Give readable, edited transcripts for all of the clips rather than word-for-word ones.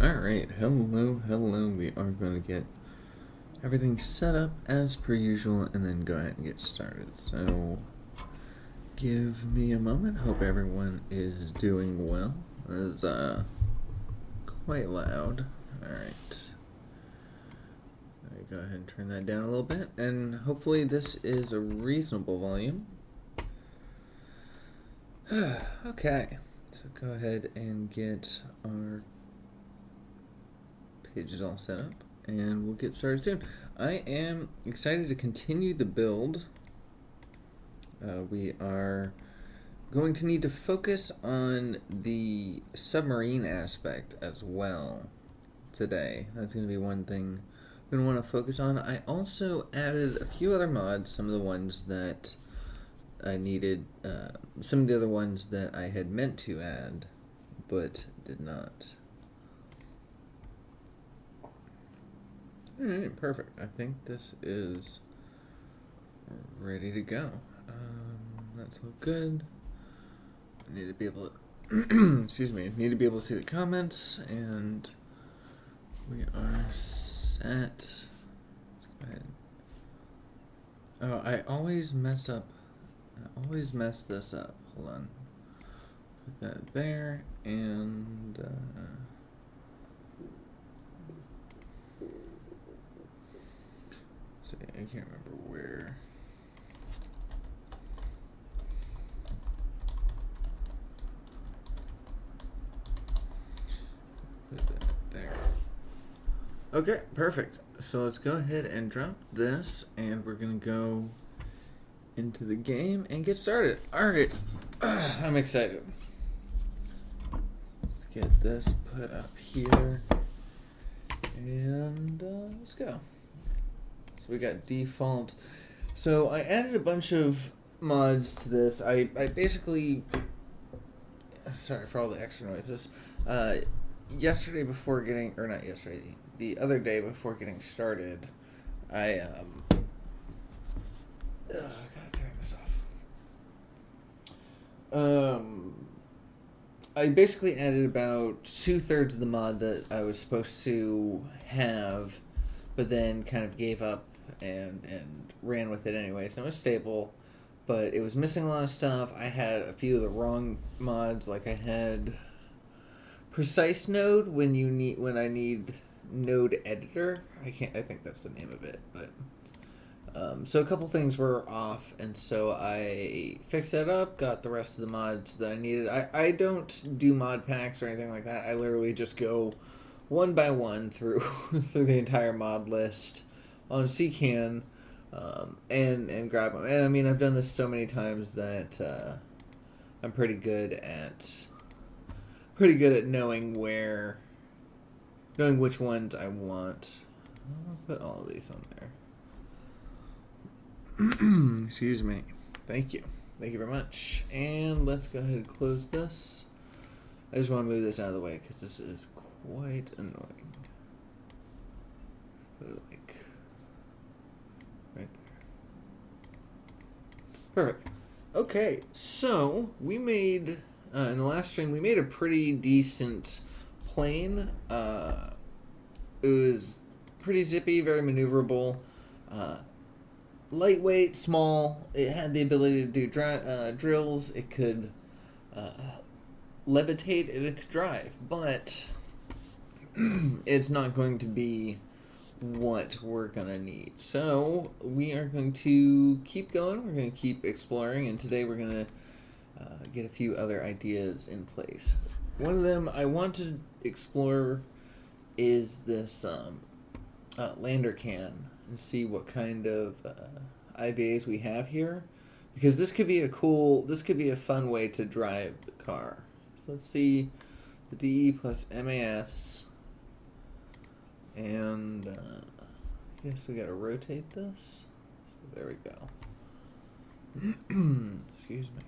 Alright, hello. We are going to get everything set up as per usual and then go ahead and get started. So, give me a moment. Hope everyone is doing well. It's quite loud. Alright. Go ahead and turn that down a little bit, and hopefully this is a reasonable volume. Okay, so go ahead and get our pages all set up, and we'll get started soon. I am excited to continue the build. We are going to need to focus on the submarine aspect as well today. That's going to be one thing I'm going to want to focus on. I also added a few other mods, some of the ones that I needed, some of the other ones that I had meant to add, but did not. Alright, perfect. I think this is ready to go. That's all good. I need to be able to, excuse me, need to be able to see the comments, and we are set. Let's go ahead. Oh, I always mess up. I always mess this up. Hold on. Put that there, and let's see, I can't remember where. Put that there. Okay, perfect. So let's go ahead and drop this, and we're gonna go into the game and get started. Alright, I'm excited. Let's get this put up here, and let's go. So we got default. So I added a bunch of mods to this. I basically, sorry for all the extra noises. Yesterday before getting, or not yesterday, the other day before getting started, I gotta turn this off. I basically added about 2/3 of the mod that I was supposed to have, but then kind of gave up and ran with it anyway. So it was stable, but it was missing a lot of stuff. I had a few of the wrong mods, like I had precise node when I need node editor. I think that's the name of it, but so a couple things were off, and so I fixed that up, got the rest of the mods that I needed. I don't do mod packs or anything like that. I literally just go one by one through through the entire mod list on CCAN, and grab them. And I mean, I've done this so many times that I'm pretty good at knowing which ones I want. I'll put all of these on there. Excuse me. Thank you very much. And let's go ahead and close this. I just want to move this out of the way because this is quite annoying. Put it like right there. Perfect. Okay, so we made in the last stream we made a pretty decent plane. It was pretty zippy, very maneuverable. Lightweight, small. It had the ability to do drills. It could levitate, and it could drive. But it's not going to be what we're going to need. So we are going to keep going. We're going to keep exploring. And today we're going to get a few other ideas in place. One of them I want to explore is this lander can, and see what kind of IVAs we have here, because this could be a fun way to drive the car. So let's see the DE plus MAS, and I guess we gotta rotate this. So there we go. Excuse me.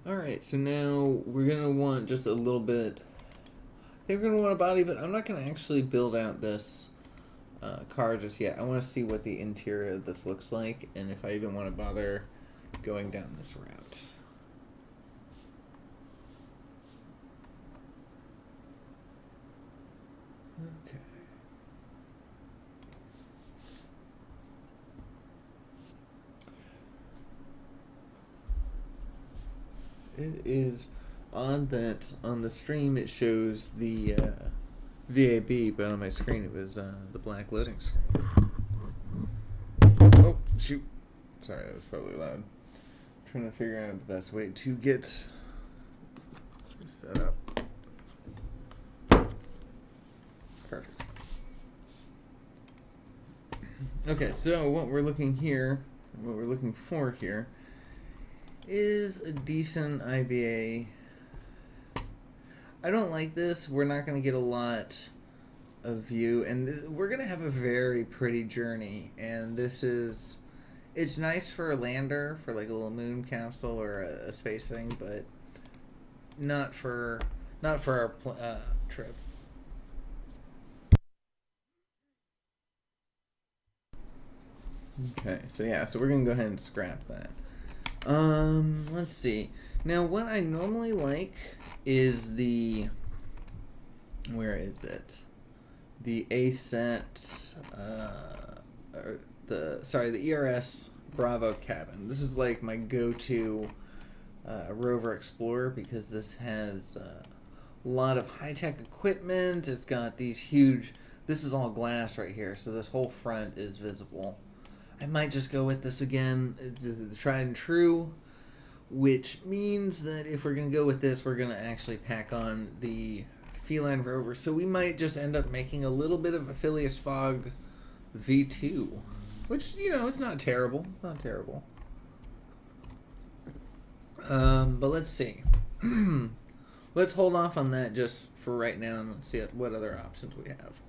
Alright, so now we're gonna want just a little bit. I think we're gonna want a body, but I'm not gonna actually build out this car just yet. I want to see what the interior of this looks like, and if I even want to bother going down this route. Okay. It is odd that on the stream it shows the VAB, but on my screen it was the black loading screen. Oh, shoot. Sorry, that was probably loud. Trying to figure out the best way to get set up. Perfect. Okay, so what we're looking for here is a decent IVA. I don't like this. We're not going to get a lot of view, and we're going to have a very pretty journey, and it's nice for a lander, for like a little moon capsule or a space thing, but not for our trip. Okay, so yeah, so we're gonna go ahead and scrap that. Let's see. Now, what I normally like is where is it? The ASET, the ERS Bravo cabin. This is like my go-to rover explorer because this has a lot of high-tech equipment. It's got these huge. This is all glass right here, so this whole front is visible. I might just go with this again. It's the tried and true, which means that if we're going to go with this, we're going to actually pack on the Feline Rover. So we might just end up making a little bit of a Phileas Fogg V2, which, it's not terrible. Not terrible. But let's see. Let's hold off on that just for right now and let's see what other options we have.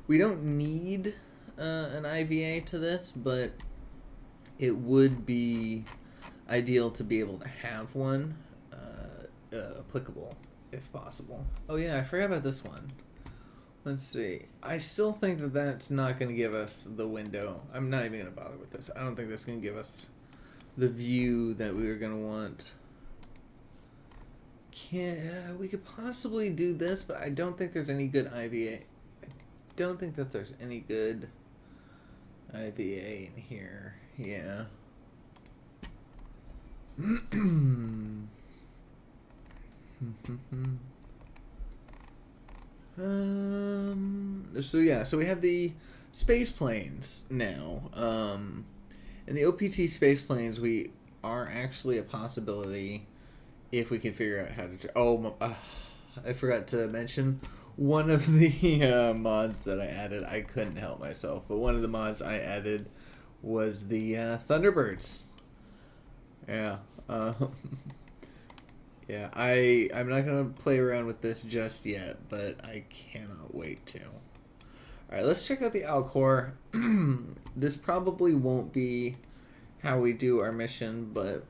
We don't need an IVA to this, but it would be ideal to be able to have one applicable if possible. Oh yeah, I forgot about this one. Let's see. I still think that that's not going to give us the window. I'm not even going to bother with this. I don't think that's going to give us the view that we were going to want. We could possibly do this, but I don't think there's any good IVA. I don't think that there's any good IVA in here. Yeah. So we have the space planes now. And the OPT space planes, we are actually a possibility if we can figure out how to. I forgot to mention one of the mods that I added. I couldn't help myself, but one of the mods I added was the Thunderbirds. Yeah. Yeah, I'm not going to play around with this just yet, but I cannot wait to. Alright, let's check out the Alcor. This probably won't be how we do our mission, but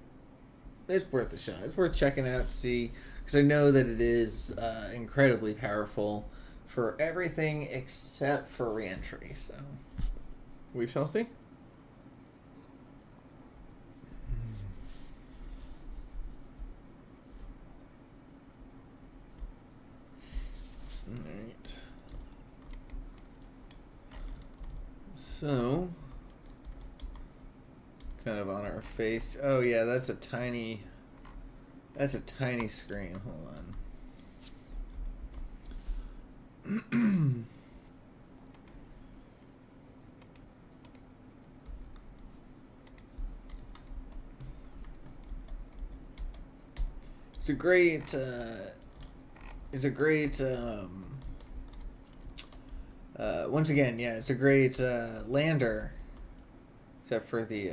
it's worth a shot. It's worth checking out to see, because I know that it is incredibly powerful for everything except for re-entry, so we shall see. Alright. So, kind of on our face. Oh yeah, that's a tiny screen. Hold on. It's a great once again, yeah, it's a great lander, except for the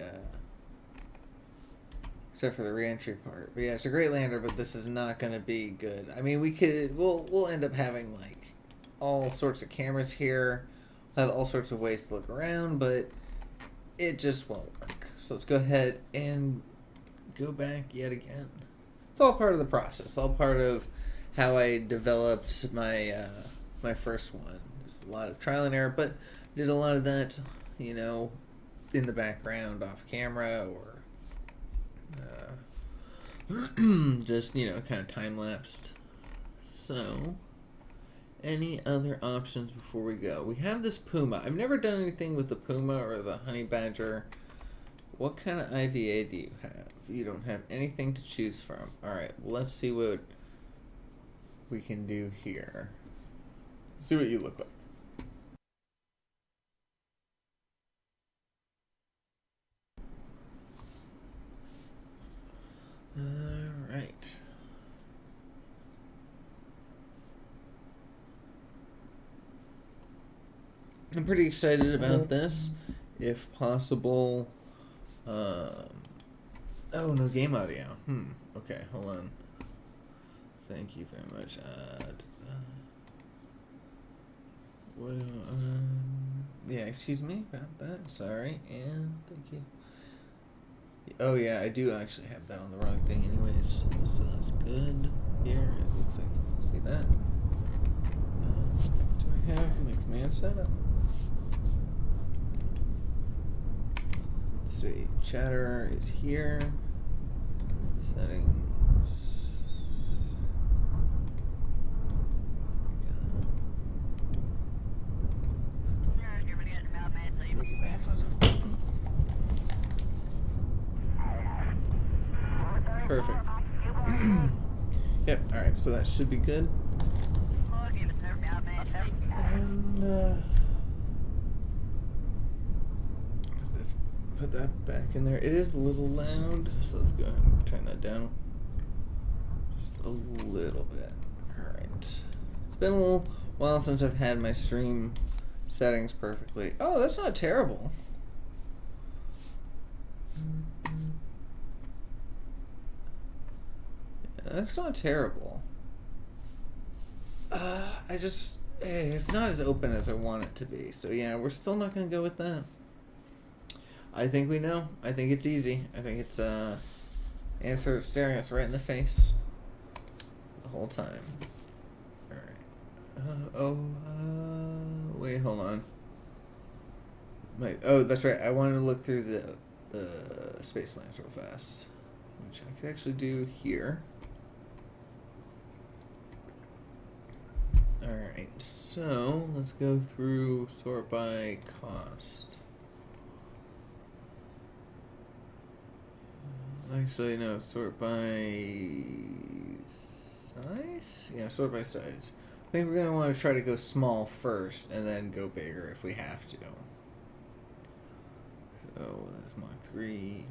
re-entry part. But yeah, it's a great lander, but this is not going to be good. I mean, we'll end up having like all sorts of cameras here, we'll have all sorts of ways to look around, but it just won't work. So let's go ahead and go back yet again. It's all part of the process. It's all part of how I developed my my first one. There's a lot of trial and error, but did a lot of that, in the background, off camera, or just kind of time lapsed. So, Any other options before we go? We have this puma. I've never done anything with the puma or the honey badger. What kind of IVA do you have? You don't have anything to choose from. Alright, well, let's see what we can do here. Let's see what you look like. Alright. I'm pretty excited about this. If possible. Oh, no game audio. Okay, hold on. Thank you very much. What? Yeah, excuse me about that. Sorry, and thank you. Oh yeah, I do actually have that on the wrong thing, anyways. So that's good. Here, it looks like. See that? Do I have my command set up? Let's see. Chatter is here. Settings. Perfect. Yep, alright, so that should be good. And, put that back in there. It is a little loud, so let's go ahead and turn that down. Just a little bit. Alright. It's been a little while since I've had my stream settings perfectly. Oh, that's not terrible. That's not terrible. It's not as open as I want it to be. So yeah, we're still not going to go with that. I think we know. I think it's easy. I think it's answer staring us right in the face the whole time. Alright. Wait, hold on. That's right. I wanted to look through the space plans real fast, which I could actually do here. Alright, so let's go through sort by cost. Actually, no, sort by size? Yeah, sort by size. I think we're going to want to try to go small first and then go bigger if we have to. So that's Mach 3.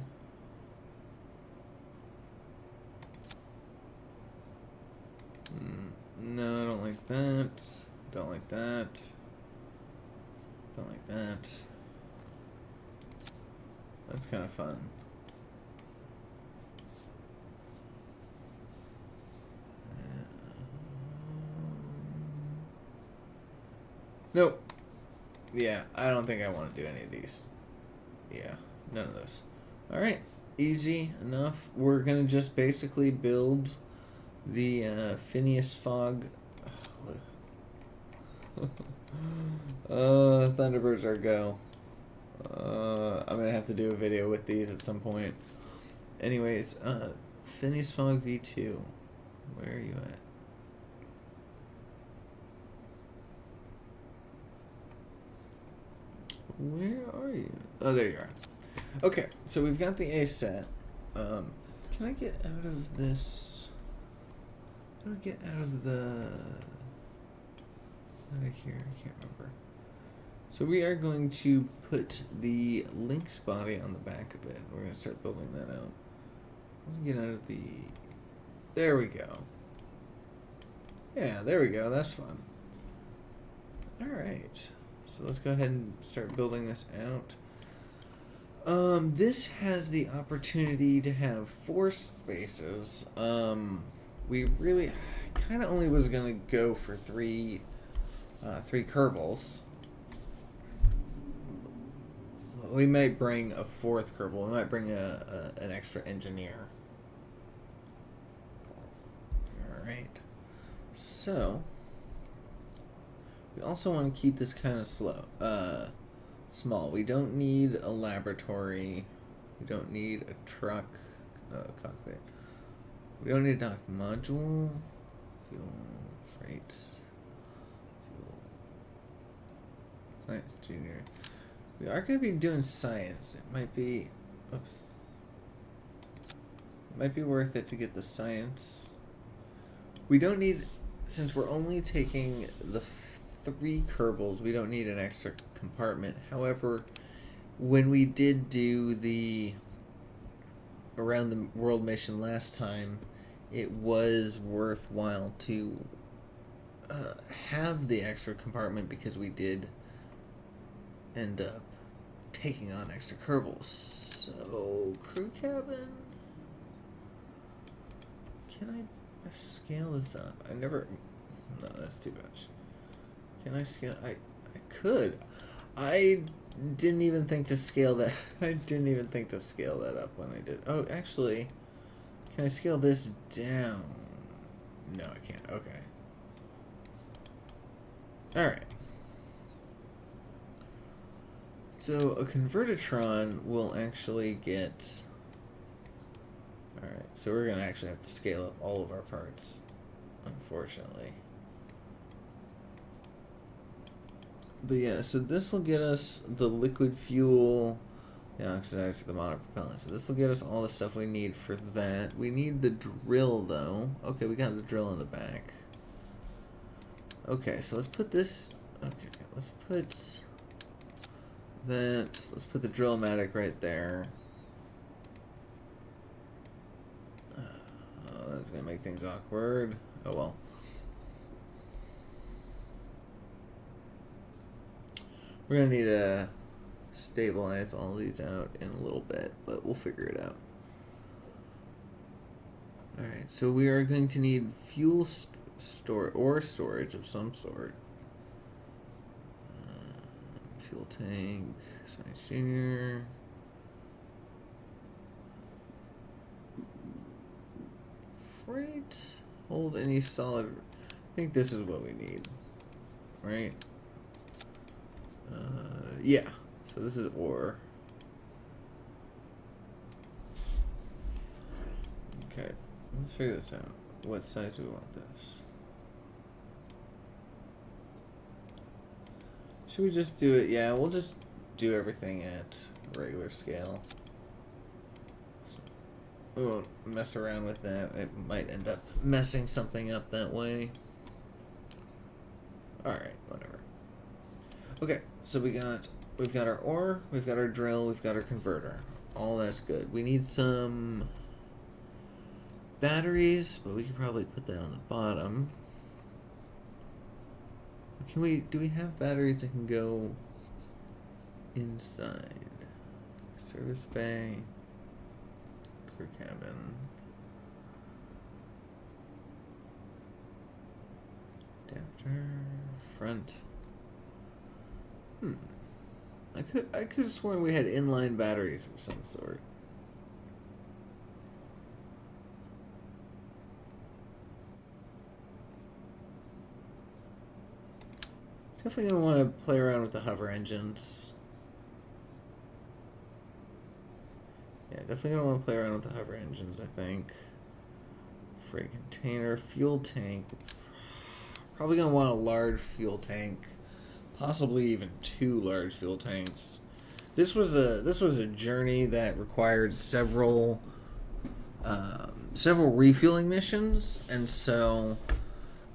No, I don't like that. Don't like that. Don't like that. That's kind of fun. Nope. Yeah, I don't think I want to do any of these. Yeah, none of those. Alright, easy enough. We're going to just basically build the Phineas Fogg. Thunderbirds are go. I'm going to have to do a video with these at some point. Anyways, Phineas Fogg V2. Where are you at? Where are you? Oh, there you are. Okay, so we've got the A set. Can I get out of this? How do I get out of the... Out of here? I can't remember. So we are going to put the Lynx body on the back of it. We're going to start building that out. Let me get out of the... There we go. Yeah, there we go. That's fun. Alright. So let's go ahead and start building this out. This has the opportunity to have 4 spaces. We really kind of only was going to go for 3 Kerbals. We might bring a 4th Kerbal. We might bring an extra engineer. Alright. So... we also want to keep this kind of small. We don't need a laboratory. We don't need a truck cockpit. We don't need a dock module. Fuel, freight. Science junior. We are going to be doing science. It might be... Oops. It might be worth it to get the science. We don't need... Since we're only taking the 3 Kerbals, we don't need an extra compartment. However, when we did do the around the world mission last time, it was worthwhile to have the extra compartment because we did end up taking on extra Kerbals. So, crew cabin. Can I scale this up? I never... No, that's too much. Can I scale... I could. I didn't even think to scale that. I didn't even think to scale that up when I did. Oh, actually, can I scale this down? No, I can't. Okay. Alright. So, a Convertitron will actually get... Alright, so we're going to actually have to scale up all of our parts, unfortunately. But yeah, so this will get us the liquid fuel, the oxidizer, the monopropellant. So this will get us all the stuff we need for that. We need the drill, though. Okay, we got the drill in the back. Okay, so let's put this... Okay, let's put that... Let's put the drill-matic right there. Oh, that's going to make things awkward. Oh, well. We're going to need to stabilize all these out in a little bit, but we'll figure it out. Alright, so we are going to need fuel storage of some sort. Fuel tank, Science Junior. Freight, hold any solid. I think this is what we need, right? Yeah, so this is ore. Okay, let's figure this out. What size do we want this? Should we just do it? Yeah, we'll just do everything at regular scale. We won't mess around with that. It might end up messing something up that way. Alright, whatever. Okay, so we've got our ore, we've got our drill, we've got our converter. All that's good. We need some batteries, but we could probably put that on the bottom. Do we have batteries that can go inside? Service bay, crew cabin, adapter, front. I could have sworn we had inline batteries of some sort. Definitely gonna want to play around with the hover engines. Yeah, definitely gonna want to play around with the hover engines, I think. Freight container, fuel tank. Probably gonna want a large fuel tank. Possibly even 2 large fuel tanks. This was a journey that required several refueling missions, and so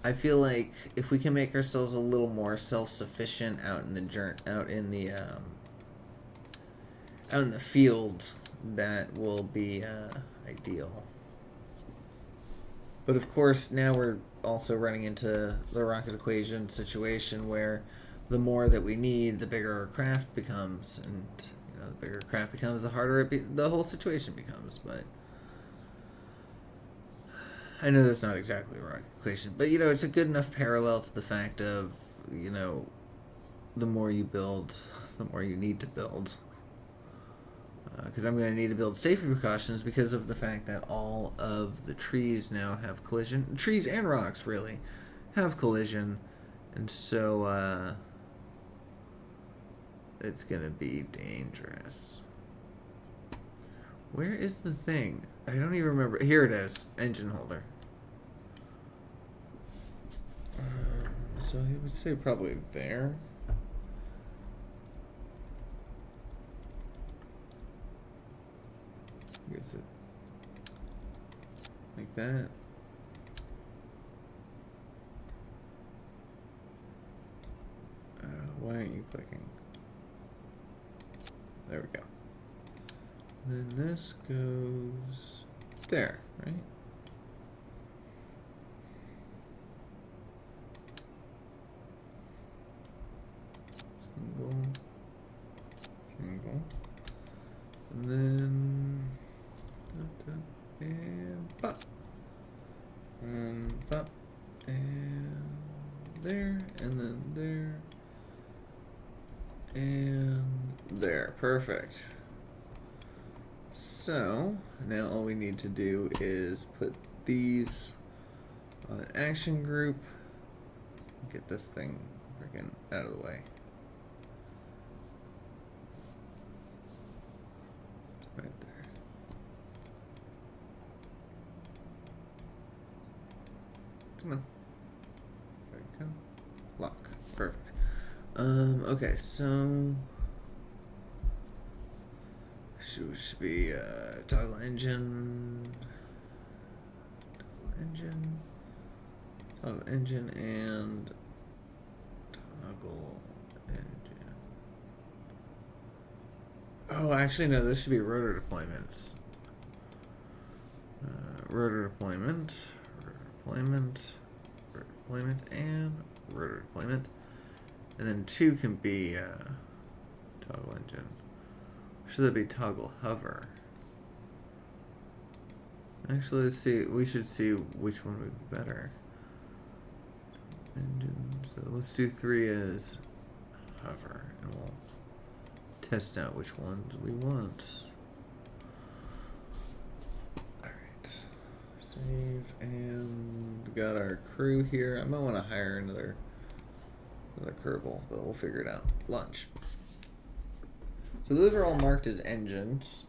I feel like if we can make ourselves a little more self-sufficient out in the field, that will be ideal. But of course, now we're also running into the rocket equation situation where the more that we need, the bigger our craft becomes, and the bigger craft becomes, the harder the whole situation becomes. But I know that's not exactly a rocket equation, but it's a good enough parallel to the fact of the more you build, the more you need to build. Because I'm going to need to build safety precautions because of the fact that all of the trees now have collision. Trees and rocks, really, have collision. And so, it's going to be dangerous. Where is the thing? I don't even remember. Here it is. Engine holder. So I would say probably there. Gets it like that. Why aren't you clicking? There we go. Then this goes there, right? Single, single, and then and pop, and pop, and there, and then there, and there. Perfect. So now all we need to do is put these on an action group. Get this thing freaking out of the way. Right there. Come on. There we go. Lock. Perfect. Okay, so should be toggle engine, toggle engine, and toggle engine. Oh, actually no, this should be rotor deployments. Rotor deployment, and rotor deployment, and then 2 can be toggle engine. Should that be toggle hover? Actually, let's see. We should see which one would be better. Engine. So let's do 3 as hover, and we'll test out which ones we want. All right. Save, and we got our crew here. I might want to hire another Kerbal, but we'll figure it out. Launch. So those are all marked as engines.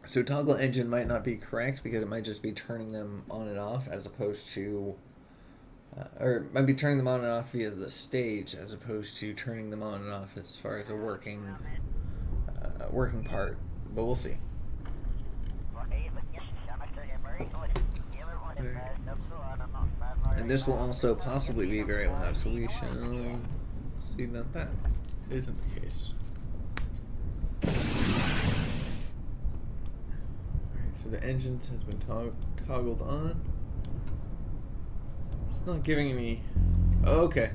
So toggle engine might not be correct because it might just be turning them on and off as opposed to, or it might be turning them on and off via the stage as opposed to turning them on and off as far as a working part. But we'll see. And this will also possibly be very loud, so we shall see that isn't the case. Alright, so the engines has been toggled on. It's not giving any. Oh, okay,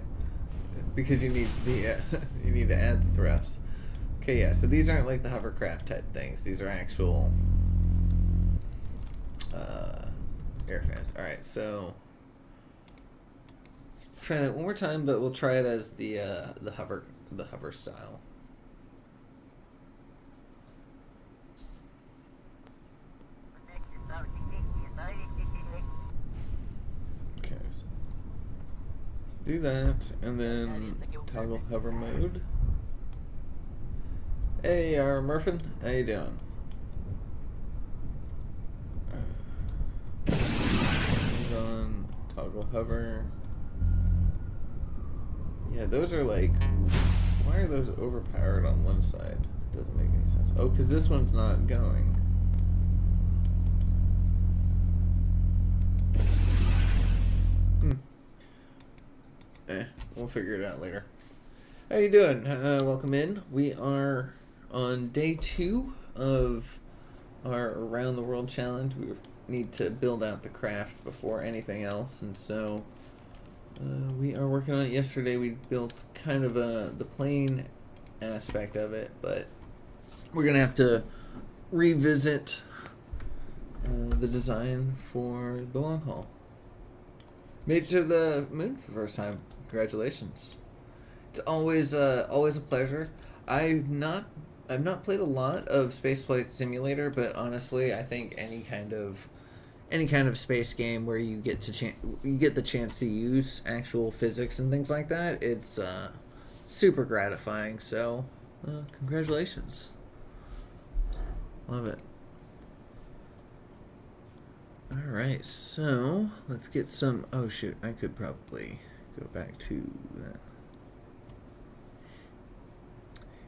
because you need the you need to add the thrust. Okay, yeah. So these aren't like the hovercraft type things. These are actual air fans. All right, so let's try that one more time, but we'll try it as the hover style. Okay, so do that, and then toggle hover mode. Hey, Murphin, how you doing? On toggle hover. Yeah, those are like, why are those overpowered on one side? Doesn't make any sense. Oh, because this one's not going. We'll figure it out later. How you doing? Welcome in. We are on day 2 of our Around the World challenge. We need to build out the craft before anything else, and so we are working on it. Yesterday we built kind of the plane aspect of it, but we're gonna have to revisit the design for the long haul. Made it to the moon for the first time. Congratulations! It's always a pleasure. I've not played a lot of Spaceflight Simulator, but honestly, I think any kind of space game where you get the chance to use actual physics and things like that, it's super gratifying. So, congratulations! Love it. All right, so let's get some. Oh shoot! I could probably go back to that.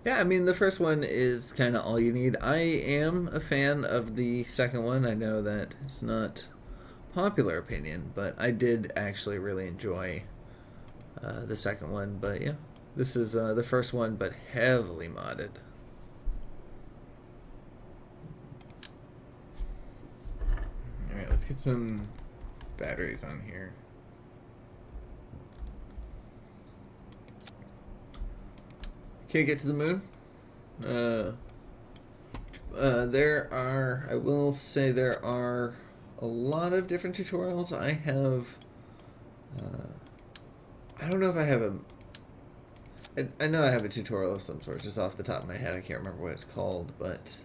Yeah, I mean, the first one is kind of all you need. I am a fan of the second one. I know that it's not popular opinion, but I did actually really enjoy the second one. But yeah, this is the first one, but heavily modded. All right, let's get some batteries on here. Can't get to the moon. There are, I will say, there are a lot of different tutorials. I have, I don't know if I have I know I have a tutorial of some sort, just off the top of my head. I can't remember what it's called, but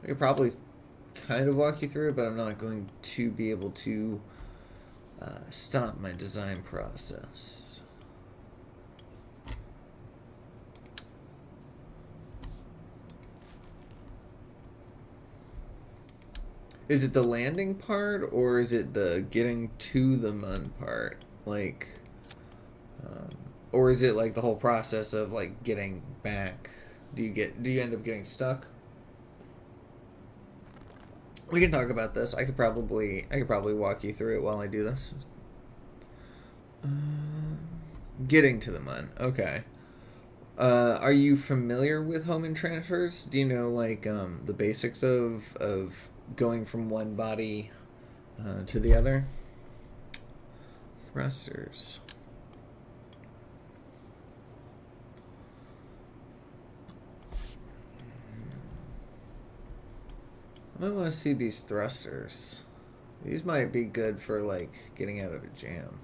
I could probably kind of walk you through it, but I'm not going to be able to stop my design process. Is it the landing part, or is it the getting to the moon part? Like, or is it like the whole process of like getting back? Do you end up getting stuck? We can talk about this. I could probably walk you through it while I do this. Getting to the moon. Okay. Are you familiar with homing transfers? Do you know like the basics of going from one body to the other? Thrusters. I might want to see these thrusters. These might be good for like getting out of a jam.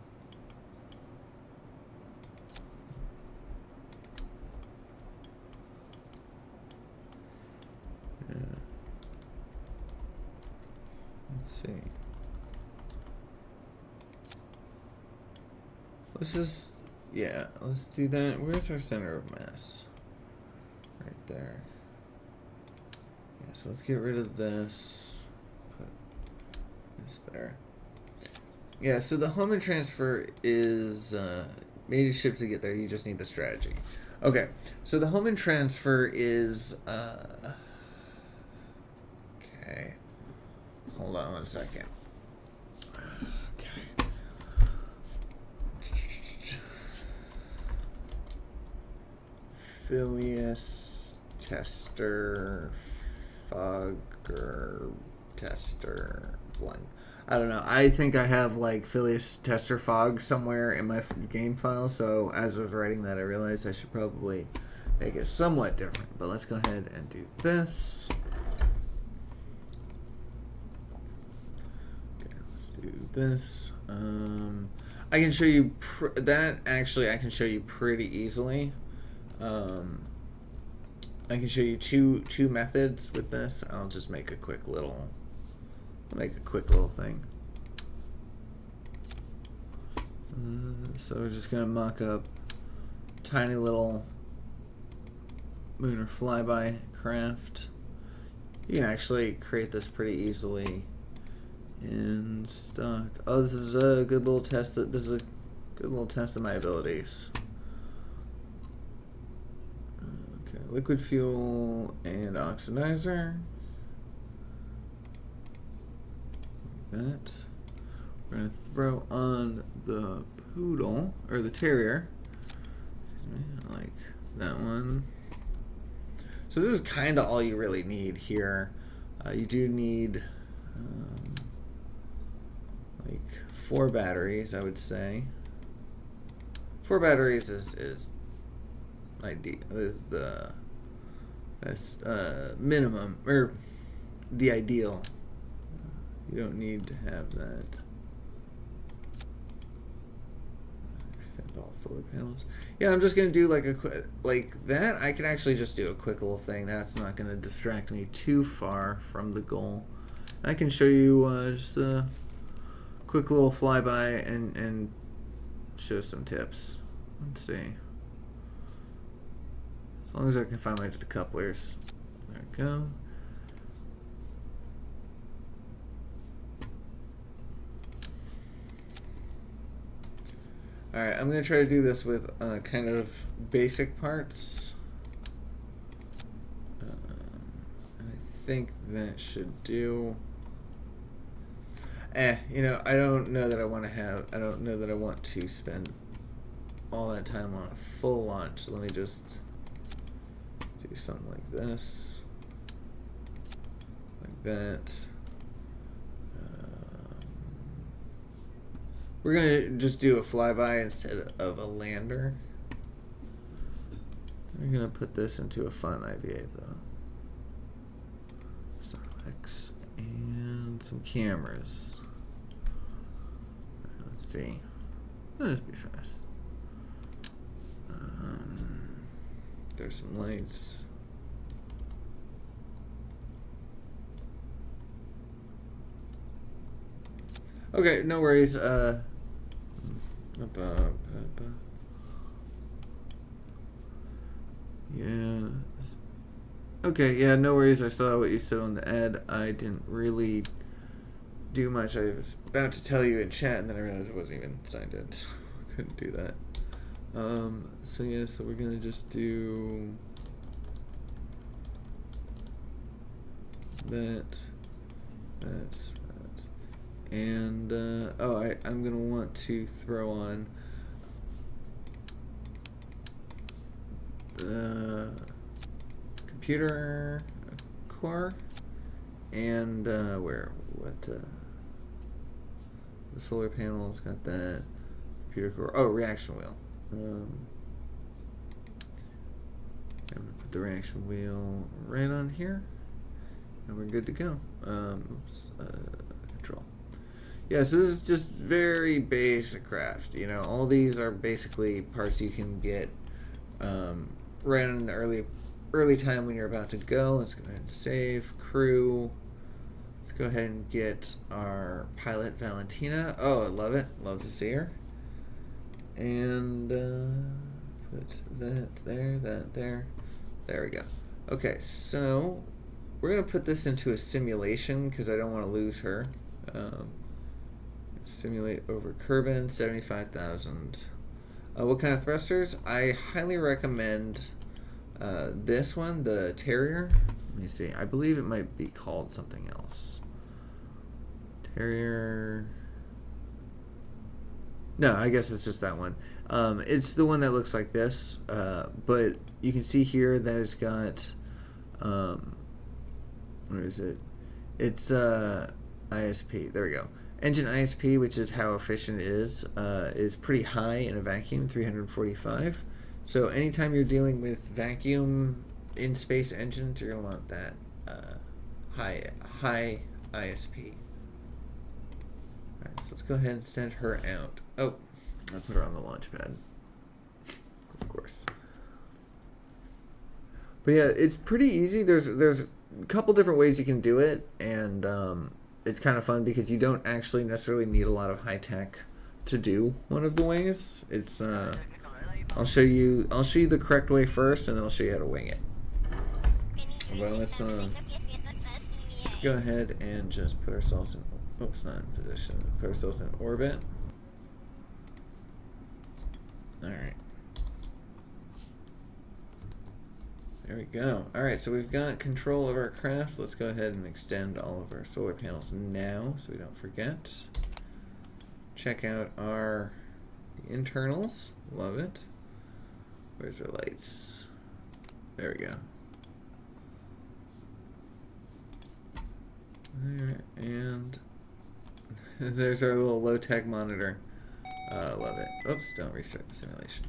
Yeah. Let's see. Let's just, yeah, let's do that. Where's our center of mass? Right there. Yeah, so let's get rid of this. Put this there. Yeah, so the home and transfer is made a ship to get there. You just need the strategy. Okay, so the home and transfer is okay. Hold on 1 second. Okay. Phileas tester fogger tester 1. I don't know. I think I have like Phileas tester fog somewhere in my game file, so as I was writing that I realized I should probably make it somewhat different. But let's go ahead and do this. Okay, let's do this. I can show you that actually I can show you pretty easily. I can show you two methods with this. I'll just make a quick little thing. So we're just gonna mock up tiny little lunar flyby craft. You can actually create this pretty easily in stock. Oh, this is a good little test. This is a good little test of my abilities. Okay, liquid fuel and oxidizer. Like that. We're gonna throw on the poodle or the terrier. Like that one. So this is kind of all you really need here. You do need like 4 batteries, I would say. 4 batteries is ideal. Is the minimum or the ideal. You don't need to have that. Extend all solar panels. Yeah, I'm just gonna do like a quick like that. I can actually just do a quick little thing. That's not gonna distract me too far from the goal. I can show you just a quick little flyby and show some tips. Let's see. As long as I can find my decouplers. There we go. Alright, I'm going to try to do this with kind of basic parts. And I think that should do. You know, I don't know that I want to spend all that time on a full launch. Let me just do something like this. Like that. We're going to just do a flyby instead of a lander. We're going to put this into a fun IVA though. Starlex and some cameras. Let's see. That'll be fast. There's some lights. Okay, no worries. Yeah. Okay, yeah, no worries. I saw what you said on the ad. I didn't really do much. I was about to tell you in chat, and then I realized I wasn't even signed in, so I couldn't do that. So yeah, so we're gonna just do that, and I'm gonna want to throw on the computer core and the solar panels got that computer core. Oh, reaction wheel. I'm gonna put the reaction wheel right on here, and we're good to go. Control. Yeah, so this is just very basic craft. You know, all these are basically parts you can get right in the early time when you're about to go. Let's go ahead and save crew. Let's go ahead and get our pilot Valentina. Oh, I love it. Love to see her. And put that there, that there. There we go. Okay, so we're going to put this into a simulation because I don't want to lose her. Simulate over Kerbin, 75,000. What kind of thrusters? I highly recommend this one, the Terrier. Let me see. I believe it might be called something else. Terrier. No, I guess it's just that one. It's the one that looks like this, but you can see here that it's got, where is it? It's ISP. There we go. Engine ISP, which is how efficient it is pretty high in a vacuum, 345. So anytime you're dealing with vacuum in space engines, you're gonna want that high ISP. Alright, so let's go ahead and send her out. Oh, I put her on the launch pad. Of course. But yeah, it's pretty easy. There's a couple different ways you can do it, and it's kind of fun because you don't actually necessarily need a lot of high tech to do one of the ways. It's I'll show you the correct way first, and then I'll show you how to wing it. But let's go ahead and just put ourselves in. Oops, not in position. Put ourselves in orbit. All right. There we go. All right, so we've got control of our craft. Let's go ahead and extend all of our solar panels now so we don't forget. Check out the internals. Love it. Where's our lights? There we go. There, and there's our little low-tech monitor. Love it. Oops, don't restart the simulation.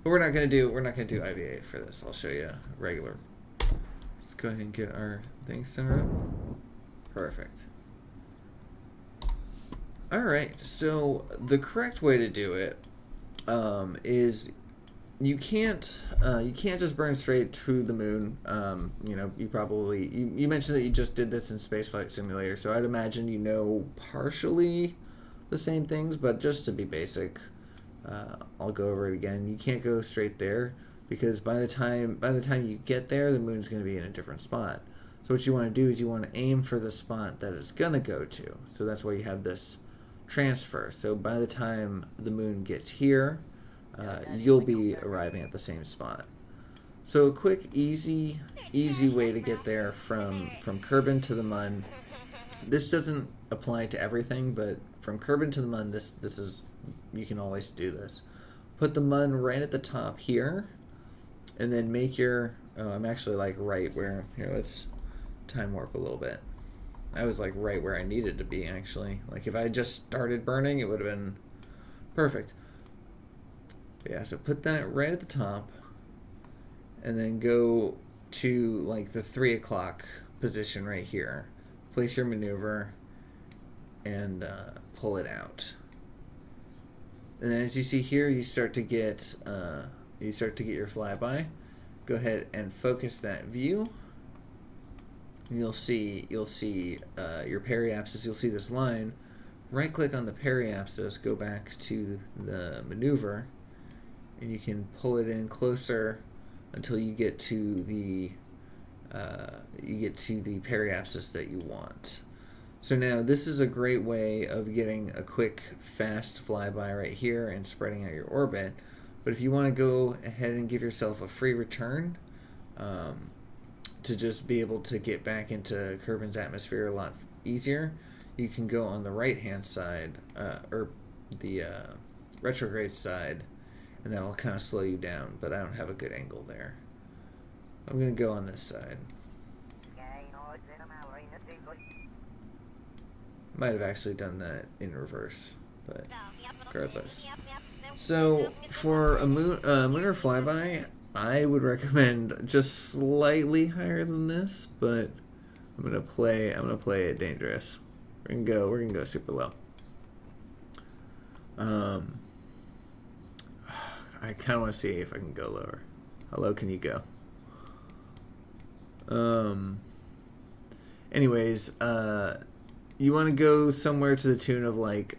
But we're not gonna do IVA for this. I'll show you regular. Let's go ahead and get our thing centered up. Perfect. All right. So the correct way to do it is you can't just burn straight to the moon. You know, you mentioned that you just did this in Spaceflight Simulator, so I'd imagine you know partially the same things, but just to be basic. I'll go over it again. You can't go straight there because by the time you get there, the moon's going to be in a different spot. So what you want to do is you want to aim for the spot that it's going to go to. So that's why you have this transfer. So by the time the moon gets here, you'll be arriving at the same spot. So a quick, easy way to get there from Kerbin to the Mun. This doesn't apply to everything, but from Kerbin to the Mun, this is, you can always do this. Put the Mun right at the top here, and then make your, I'm actually like right where, here, let's time warp a little bit. I was like right where I needed to be, actually. Like if I had just started burning, it would have been perfect. But yeah, so put that right at the top, and then go to like the 3 o'clock position right here. Place your maneuver and pull it out. And then as you see here, you start to get your flyby. Go ahead and focus that view. And you'll see your periapsis. You'll see this line. Right click on the periapsis. Go back to the maneuver, and you can pull it in closer until you get to the periapsis that you want. So now this is a great way of getting a quick, fast flyby right here and spreading out your orbit. But if you want to go ahead and give yourself a free return, to just be able to get back into Kerbin's atmosphere a lot easier, you can go on the right-hand side, or the retrograde side, and that'll kind of slow you down, but I don't have a good angle there. I'm going to go on this side. Might have actually done that in reverse, but regardless. So for a lunar flyby, I would recommend just slightly higher than this, but I'm gonna play it dangerous. We're gonna go super low. I kind of want to see if I can go lower. How low can you go? Anyways, you want to go somewhere to the tune of like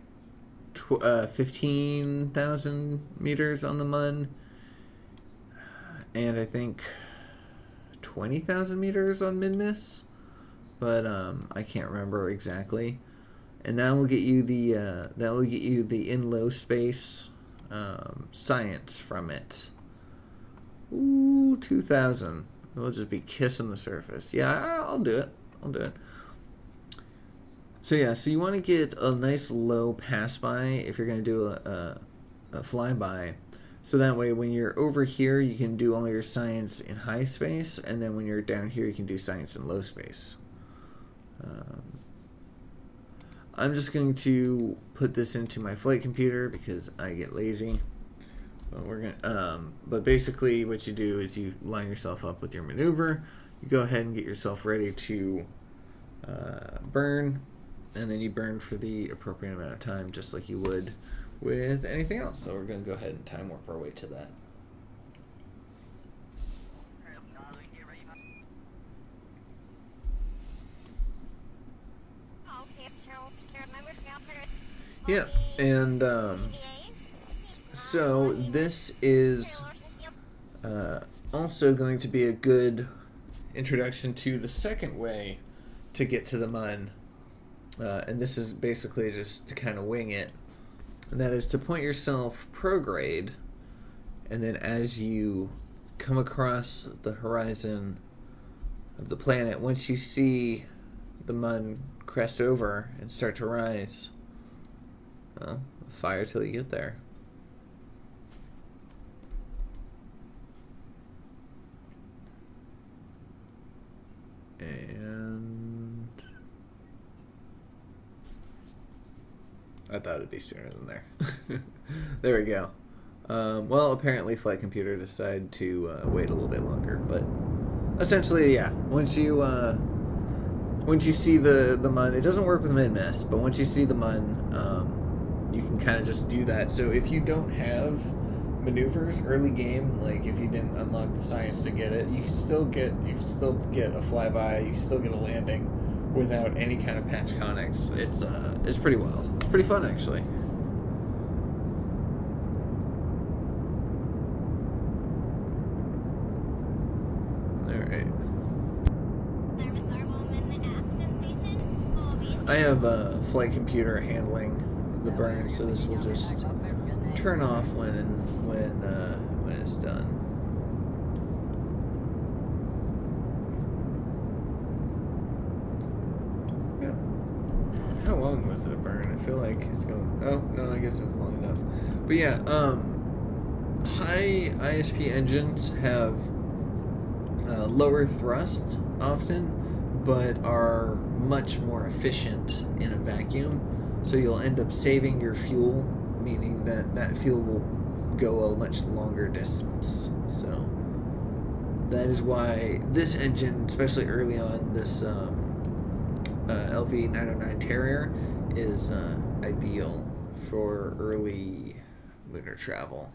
15,000 meters on the Mun, and I think 20,000 meters on Mid-Miss, but I can't remember exactly. And that will get you the in low space science from it. Ooh, 2,000. We'll just be kissing the surface. Yeah, I'll do it. So yeah, so you want to get a nice low pass by if you're going to do a flyby. So that way when you're over here, you can do all your science in high space, and then when you're down here, you can do science in low space. I'm just going to put this into my flight computer because I get lazy. But basically what you do is you line yourself up with your maneuver. You go ahead and get yourself ready to burn, and then you burn for the appropriate amount of time, just like you would with anything else. So we're going to go ahead and time warp our way to that. Yeah, and so this is also going to be a good introduction to the second way to get to the Mun, and this is basically just to kind of wing it, and that is to point yourself prograde, and then as you come across the horizon of the planet, once you see the Mun crest over and start to rise, well, fire till you get there. And I thought it'd be sooner than there. There we go. Well, apparently Flight Computer decided to wait a little bit longer, but essentially, yeah. Once you see the Mun, it doesn't work with Mid-Miss, but once you see the Mun, you can kind of just do that. So if you don't have maneuvers early game, like if you didn't unlock the science to get it, you can still get a flyby, you can still get a landing without any kind of patch conics. It's pretty wild. It's pretty fun, actually. Alright. I have Flight Computer handling the burn, so this will just turn off when it's done. Yeah. How long was it a burn? I feel like it's going. Oh no, I guess it was long enough. But yeah, high ISP engines have lower thrust often, but are much more efficient in a vacuum. So you'll end up saving your fuel, meaning that fuel will go a much longer distance. So that is why this engine, especially early on, this LV909 Terrier, is ideal for early lunar travel.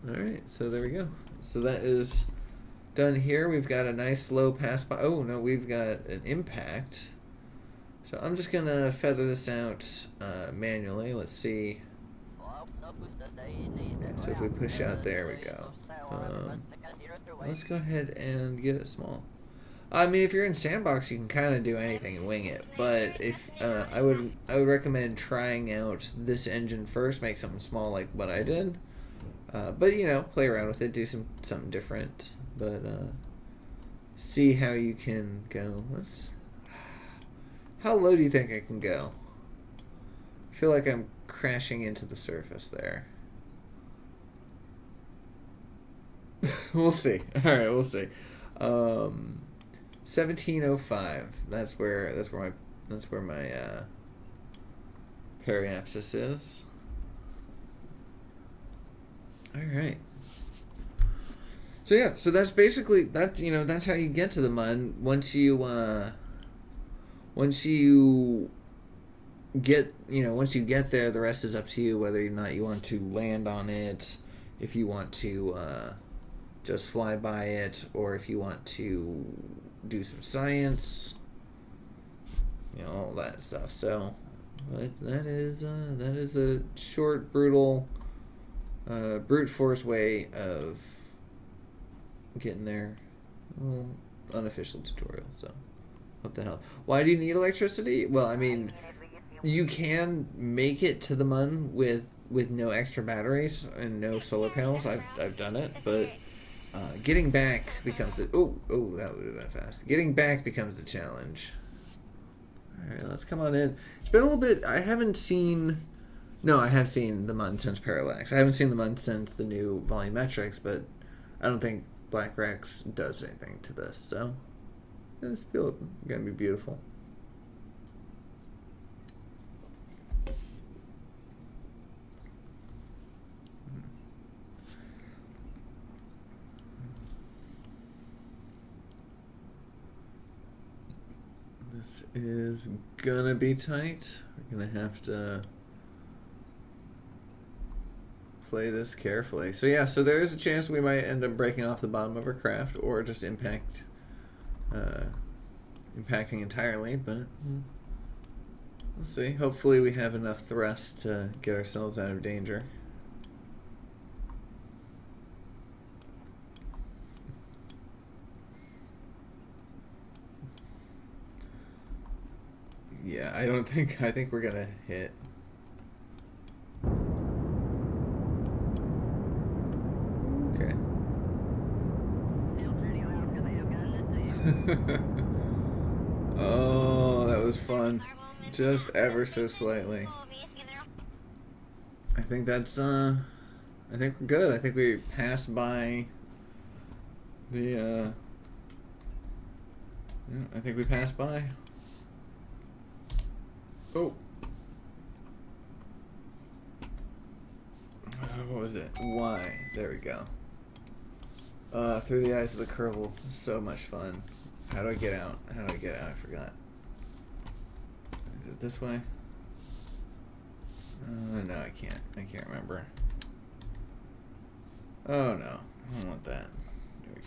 Alright, so there we go. So that is done here. We've got a nice low pass by. Oh no, we've got an impact. So I'm just gonna feather this out manually. Let's see. Yeah, so if we push out, there we go. Let's go ahead and get it small. I mean, if you're in sandbox, you can kind of do anything and wing it. But if I would recommend trying out this engine first, make something small like what I did. But you know, play around with it, do something different. But see how you can go. How low do you think I can go? I feel like I'm crashing into the surface there. We'll see. All right, we'll see. 1705. That's where my periapsis is. All right. So yeah, so that's basically that's how you get to the mud. Once you get there, the rest is up to you whether or not you want to land on it, if you want to just fly by it, or if you want to do some science, all that stuff. So, but that is a short, brutal, brute force way of getting there. Well, unofficial tutorial. So, hope that helps. Why do you need electricity? Well, I mean, you can make it to the moon with no extra batteries and no solar panels. I've done it, but getting back becomes the that would have been fast. Getting back becomes the challenge. All right, let's come on in. It's been a little bit. I have seen the Mun since Parallax. I haven't seen the Mun since the new volumetrics, but I don't think Black Rex does anything to this. So it's gonna be beautiful. This is gonna be tight. We're gonna have to play this carefully. So yeah, so there is a chance we might end up breaking off the bottom of our craft, or just impacting entirely, but we'll see. Hopefully we have enough thrust to get ourselves out of danger. Yeah, I think we're gonna hit. Okay. Oh, that was fun. Just ever so slightly. I think that's I think we're good. I think we passed by the yeah, I think we passed by. Oh. What was it? Y. There we go. Through the eyes of the Kerbal. So much fun. How do I get out? I forgot. Is it this way? No, I can't. I can't remember. Oh no. I don't want that. There we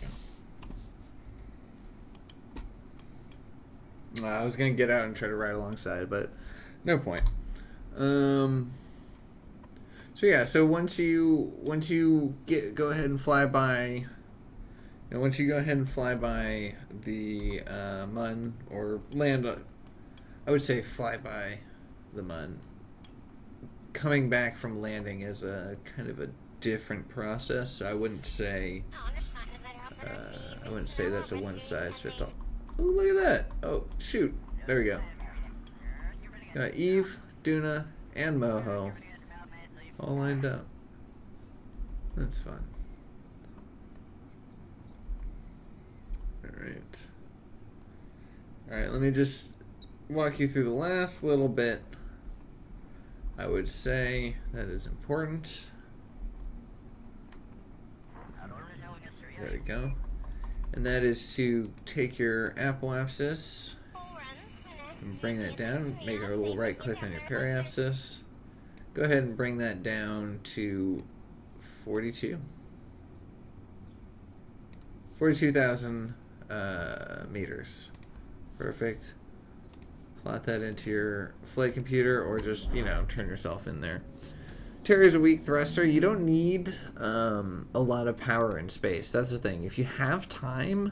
go. I was gonna get out and try to ride alongside, but no point. So yeah, so once you go ahead and fly by, once you go ahead and fly by the Mun, or land I would say fly by the mud. Coming back from landing is a kind of a different process, so I wouldn't say that's a one size fits all. Oh, look at that! Oh, shoot! There we go. Got Eve, Duna, and Moho all lined up. That's fun. Alright. Alright, let me just walk you through the last little bit. I would say that is important. There we go. And that is to take your apoapsis and bring that down. Make a little right click on your periapsis. Go ahead and bring that down to 42. 42,000 meters. Perfect. Plot that into your flight computer, or just, turn yourself in there. Terry is a weak thruster. You don't need a lot of power in space. That's the thing. If you have time,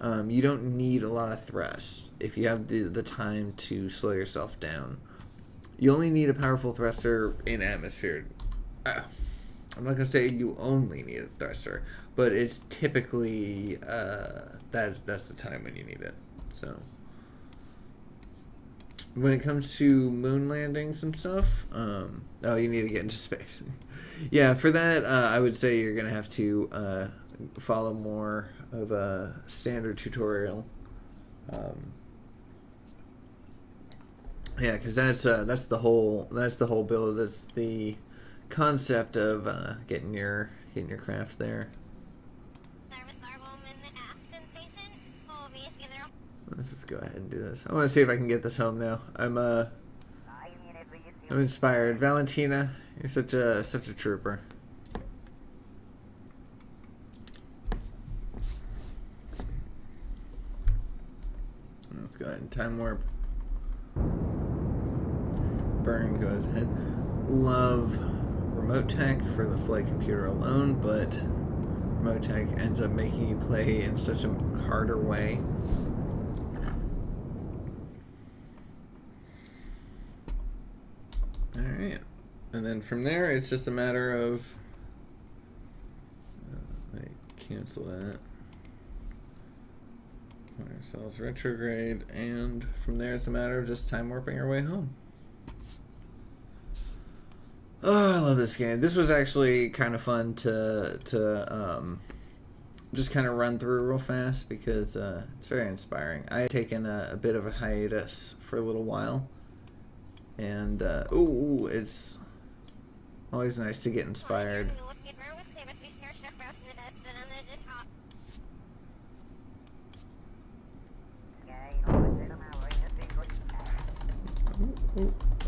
you don't need a lot of thrust. If you have the time to slow yourself down, you only need a powerful thruster in atmosphere. I'm not gonna say you only need a thruster, but it's typically that's the time when you need it. So when it comes to moon landings and stuff, you need to get into space. Yeah, for that, I would say you're gonna have to follow more of a standard tutorial. Yeah, because that's the whole build. That's the concept of getting your craft there. Let's just go ahead and do this. I want to see if I can get this home now. I'm inspired. Valentina, you're such a trooper. Let's go ahead and time warp. Burn goes ahead. Love remote tech for the flight computer alone, but remote tech ends up making you play in such a harder way. Alright, and then from there it's just a matter of cancel that. Ourselves retrograde, and from there it's a matter of just time warping our way home. Oh, I love this game. This was actually kind of fun to just kind of run through real fast because it's very inspiring. I had taken a bit of a hiatus for a little while, and it's always nice to get inspired.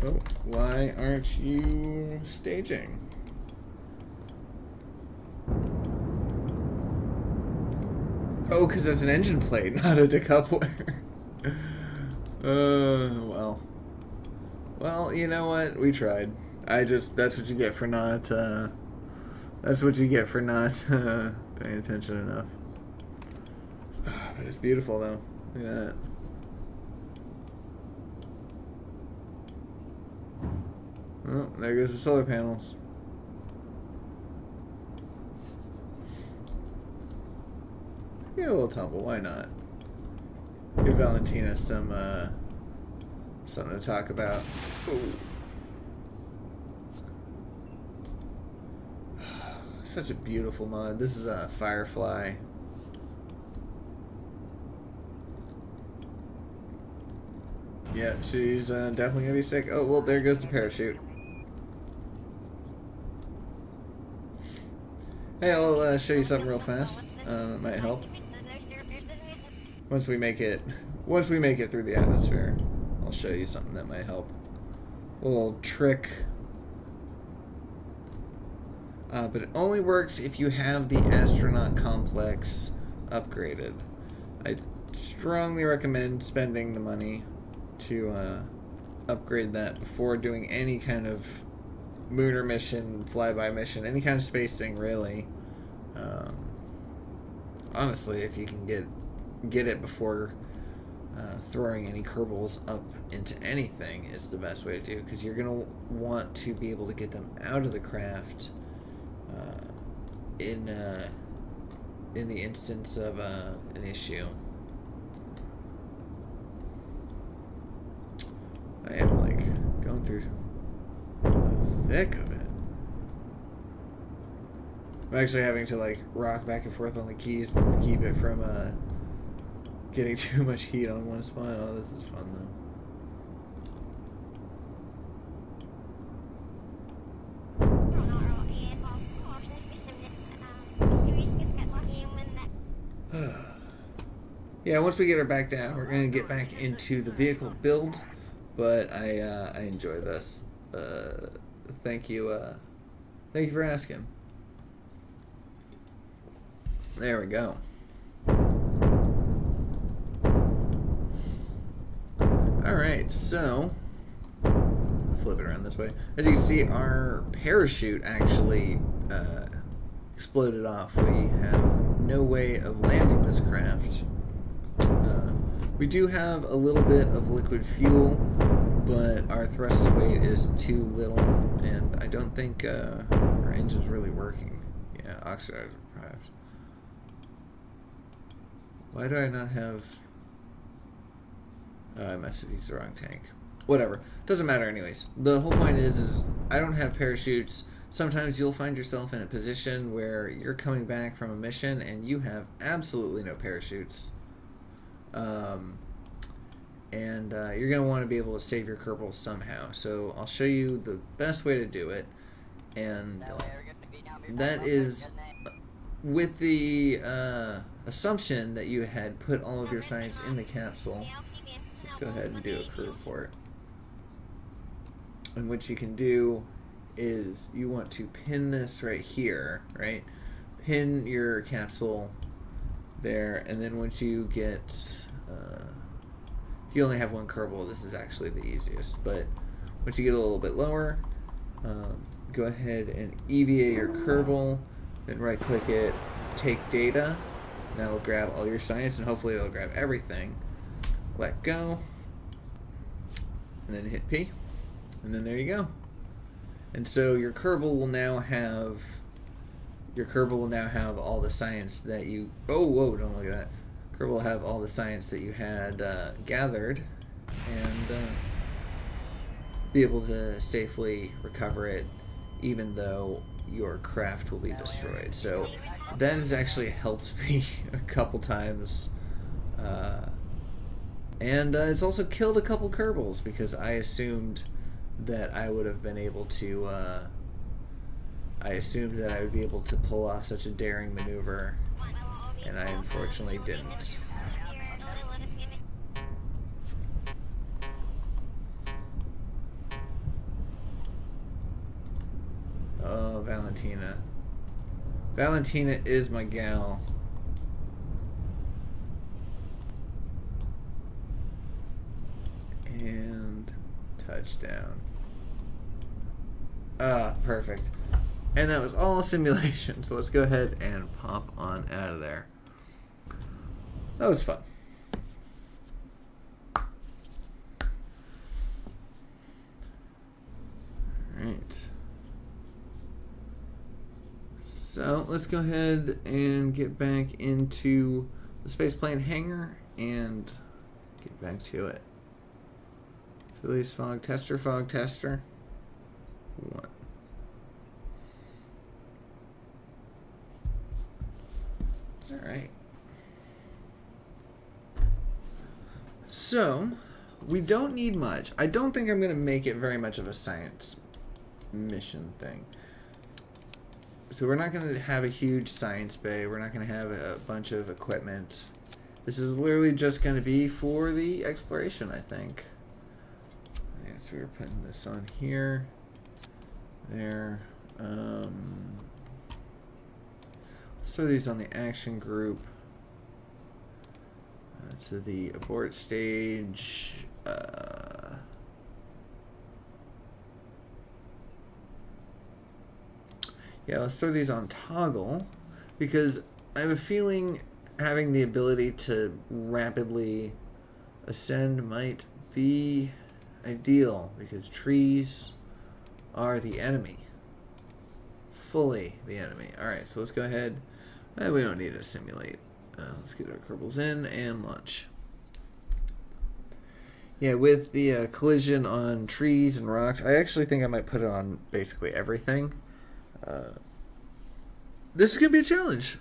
Oh, why aren't you staging? Oh, because it's an engine plate, not a decoupler. Well, you know what? We tried. That's what you get for not, paying attention enough. But it's beautiful, though. Look at that. Oh, there goes the solar panels. Get a little tumble, why not? Give Valentina some something to talk about. Ooh. Such a beautiful mod. This is a Firefly. Yeah, she's definitely gonna be sick. Oh, well, there goes the parachute. Hey, I'll show you something real fast. That might help. Once we make it through the atmosphere, I'll show you something that might help. A little trick. But it only works if you have the astronaut complex upgraded. I strongly recommend spending the money to upgrade that before doing any kind of lunar mission, flyby mission, any kind of space thing, really. Honestly, if you can get it before throwing any Kerbals up into anything is the best way to do, because you're going to want to be able to get them out of the craft in the instance of an issue. I am like going through the thick of it. I'm actually having to like rock back and forth on the keys to keep it from getting too much heat on one spot. Oh, this is fun though. Yeah, once we get her back down, we're going to get back into the vehicle build, but I enjoy this. Thank you for asking. There we go. Alright, so flip it around this way. As you can see, our parachute actually exploded off. We have no way of landing this craft. We do have a little bit of liquid fuel, but our thrust to weight is too little, and I don't think our engine's really working. Yeah, oxidizer deprived. Why do I not have... I must have used the wrong tank. Whatever. Doesn't matter anyways. The whole point is I don't have parachutes. Sometimes you'll find yourself in a position where you're coming back from a mission and you have absolutely no parachutes. You're going to want to be able to save your Kerbals somehow. So I'll show you the best way to do it. And that is with the assumption that you had put all of your science in the capsule. Let's go ahead and do a crew report. And what you can do is you want to pin this right here, right? Pin your capsule there, and then once you get, if you only have one Kerbal, this is actually the easiest, but once you get a little bit lower, go ahead and EVA your Kerbal, then right click it, take data, and that'll grab all your science, and hopefully it'll grab everything. Let go, and then hit P, and then there you go. And so your Kerbal will now have all the science that you... Oh, whoa, don't look at that. Kerbal will have all the science that you had gathered, and be able to safely recover it, even though your craft will be destroyed. So that has actually helped me a couple times. And it's also killed a couple Kerbals, because I assumed that I would have been able to... I assumed that I would be able to pull off such a daring maneuver, and I unfortunately didn't. Oh, Valentina. Valentina is my gal. And touchdown. Ah, perfect. And that was all a simulation, so let's go ahead and pop on out of there. That was fun. Alright. So let's go ahead and get back into the spaceplane hangar and get back to it. Phillies fog tester, fog tester. What? Alright. So, we don't need much. I don't think I'm going to make it very much of a science mission thing. So we're not going to have a huge science bay. We're not going to have a bunch of equipment. This is literally just going to be for the exploration, I think. Yeah, so we're putting this on here. There. Let's throw these on the action group. To the abort stage. Yeah, let's throw these on toggle, because I have a feeling having the ability to rapidly ascend might be ideal because trees are the enemy. Fully the enemy. Alright, so let's go ahead. We don't need to simulate. Let's get our Kerbals in and launch. Yeah, with the collision on trees and rocks, I actually think I might put it on basically everything. This is going to be a challenge.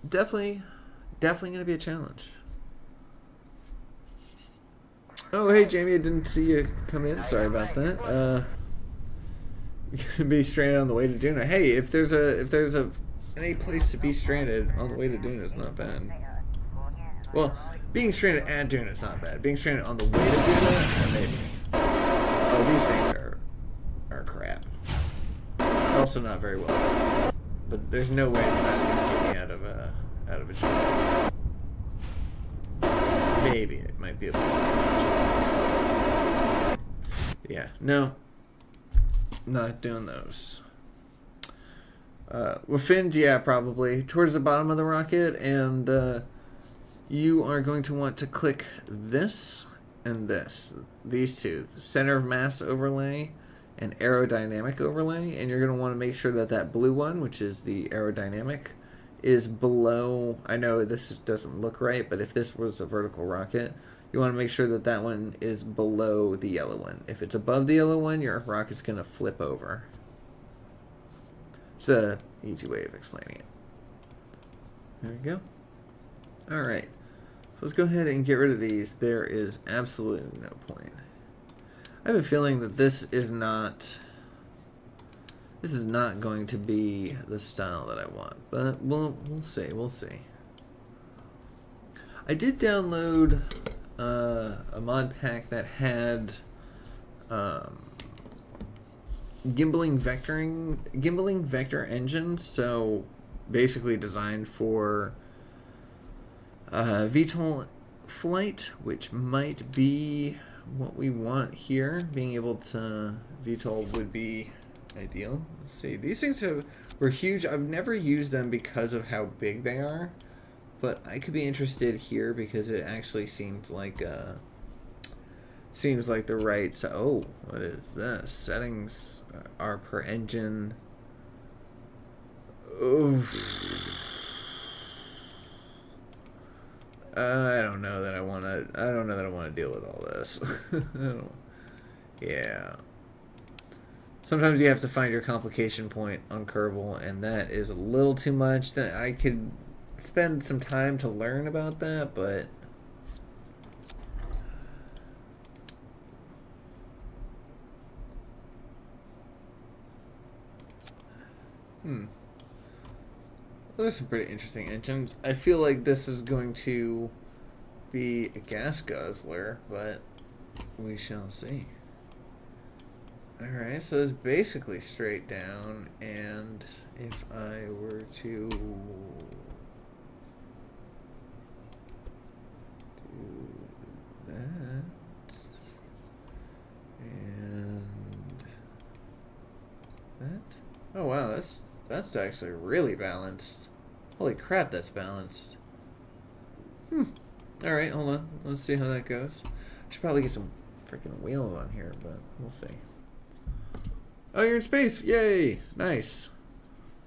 Definitely going to be a challenge. Oh, hey, Jamie, I didn't see you come in. Sorry about that. Be stranded on the way to Duna. Hey, if there's any place to be stranded on the way to Duna is not bad. Well, being stranded at Duna is not bad. Being stranded on the way to Duna, maybe. Oh, these things are crap. Also not very well balanced. But there's no way that's gonna get me out of a job. Maybe it might be a little bit. Yeah, no. Not doing those. With fins, yeah, probably. Towards the bottom of the rocket, and you are going to want to click this and this. These two. The center of mass overlay and aerodynamic overlay, and you're going to want to make sure that that blue one, which is the aerodynamic, is below. I know this doesn't look right, but if this was a vertical rocket, you want to make sure that that one is below the yellow one. If it's above the yellow one, your rocket's going to flip over. It's an easy way of explaining it. There we go. Alright. So let's go ahead and get rid of these. There is absolutely no point. I have a feeling that this is not going to be the style that I want. But we'll see. We'll see. I did download a mod pack that had gimbaling vector engines, so basically designed for VTOL flight, which might be what we want here. Being able to VTOL would be ideal. Let's see, these things were huge. I've never used them because of how big they are. But I could be interested here because it actually seems like the right. So, oh, what is this? Settings are per engine. Oof. I don't know that I want to deal with all this. Yeah. Sometimes you have to find your complication point on Kerbal, and that is a little too much. That I could spend some time to learn about that, but there's some pretty interesting engines. I feel like this is going to be a gas guzzler, but we shall see. Alright, so it's basically straight down, and if I were to that and that. Oh wow, that's actually really balanced. Holy crap, that's balanced. Alright, hold on. Let's see how that goes. I should probably get some freaking wheels on here, but we'll see. Oh, you're in space! Yay! Nice.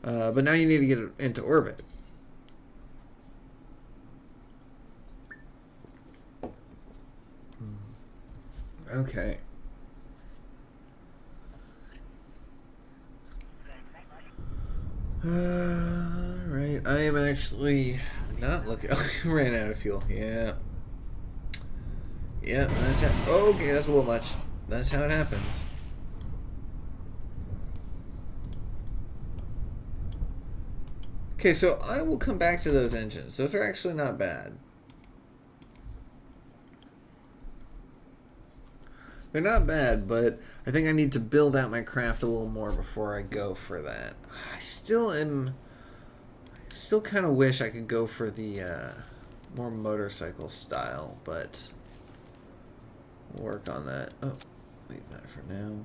But now you need to get it into orbit. Okay. Right. I am actually not looking. Oh, ran out of fuel. Yeah. Yeah, that's how. Okay, that's a little much. That's how it happens. Okay, so I will come back to those engines. Those are actually not bad. They're not bad, but I think I need to build out my craft a little more before I go for that. I still kind of wish I could go for the more motorcycle style, but we'll work on that. Oh, leave that for now.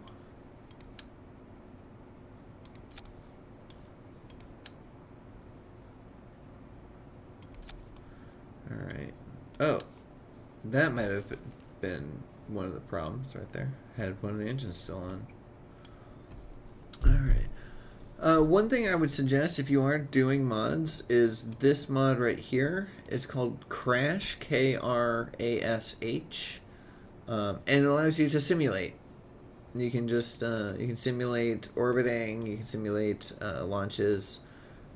Alright. Oh, That might have been one of the problems right there. Had one of the engines still on. Alright. One thing I would suggest if you aren't doing mods is this mod right here. It's called Crash, Krash. And it allows you to simulate. You can just you can simulate orbiting, you can simulate launches,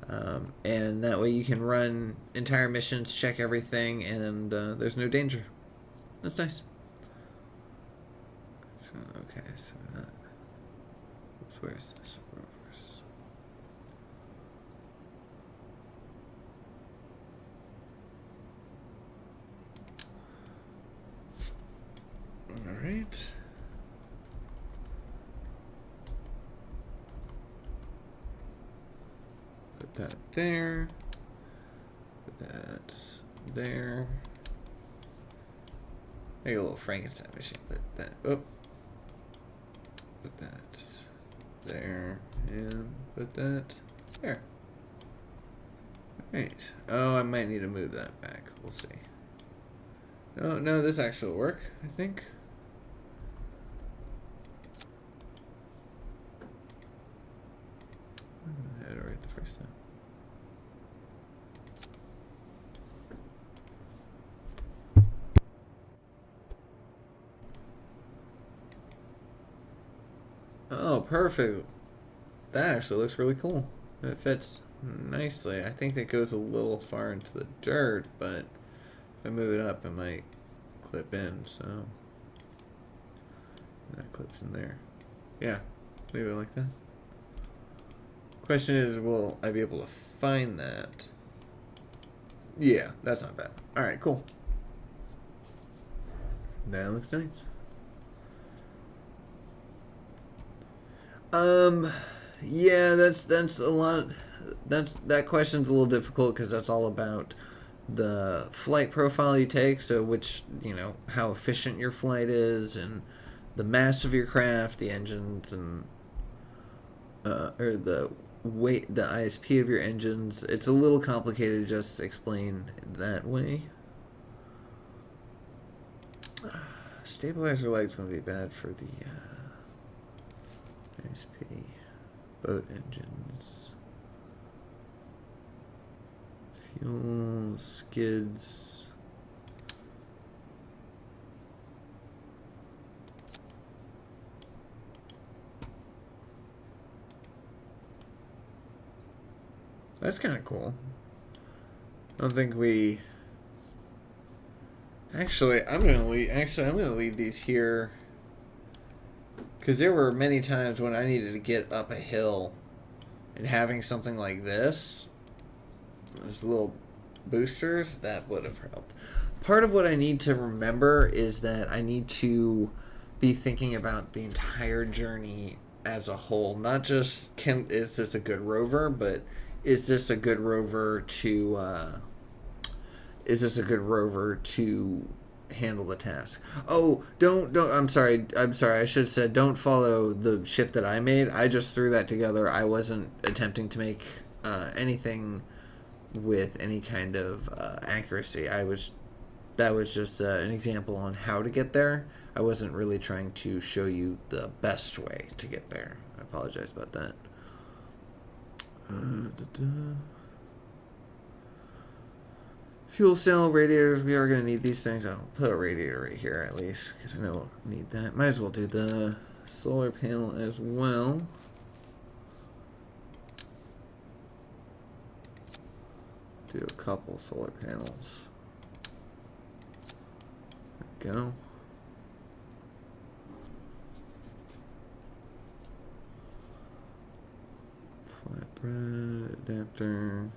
and that way you can run entire missions, check everything, and there's no danger. That's nice. Okay, so oops, where is this? Rovers. All right. Put that there. Put that there. Make a little Frankenstein machine. Put that. Oh. Put that there. And put that there. Alright. Oh, I might need to move that back. We'll see. No, this actually will work, I think. I had it right the first time. Oh, perfect. That actually looks really cool. It fits nicely. I think that goes a little far into the dirt, but if I move it up, it might clip in, so that clips in there. Yeah, leave it like that. Question is, will I be able to find that? Yeah, that's not bad. Alright, cool. That looks nice. Yeah, that's a lot. That question's a little difficult because that's all about the flight profile you take. So which, how efficient your flight is, and the mass of your craft, the engines, and or the weight, the ISP of your engines. It's a little complicated to just explain that way. Stabilizer light's gonna be bad for the ISP. Boat engines. Fuel, skids. That's kind of cool. I don't think we... Actually, I'm gonna leave these here. Because there were many times when I needed to get up a hill, and having something like this, those little boosters, that would have helped. Part of what I need to remember is that I need to be thinking about the entire journey as a whole. Not just, is this a good rover, but is this a good rover to... handle the task. Oh, don't I'm sorry, I should have said don't follow the ship that I made. I just threw that together. I wasn't attempting to make anything with any kind of accuracy. That was just an example on how to get there. I wasn't really trying to show you the best way to get there. I apologize about that. Fuel cell, radiators, we are going to need these things. I'll put a radiator right here at least, because I know we'll need that. Might as well do the solar panel as well. Do a couple solar panels. There we go. Flatbread, adapter.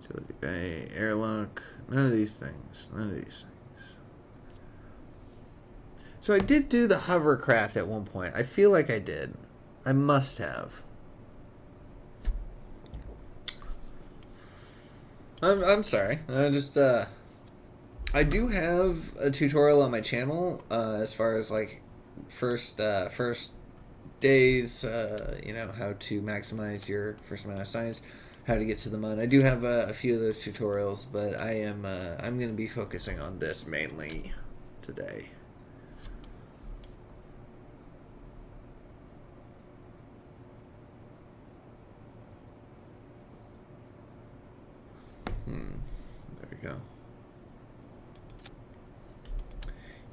Utility bay, airlock, none of these things. So I did do the hovercraft at one point. I feel like I did. I must have. I'm sorry. I do have a tutorial on my channel as far as like first days, how to maximize your first amount of science. how to get to the mud. I do have a few of those tutorials, but I'm going to be focusing on this mainly today. There we go.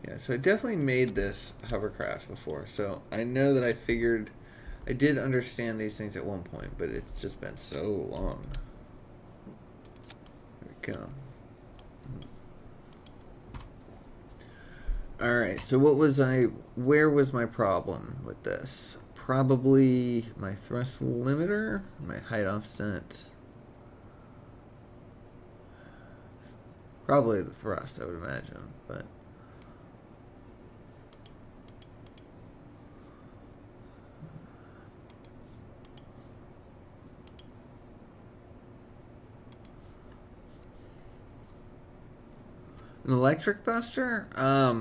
Yeah, so I definitely made this hovercraft before, so I know that I did understand these things at one point, but it's just been so long. There we go. Alright, so where was my problem with this? Probably my thrust limiter, my height offset. Probably the thrust, I would imagine, but an electric thruster? I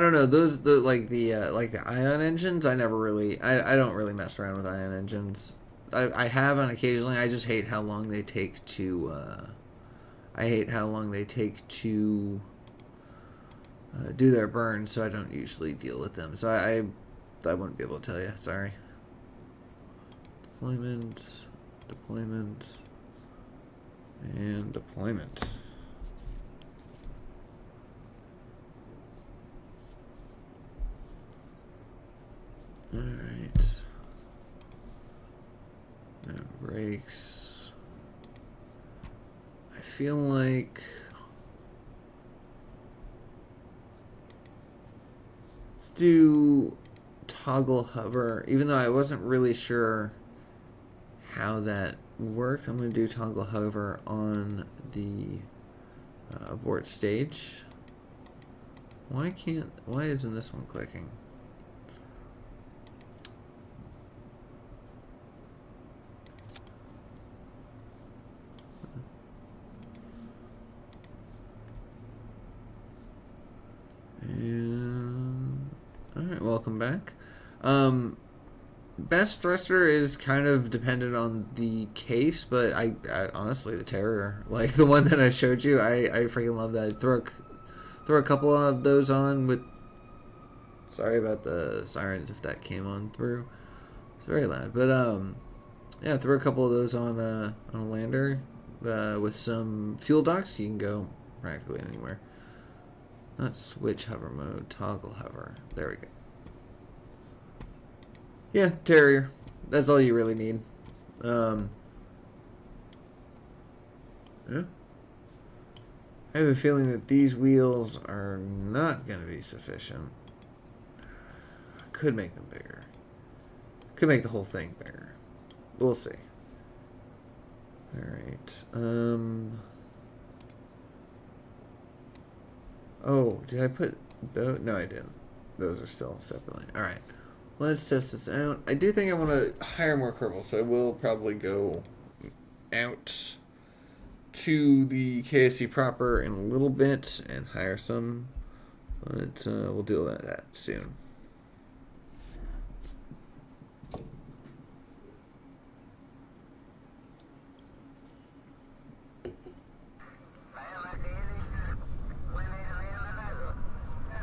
don't know. Like the ion engines. I never really. I don't really mess around with ion engines. I have on occasionally. I just hate how long they take to. I hate how long they take to do their burn, so I don't usually deal with them. So I wouldn't be able to tell you. Sorry. Deployment, deployment, and deployment. Alright. Now brakes. I feel like let's do toggle hover, even though I wasn't really sure how that worked. I'm going to do toggle hover on the abort stage. Why isn't this one clicking? And alright, welcome back. Best thruster is kind of dependent on the case, but I honestly, the Terrier, like the one that I showed you, I freaking love that. Throw a couple of those on with. Sorry about the sirens if that came on through. It's very loud, but yeah, throw a couple of those on a lander with some fuel docks. You can go practically anywhere. Not switch hover mode, toggle hover. There we go. Yeah, Terrier. That's all you really need. Yeah. I have a feeling that these wheels are not going to be sufficient. I could make them bigger. Could make the whole thing bigger. We'll see. Alright. Oh, did I put those? No, I didn't. Those are still separately. Alright. Let's test this out. I do think I want to hire more Kerbals, so I will probably go out to the KSP proper in a little bit and hire some, but we'll deal with that soon.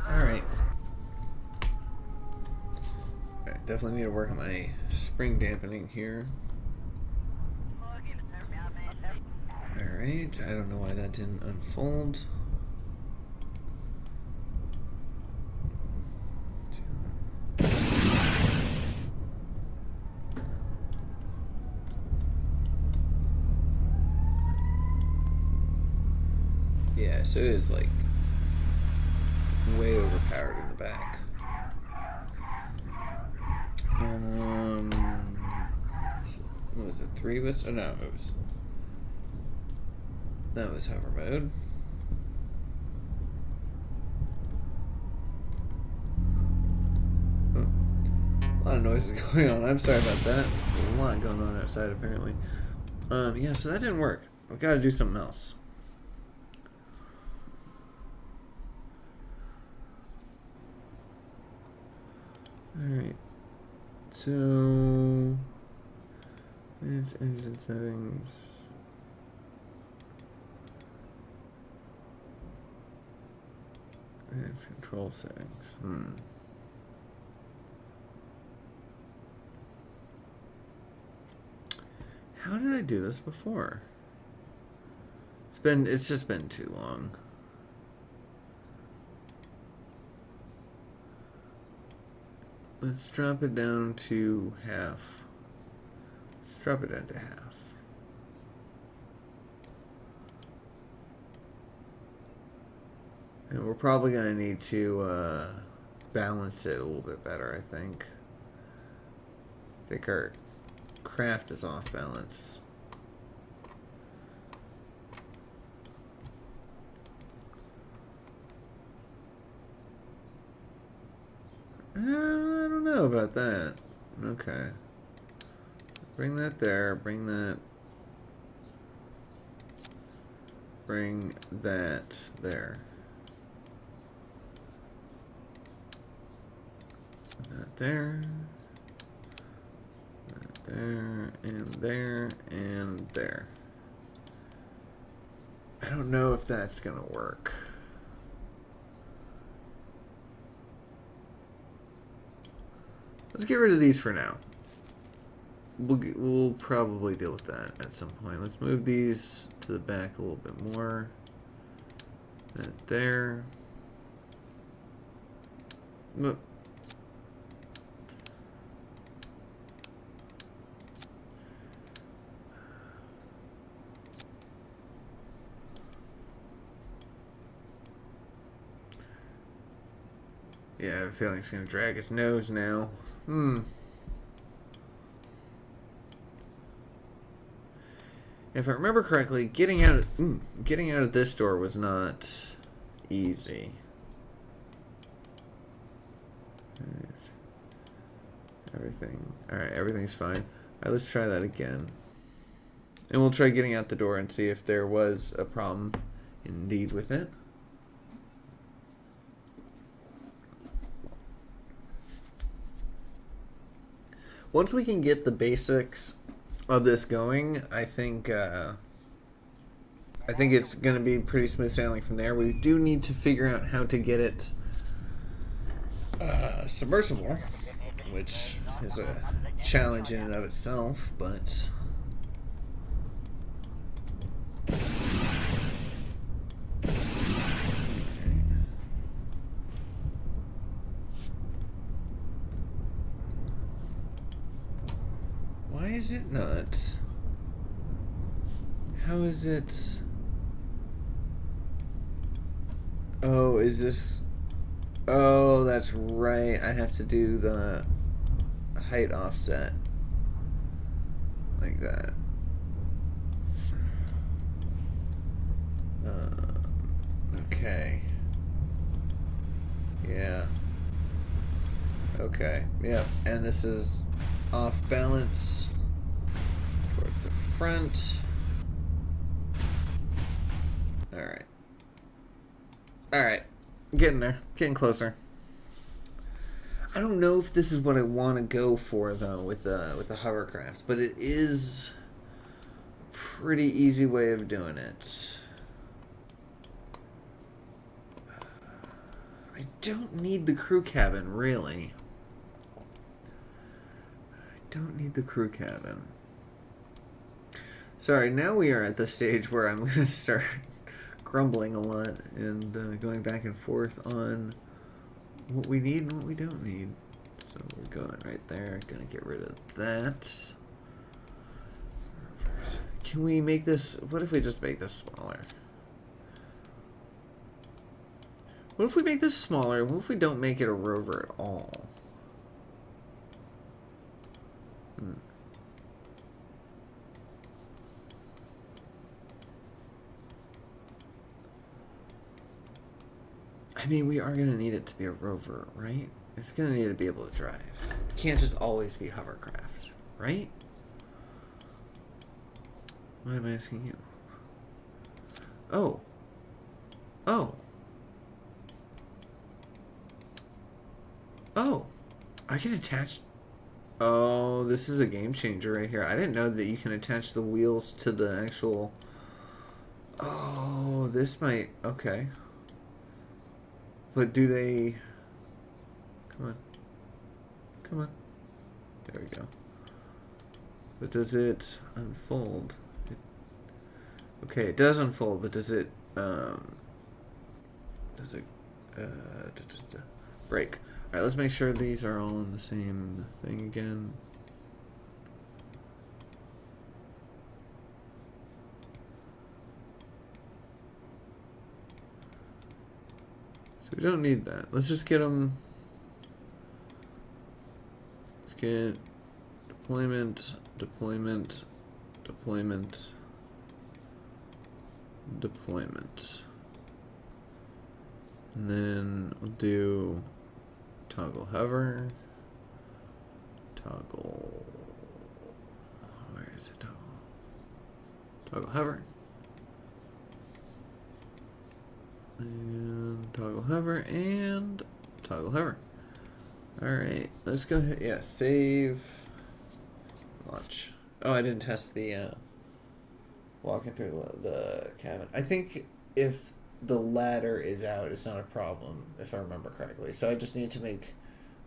Alright. Definitely need to work on my spring dampening here. Alright, I don't know why that didn't unfold. Yeah, so it is like way overpowered in the back. What was it? 3 was? Oh no, it was. That was hover mode. Oh. A lot of noises going on. I'm sorry about that. There's a lot going on outside apparently. Yeah, so that didn't work. I've got to do something else. Alright. So Manage engine settings. Manage control settings. How did I do this before? It's just been too long. Let's drop it down to half. Let's drop it down to half. And we're probably going to need to balance it a little bit better, I think. I think our craft is off balance. I don't know about that. Okay. Bring that there. Bring that. Bring that there. That there. That there. And there. And there. I don't know if that's gonna work. Let's get rid of these for now. We'll probably deal with that at some point. Let's move these to the back a little bit more. That there. Yeah, I have a feeling it's going to drag its nose now. If I remember correctly, getting out of this door was not easy. Everything's fine. All right, let's try that again. And we'll try getting out the door and see if there was a problem indeed with it. Once we can get the basics of this going, I think it's going to be pretty smooth sailing from there. We do need to figure out how to get it submersible, which is a challenge in and of itself, but why is it not? How is it? Oh, is this? Oh, that's right. I have to do the height offset like that. Okay. Yeah. Okay. Yep. And this is off balance towards the front. Alright. Alright. Getting there. Getting closer. I don't know if this is what I want to go for though with the hovercraft, but it is a pretty easy way of doing it. I don't need the crew cabin, really. Don't need the crew cabin. Sorry, now we are at the stage where I'm going to start grumbling a lot and going back and forth on what we need and what we don't need. So we're going right there. Gonna get rid of that. Can we make this... What if we just make this smaller? What if we make this smaller? What if we don't make it a rover at all? I mean, we are going to need it to be a rover, right? It's going to need to be able to drive. It can't just always be hovercraft, right? What am I asking you? Oh. Oh. Oh. I can attach... Oh, this is a game changer right here. I didn't know that you can attach the wheels to the actual... Oh, this might... Okay. But do they... Come on. Come on. There we go. But does it unfold? Okay, it does unfold, but does it... Does it... break? Alright, let's make sure these are all in the same thing again. So we don't need that. Let's just get them... Let's get deployment, deployment, deployment, deployment. And then we'll do toggle hover, toggle, where is it, toggle hover, and toggle hover, and toggle hover. Alright, let's go ahead, yeah, save, launch. Oh, I didn't test the, walking through the cabin. I think if the ladder is out, it's not a problem, if I remember correctly. So I just need to make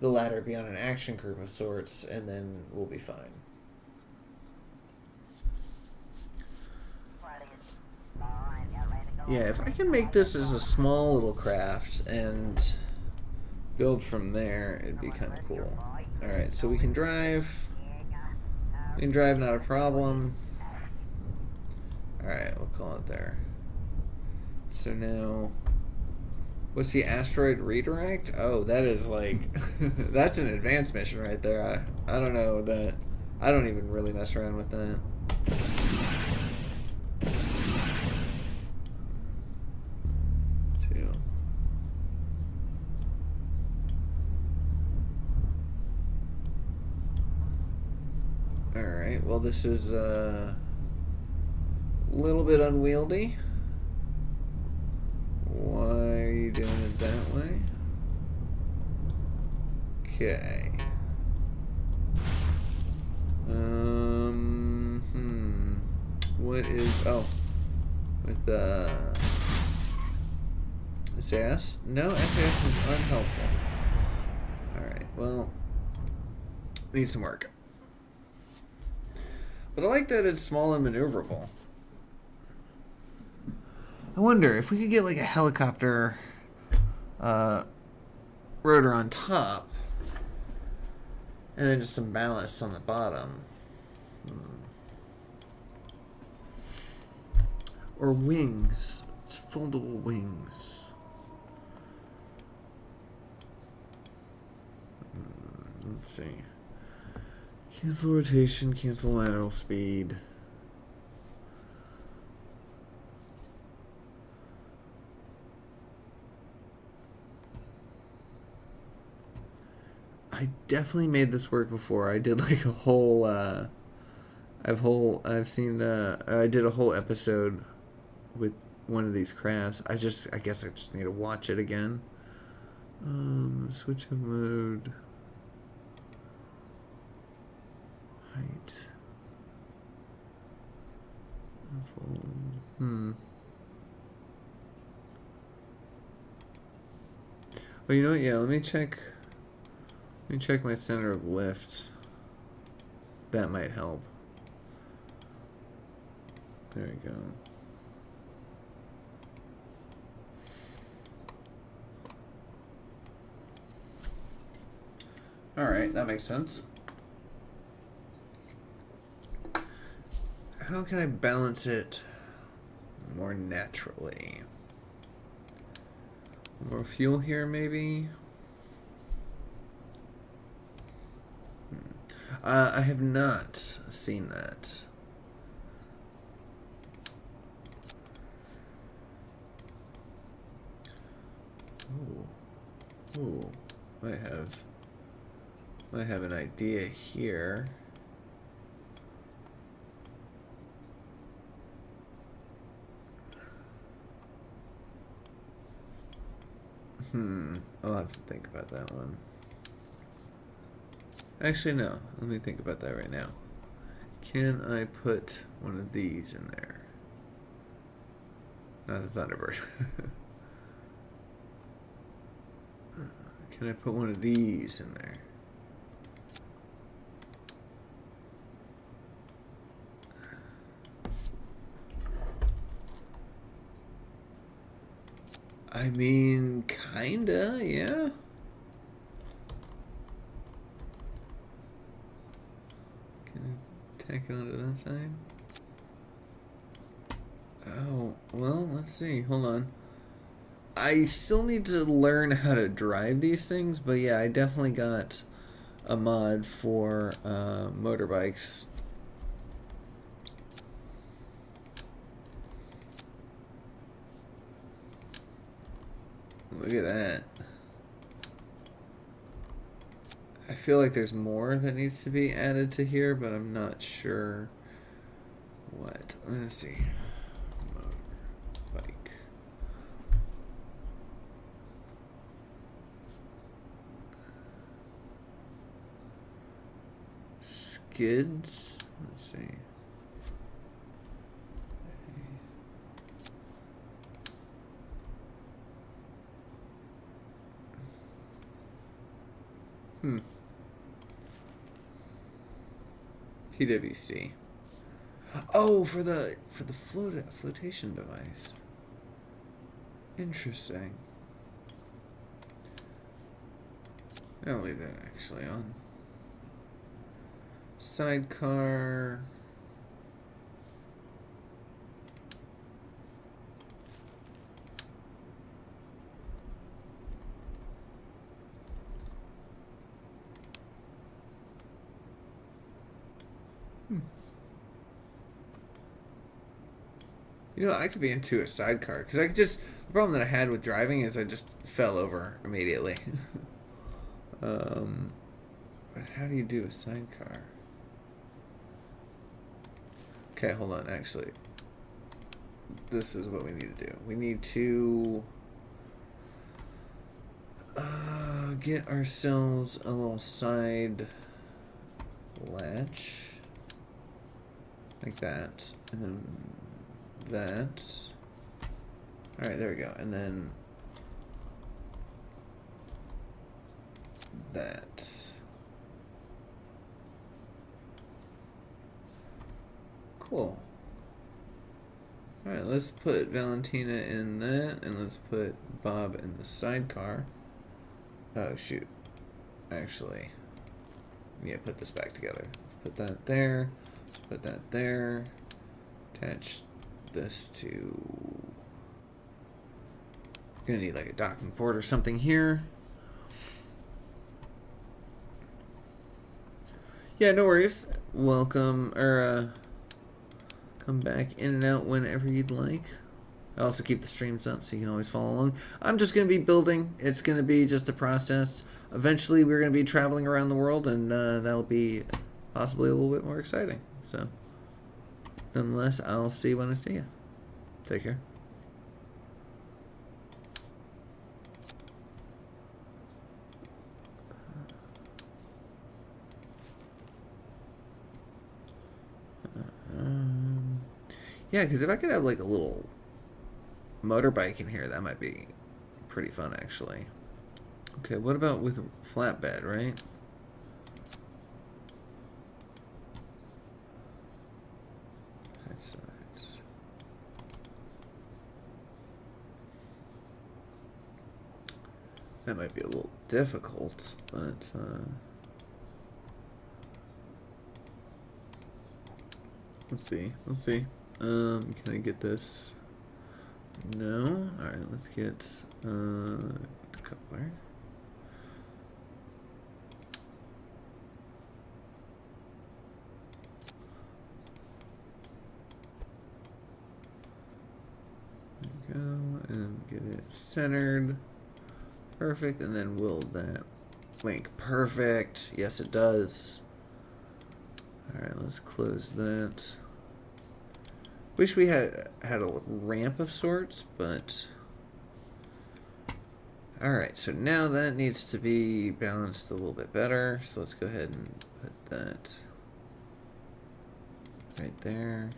the ladder be on an action group of sorts, and then we'll be fine. Yeah, if I can make this as a small little craft and build from there, it'd be kind of cool. Alright, so we can drive. We can drive, not a problem. Alright, we'll call it there. So now, what's the asteroid redirect? Oh, that is like, that's an advanced mission right there. I don't know that. I don't even really mess around with that. Two. Alright, well this is a little bit unwieldy. Why are you doing it that way? Okay. What is... Oh. With, SAS? No, SAS is unhelpful. Alright, well... Needs some work. But I like that it's small and maneuverable. I wonder if we could get like a helicopter rotor on top and then just some ballast on the bottom. Or wings. It's foldable wings. Let's see. Cancel rotation, cancel lateral speed. I definitely made this work before. I did like a whole I did a whole episode with one of these crafts. I guess I just need to watch it again. Switch of mode. Height. Well, you know what? Yeah, let me check my center of lift. That might help. There we go. Alright, that makes sense. How can I balance it more naturally? More fuel here, maybe? I have not seen that. Ooh, might have an idea here. I'll have to think about that one. Actually, no. Let me think about that right now. Can I put one of these in there? Not the Thunderbird. Can I put one of these in there? I mean, kinda, yeah. Can I tack it onto that side? Oh, well, let's see. Hold on. I still need to learn how to drive these things, but yeah, I definitely got a mod for motorbikes. Look at that. I feel like there's more that needs to be added to here, but I'm not sure what. Let's see. Motorbike. Skids. Let's see. PWC. Oh, for the flotation device. Interesting. I'll leave that actually on. Sidecar. You know, I could be into a sidecar because I could just. The problem that I had with driving is I just fell over immediately. But how do you do a sidecar? Okay, hold on. Actually, this is what we need to do. We need to get ourselves a little side latch like that, and then that. All right, there we go, and then that. Cool. All right, let's put Valentina in that, and let's put Bob in the sidecar. Oh shoot! Actually, yeah, put this back together. Let's put that there. Let's put that there. Attach this to. Gonna need like a docking port or something here. Yeah, no worries. Welcome, or come back in and out whenever you'd like. I also keep the streams up so you can always follow along. I'm just going to be building. It's going to be just a process. Eventually, we're going to be traveling around the world, and that'll be possibly a little bit more exciting. So, nonetheless, I'll see you when I see you. Take care. Yeah, because if I could have like a little motorbike in here, that might be pretty fun, actually. Okay, what about with flatbed, right? Sides. That might be a little difficult, but let's see. Let's see. Can I get this? No. All right. Let's get the coupler. There we go, and get it centered. Perfect, and then will that link? Perfect. Yes, it does. All right. Let's close that. Wish we had a ramp of sorts, but Alright, so now that needs to be balanced a little bit better. So let's go ahead and put that right there.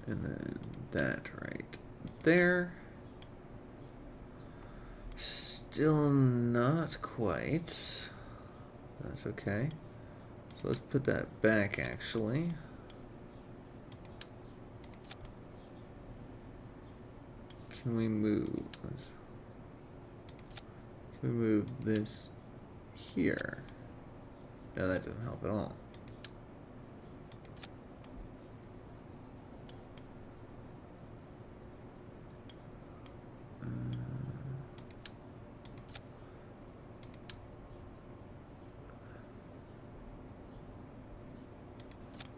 And then that right there. Still not quite. That's okay. So let's put that back actually. Can we move? Can we move this here? No, that doesn't help at all.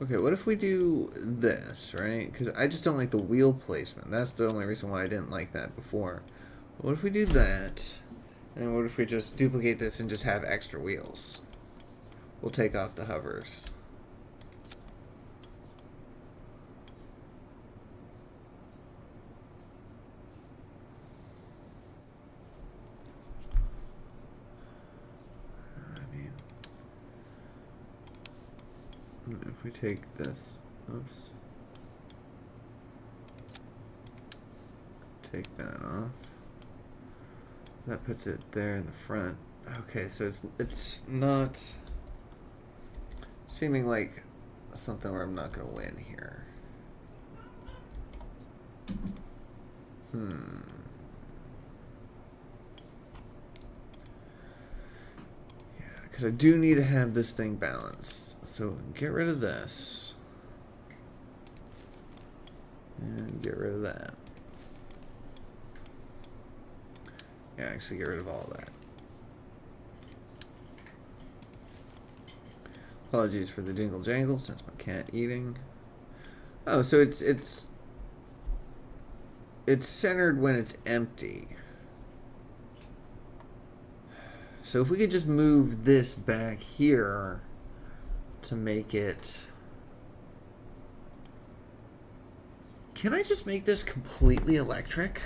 Okay, what if we do this, right? Because I just don't like the wheel placement. That's the only reason why I didn't like that before. What if we do that? And what if we just duplicate this and just have extra wheels? We'll take off the hovers. If we take this, oops, take that off. That puts it there in the front. Okay, so it's not seeming like something where I'm not gonna win here. Yeah, because I do need to have this thing balanced. So get rid of this. And get rid of that. Yeah, actually get rid of all that. Apologies for the jingle jangles. That's my cat eating. Oh, so it's centered when it's empty. So if we could just move this back here to make it... Can I just make this completely electric?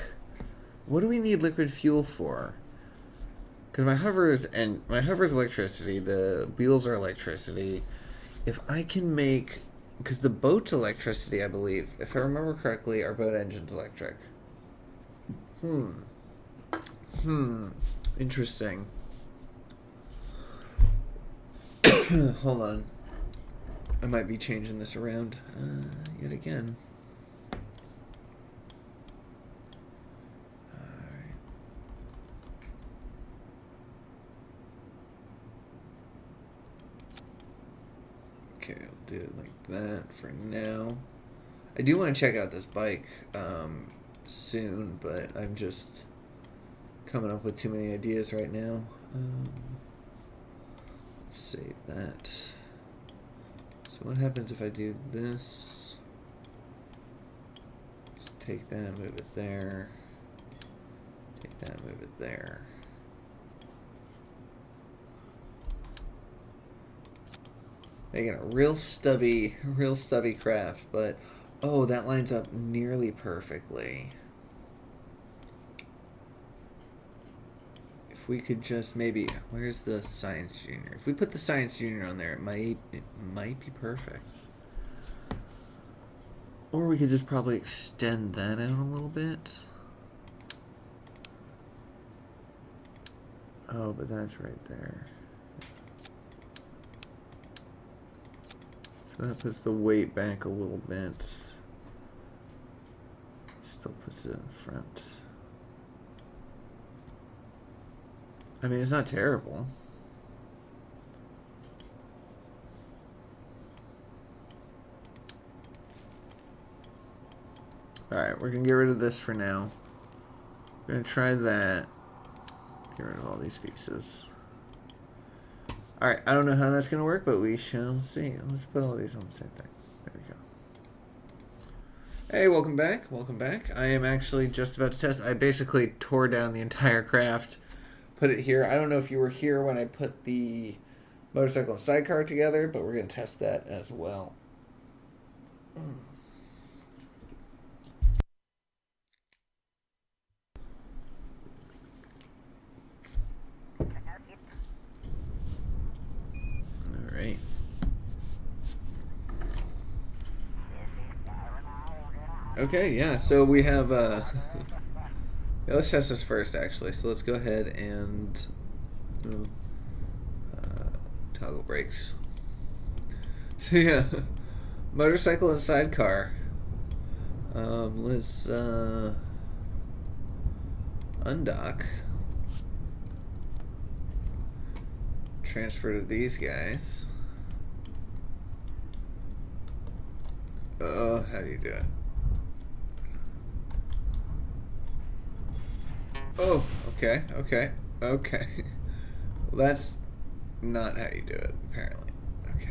What do we need liquid fuel for? Because my hover's electricity, the wheels are electricity. If I can make... Because the boat's electricity, I believe. If I remember correctly, our boat engine's electric. Interesting. Hold on. I might be changing this around yet again. Alright. Okay, I'll do it like that for now. I do want to check out this bike soon, but I'm just coming up with too many ideas right now. Let's save that. So what happens if I do this? Let's take that, move it there. Take that, move it there. Making a real stubby craft, but oh, that lines up nearly perfectly. If we could just maybe, where's the Science Junior? If we put the Science Junior on there, it might be perfect. Or we could just probably extend that out a little bit. Oh, but that's right there. So that puts the weight back a little bit. Still puts it in front. I mean, it's not terrible. Alright, we're going to get rid of this for now. We're going to try that. Get rid of all these pieces. Alright, I don't know how that's going to work, but we shall see. Let's put all these on the same thing. There we go. Hey, welcome back. Welcome back. I am actually just about to test. I basically tore down the entire craft, put it here. I don't know if you were here when I put the motorcycle and sidecar together, but we're going to test that as well. Okay, yeah, so we have, yeah, let's test this first, actually. So let's go ahead and uh, toggle brakes. So yeah, motorcycle and sidecar. Let's undock. Transfer to these guys. How do you do it? Oh, okay, okay, okay. Well, that's not how you do it, apparently. Okay.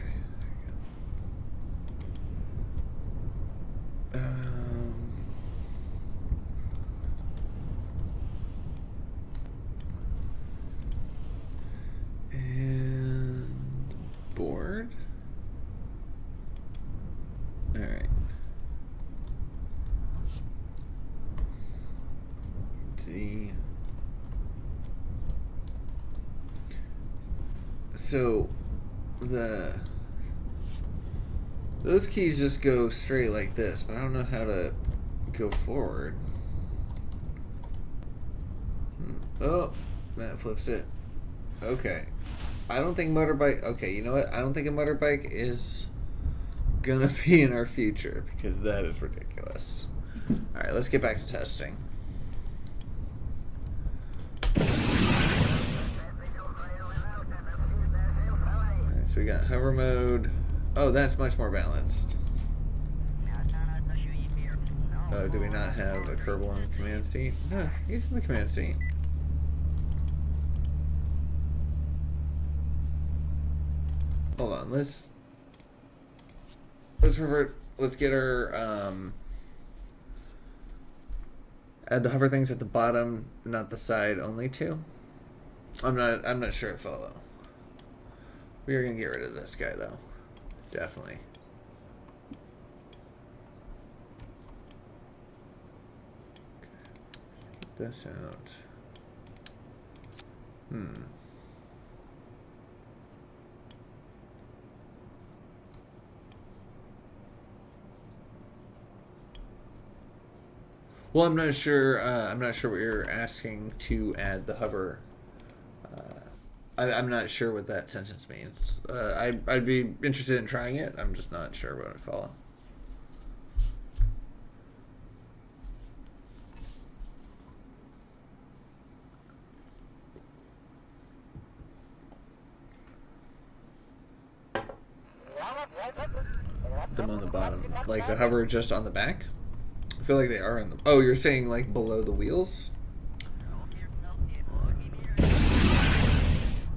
And board. All right. So those keys just go straight like this, but I don't know how to go forward. Oh, that flips it. Okay. I don't think motorbike. Okay, you know what? I don't think a motorbike is gonna be in our future because that is ridiculous. All right, let's get back to testing. Alright, so we got hover mode. Oh, that's much more balanced. Oh, do we not have a Kerbin on the command seat? No, he's in the command seat. Hold on, let's revert. Let's get our add the hover things at the bottom, not the side only too. I'm not sure it follow. We are gonna get rid of this guy though. Definitely. Get this out. Well, I'm not sure. I'm not sure what you're asking to add the hover. I'm not sure what that sentence means. I'd be interested in trying it. I'm just not sure what it would follow. Them on the bottom, like the hover just on the back. I feel like they are on the. Oh, you're saying like below the wheels?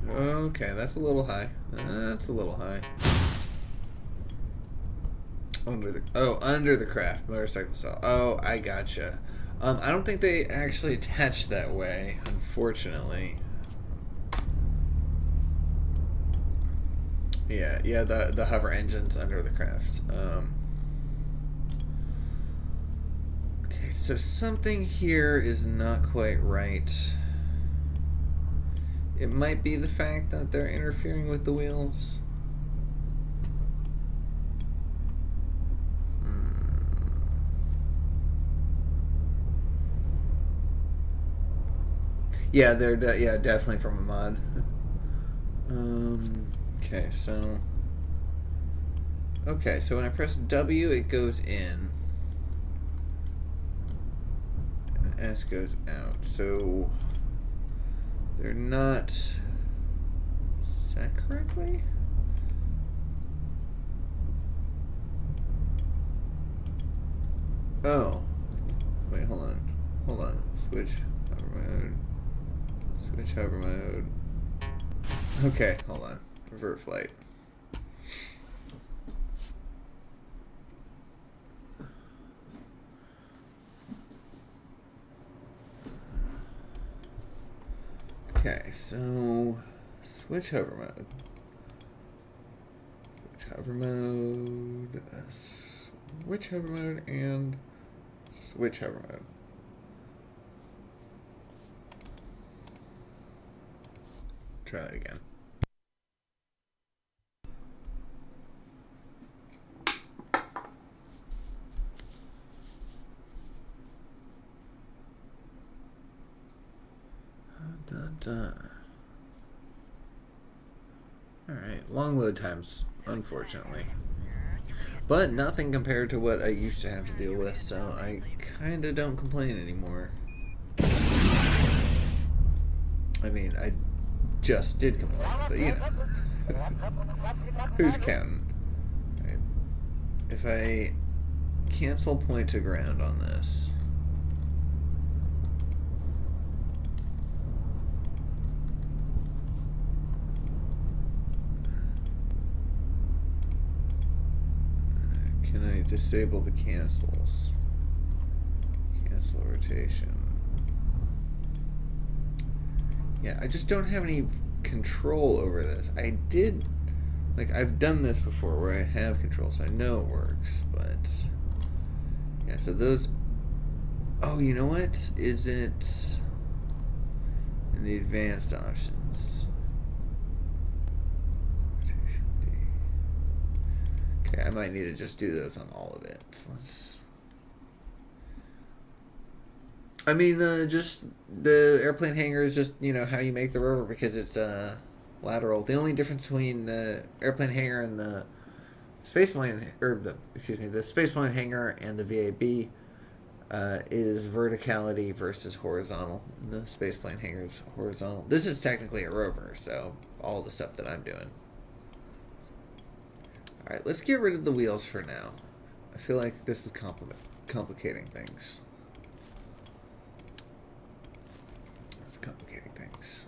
Okay, that's a little high. That's a little high. Under the craft motorcycle style. Oh, I gotcha. I don't think they actually attach that way, unfortunately. Yeah, the hover engine's under the craft. Okay, so something here is not quite right. It might be the fact that they're interfering with the wheels. Yeah, they're definitely from a mod. Okay, so when I press W, it goes in, and S goes out. So they're not set correctly. Oh, wait, hold on. Switch hover mode. Switch hover mode. Okay, hold on. Revert flight. Okay, so switch hover mode. Switch hover mode. Switch hover mode and switch hover mode. Try that again. Dun, dun. Alright, long load times, unfortunately. But nothing compared to what I used to have to deal with, so I kinda don't complain anymore. I mean, I just did complain, but you know. Who's counting? Right. If I cancel point to ground on this. Can I disable the cancels? Cancel rotation. Yeah, I just don't have any control over this. I did, like, I've done this before where I have control, so I know it works, but yeah, so those, oh, you know what? Is it in the advanced options? Rotation D. Okay, I might need to just do those on all of it. Let's, I mean, just the airplane hangar is just, you know, how you make the rover because it's lateral. The only difference between the airplane hangar and the spaceplane, or the spaceplane hangar and the VAB is verticality versus horizontal. The spaceplane hangar is horizontal. This is technically a rover, so all the stuff that I'm doing. All right, let's get rid of the wheels for now. I feel like this is complicating things. Complicating things.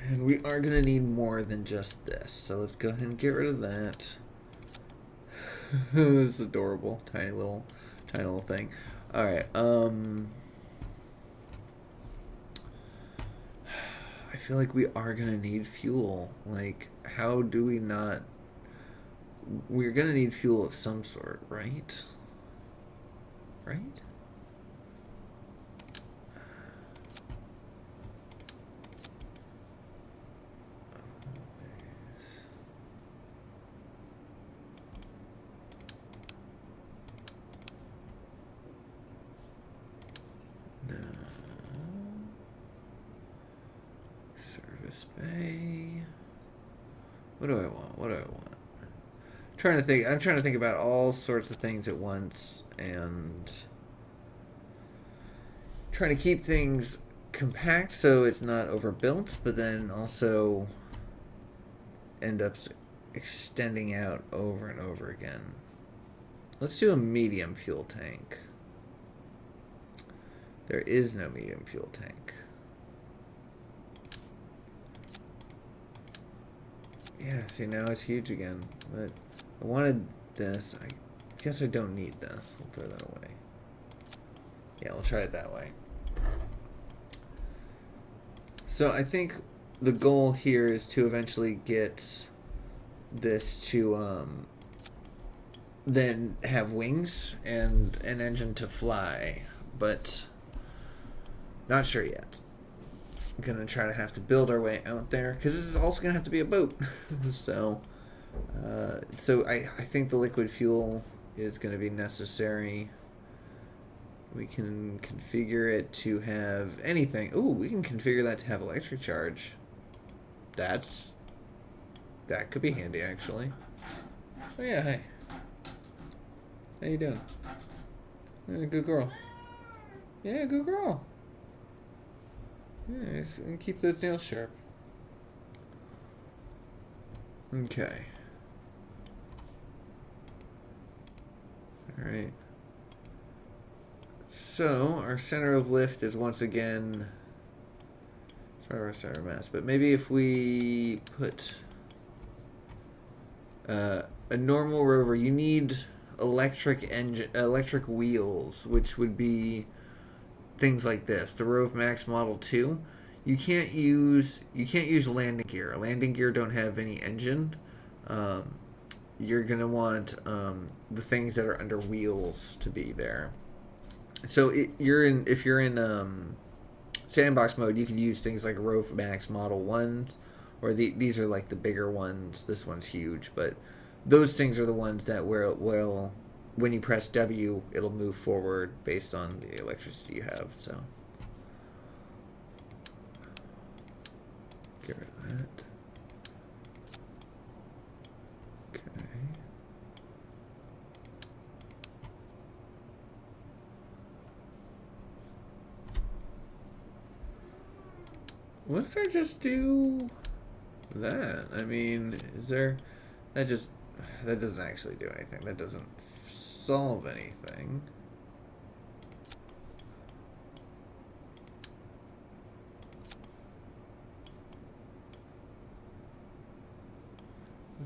And we are going to need more than just this. So let's go ahead and get rid of that. This is adorable. Tiny little thing. Alright, I feel like we are going to need fuel. Like, how do we not... We're going to need fuel of some sort, right? Right? Bay. What do I want? I'm trying to think about all sorts of things at once and trying to keep things compact so it's not overbuilt, but then also end up extending out over and over again. Let's do a medium fuel tank. There is no medium fuel tank. Yeah, see, now it's huge again. But I wanted this. I guess I don't need this. We'll throw that away. Yeah, we'll try it that way. So I think the goal here is to eventually get this to then have wings and an engine to fly. But not sure yet. Gonna try to have to build our way out there because this is also gonna have to be a boat. So I think the liquid fuel is gonna be necessary. We can configure it to have anything. Ooh, we can configure that to have electric charge. That could be handy actually. Oh yeah, hey. How you doing? Yeah, good girl. Yeah, good girl. Nice, and keep those nails sharp. Okay. Alright. So, our center of lift is once again our center of mass. But maybe if we put a normal rover, you need electric wheels, which would be things like this. The Rove Max Model 2, you can't use landing gear. Landing gear don't have any engine. You're gonna want the things that are under wheels to be there. So if you're in sandbox mode, you can use things like Rove Max Model 1, or these are like the bigger ones. This one's huge, but those things are the ones that will when you press W, it'll move forward based on the electricity you have. So, Get rid of that. Okay. What if I just do that? I mean, is there... That doesn't actually do anything. That doesn't solve anything.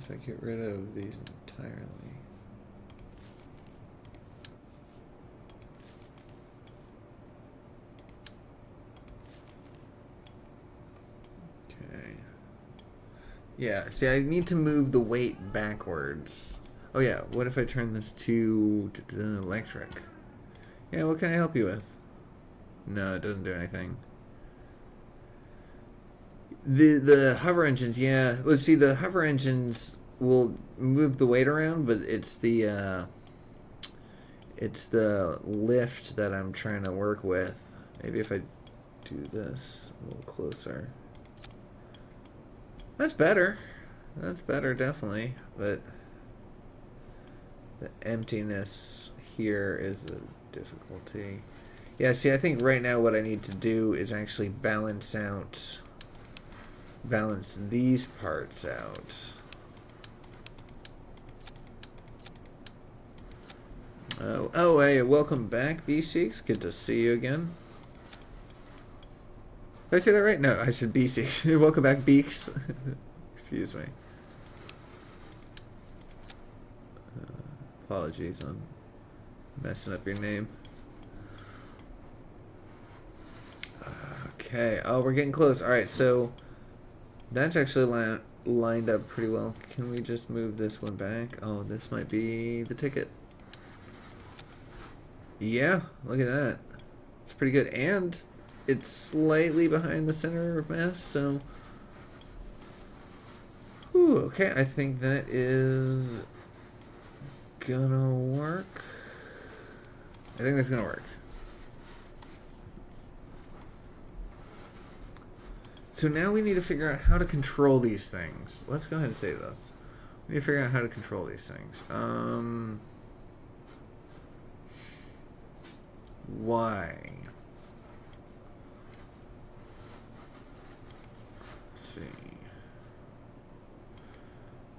If I get rid of these entirely. Okay. Yeah, see, I need to move the weight backwards. Oh yeah, what if I turn this to electric? Yeah, what can I help you with? No, it doesn't do anything. The hover engines, yeah. Let's see, the hover engines will move the weight around, but it's the lift that I'm trying to work with. Maybe if I do this a little closer. That's better. That's better, definitely. But the emptiness here is a difficulty. Yeah, see, I think right now what I need to do is actually balance these parts out. Oh, hey, welcome back, B6. Good to see you again. Did I say that right? No, I said B6. Welcome back, Beaks. Excuse me. Apologies on messing up your name. Okay. Oh, we're getting close. All right, so that's actually lined up pretty well. Can we just move this one back? Oh, this might be the ticket. Yeah, look at that. It's pretty good. And it's slightly behind the center of mass, so... Whew, okay, I think that is gonna work. I think that's gonna work. So now we need to figure out how to control these things. Let's go ahead and save this. We need to figure out how to control these things. Why? Let's see.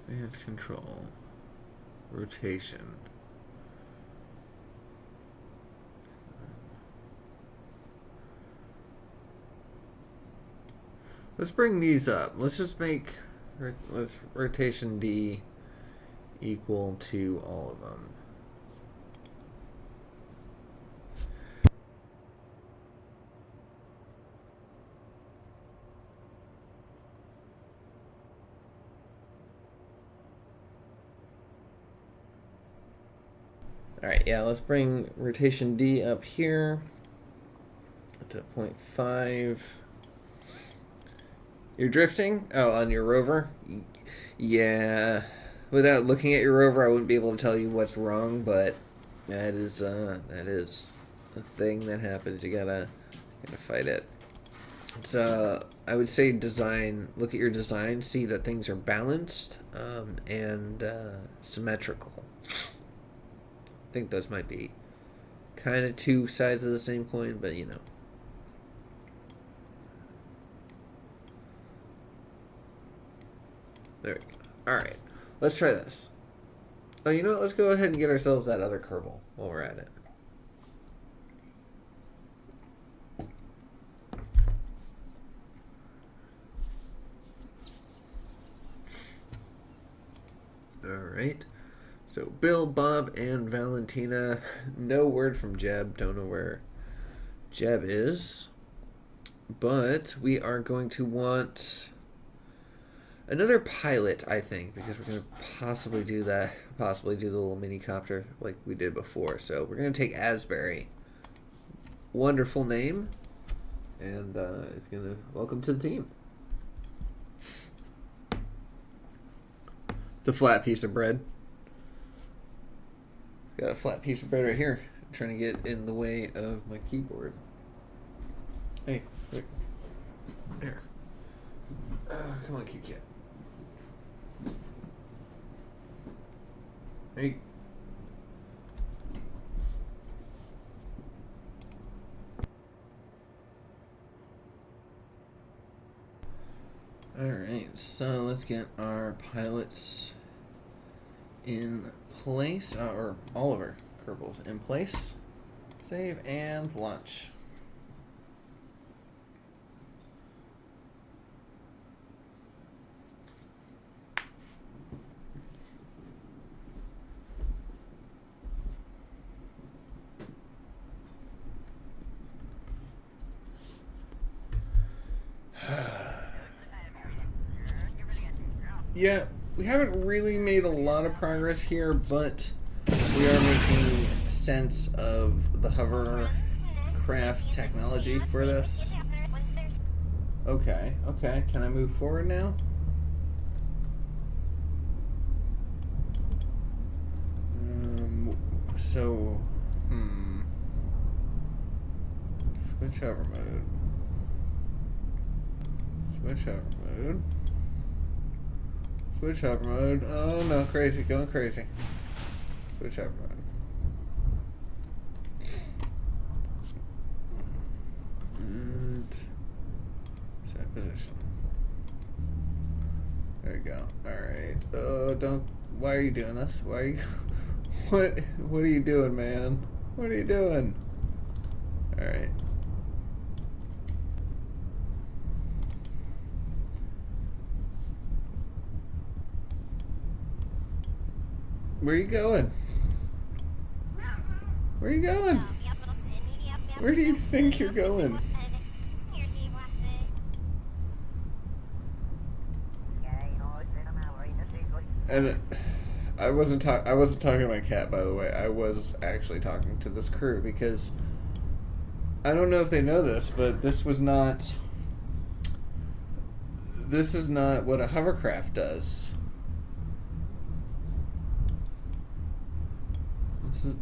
Advanced control. Rotation. Let's bring these up. Let's just make let's rotation D equal to all of them. All right, yeah, let's bring rotation D up here to 0.5. You're drifting? Oh, on your rover? Yeah. Without looking at your rover, I wouldn't be able to tell you what's wrong, but that is a thing that happens. You gotta fight it. So I would say design. Look at your design. See that things are balanced and symmetrical. I think those might be kind of two sides of the same coin, but you know. There we go. Alright, let's try this. Oh, you know what? Let's go ahead and get ourselves that other Kerbal while we're at it. Alright. So, Bill, Bob, and Valentina. No word from Jeb. Don't know where Jeb is. But we are going to want another pilot, I think, because we're going to possibly do that. Possibly do the little mini copter like we did before. So we're going to take Asbury. Wonderful name. And it's going to welcome to the team. It's a flat piece of bread. Got a flat piece of bread right here. I'm trying to get in the way of my keyboard. Hey, there. Come on, Kit Kat. Hey. Alright, so let's get our pilots in place, or all of our Kerbals in place. Save and launch. Yeah, we haven't really made a lot of progress here, but we are making sense of the hovercraft technology for this. Okay, okay. Can I move forward now? So, Switch hover mode. Switch hover mode. Switch hover mode. Oh no, crazy, going crazy. Switch hover mode. And set position. There you go. Alright. Oh, don't. Why are you doing this? Why are you. What are you doing, man? What are you doing? Alright. Where are you going? Where are you going? Where do you think you're going? And I wasn't talking to my cat, by the way. I was actually talking to this crew because I don't know if they know this, but this is not what a hovercraft does.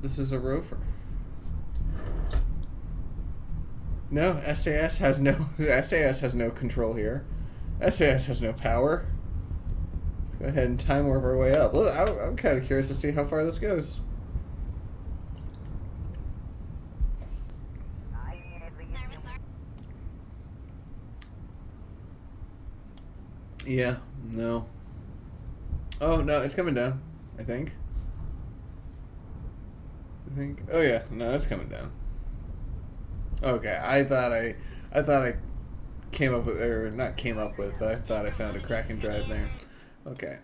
This is a rover. No, SAS has no control here. SAS has no power. Let's go ahead and time warp our way up. Look, I'm kind of curious to see how far this goes. Yeah, no. Oh no, it's coming down, I think. Oh yeah, no, it's coming down. Okay, I thought I came up with, or not came up with, but I thought I found a cracking drive there. Okay.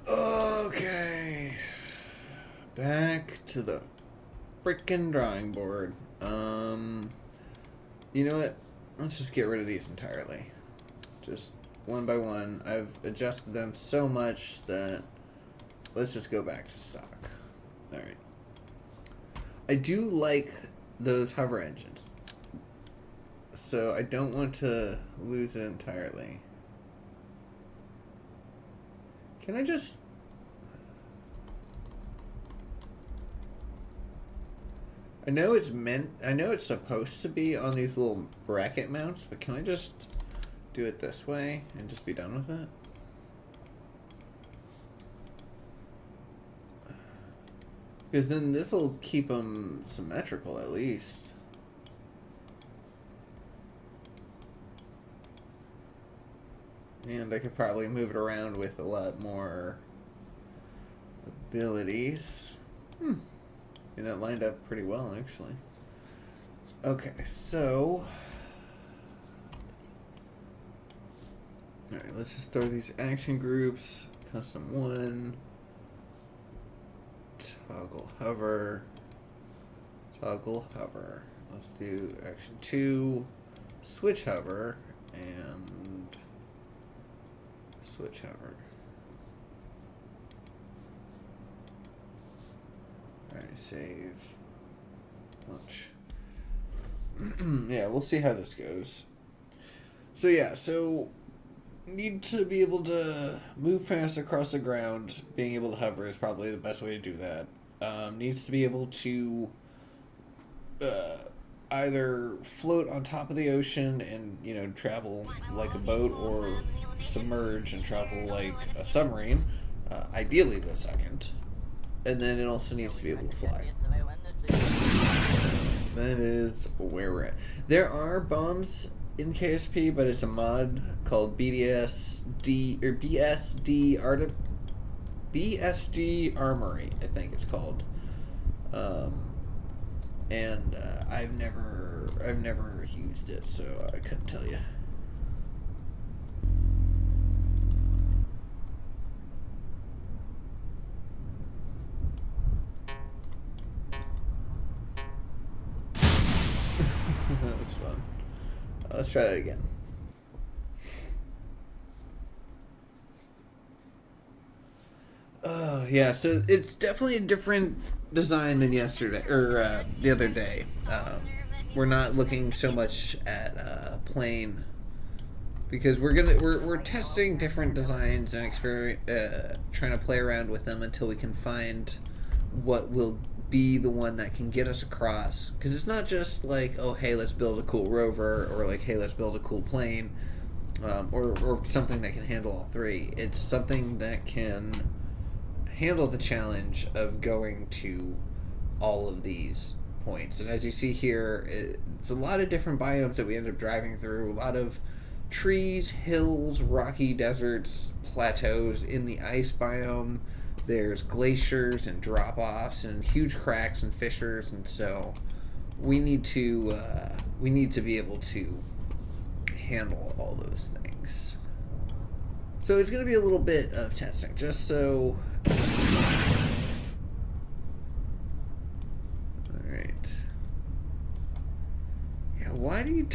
Okay. Back to the frickin' drawing board. You know what? Let's just get rid of these entirely. Just one by one. I've adjusted them so much that let's just go back to stock. Alright. I do like those hover engines, so I don't want to lose it entirely. Can I just... I know it's supposed to be on these little bracket mounts, but can I just do it this way and just be done with it? Because then this will keep them symmetrical at least. And I could probably move it around with a lot more abilities. And that lined up pretty well, actually. Okay, so... Alright, let's just throw these action groups. Custom 1. Toggle hover. Toggle hover. Let's do action 2. Switch hover. And... switch hover. Alright, save. Launch. Yeah, we'll see how this goes. So yeah, need to be able to move fast across the ground. Being able to hover is probably the best way to do that. needs to be able to uh, either float on top of the ocean and travel like a boat, or submerge and travel like a submarine. Ideally, the second. And then it also needs to be able to fly. That is where we're at. There are bombs in KSP, but it's a mod called BDSD or BSD Armory, I think it's called. And I've never used it, so I couldn't tell you. That was fun. Let's try that again. Oh yeah, so it's definitely a different design than yesterday or the other day. We're not looking so much at plane because we're testing different designs and trying to play around with them until we can find what will be the one that can get us across. Because it's not just like, oh hey, let's build a cool rover, or like, hey, let's build a cool plane, or something that can handle all three. It's something that can handle the challenge of going to all of these points. And as you see here, it's a lot of different biomes that we end up driving through. A lot of trees, hills, rocky deserts, plateaus in the ice biome. There's glaciers and drop-offs and huge cracks and fissures, and so we need to be able to handle all those things. So it's going to be a little bit of testing, just so. Alright. Yeah, why do you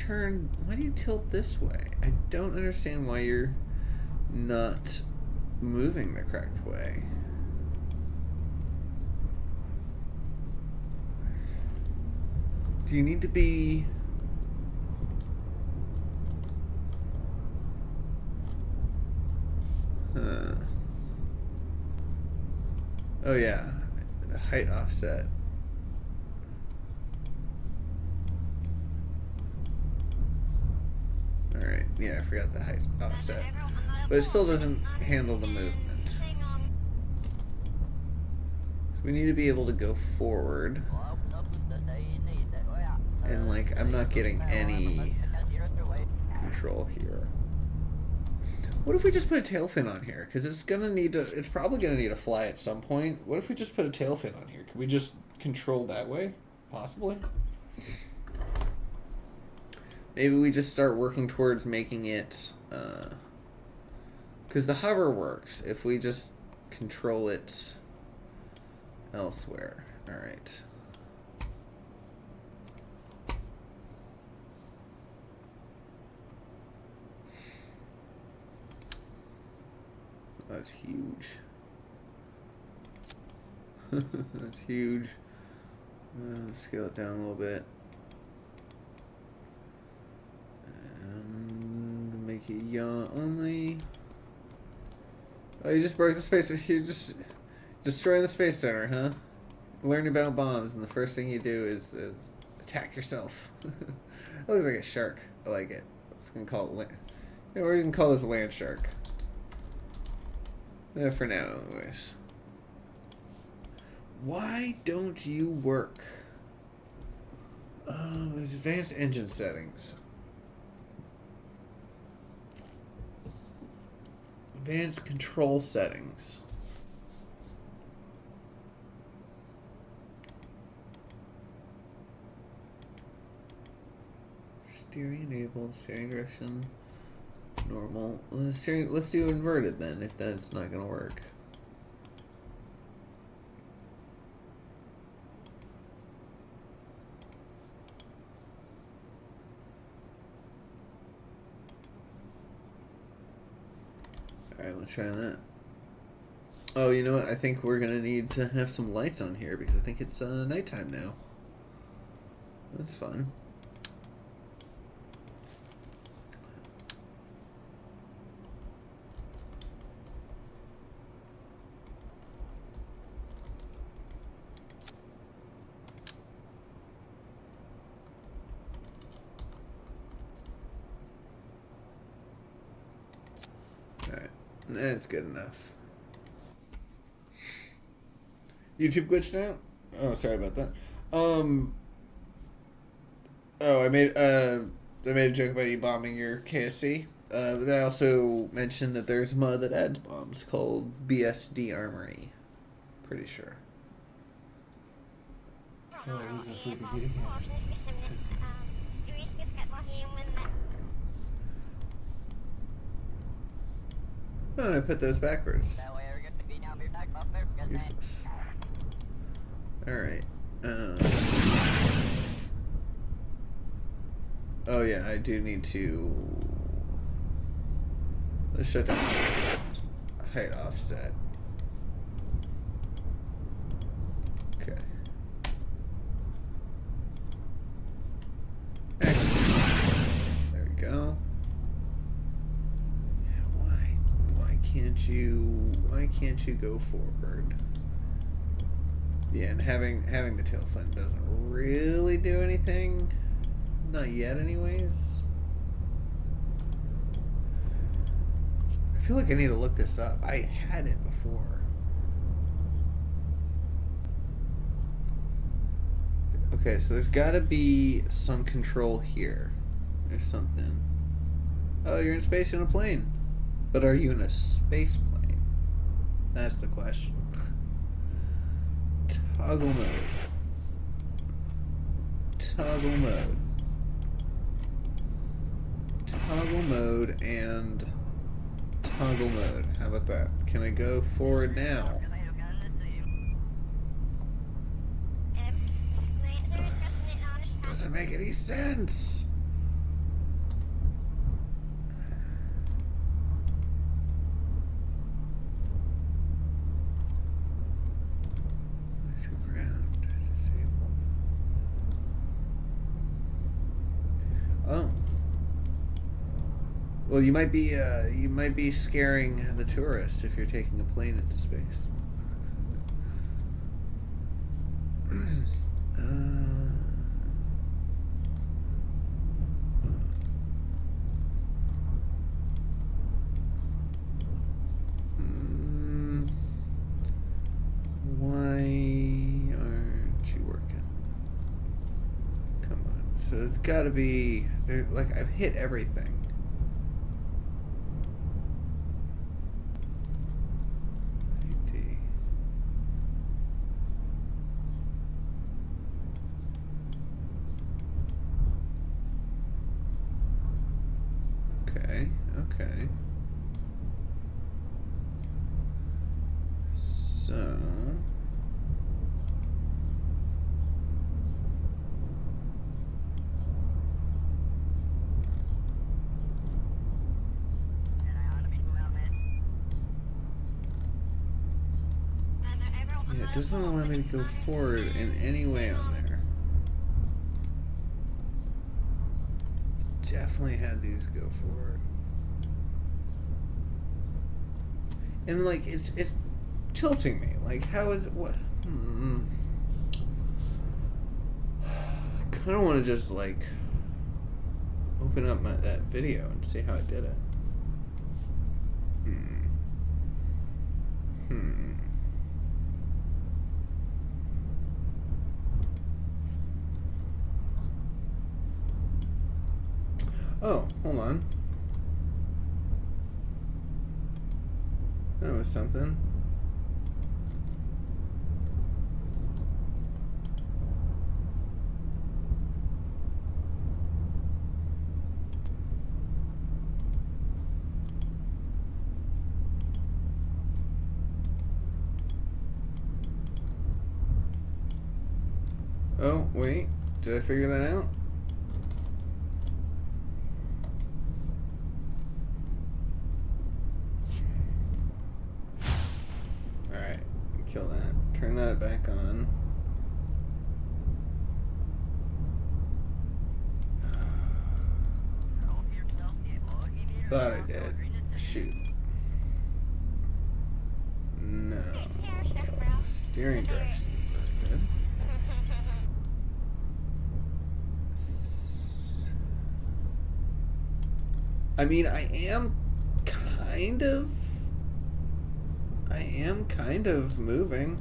tilt this way? I don't understand why you're not moving the correct way. Do you need to be... Oh yeah, the height offset. Alright, yeah, I forgot the height offset. But it still doesn't handle the movement. We need to be able to go forward. And like, I'm not getting any control here. What if we just put a tail fin on here? Because it's probably gonna need to fly at some point. What if we just put a tail fin on here? Can we just control that way? Possibly. Maybe we just start working towards making it, because the hover works if we just control it elsewhere. All right. That's huge. That's huge. Let's scale it down a little bit. And make it yaw only. Oh, you just broke the space. You just destroying the space center, huh? Learn about bombs, and the first thing you do is attack yourself. It looks like a shark. I like it. Let's call it land. Yeah, or you can call this a land shark. For now, anyways. Why don't you work? There's advanced engine settings. Advanced control settings. Steering enabled, steering direction. Normal. Let's do inverted then, if that's not gonna work. Alright, let's try that. Oh, you know what? I think we're gonna need to have some lights on here because I think it's nighttime now. That's fun. That's good enough. YouTube glitched out? Oh, sorry about that. I made a joke about you bombing your KSC. But then I also mentioned that there's a mod that adds bombs called BSD Armory. Pretty sure. Oh, he's a sleepy kitty cat. Oh, and I put those backwards. Useless. Alright. Oh yeah, I do need to... Let's shut down height offset. Okay. There we go. Yeah, why can't you go forward? Yeah, and having the tail fin doesn't really do anything. Not yet, anyways. I feel like I need to look this up. I had it before. Okay, so there's gotta be some control here. There's something. Oh, you're in space in a plane. But are you in a space plane? That's the question. Toggle mode. Toggle mode. Toggle mode and toggle mode. How about that? Can I go forward now? This doesn't make any sense. To ground disabled. Oh. Well, you might be scaring the tourists if you're taking a plane into space. Why aren't you working? Come on. So it's got to be like I've hit everything. Okay. So yeah, it doesn't allow me to go forward in any way on there. Definitely had these go forward. And like it's tilting me. Like how is it what I kinda wanna just like open up that video and see how I did it. Oh, hold on. That was something. Oh, wait. Did I figure that out? Alright. Kill that. Turn that back on. Thought I did. Shoot. No. Steering direction. Very good. I mean, I am kind of I am kind of moving.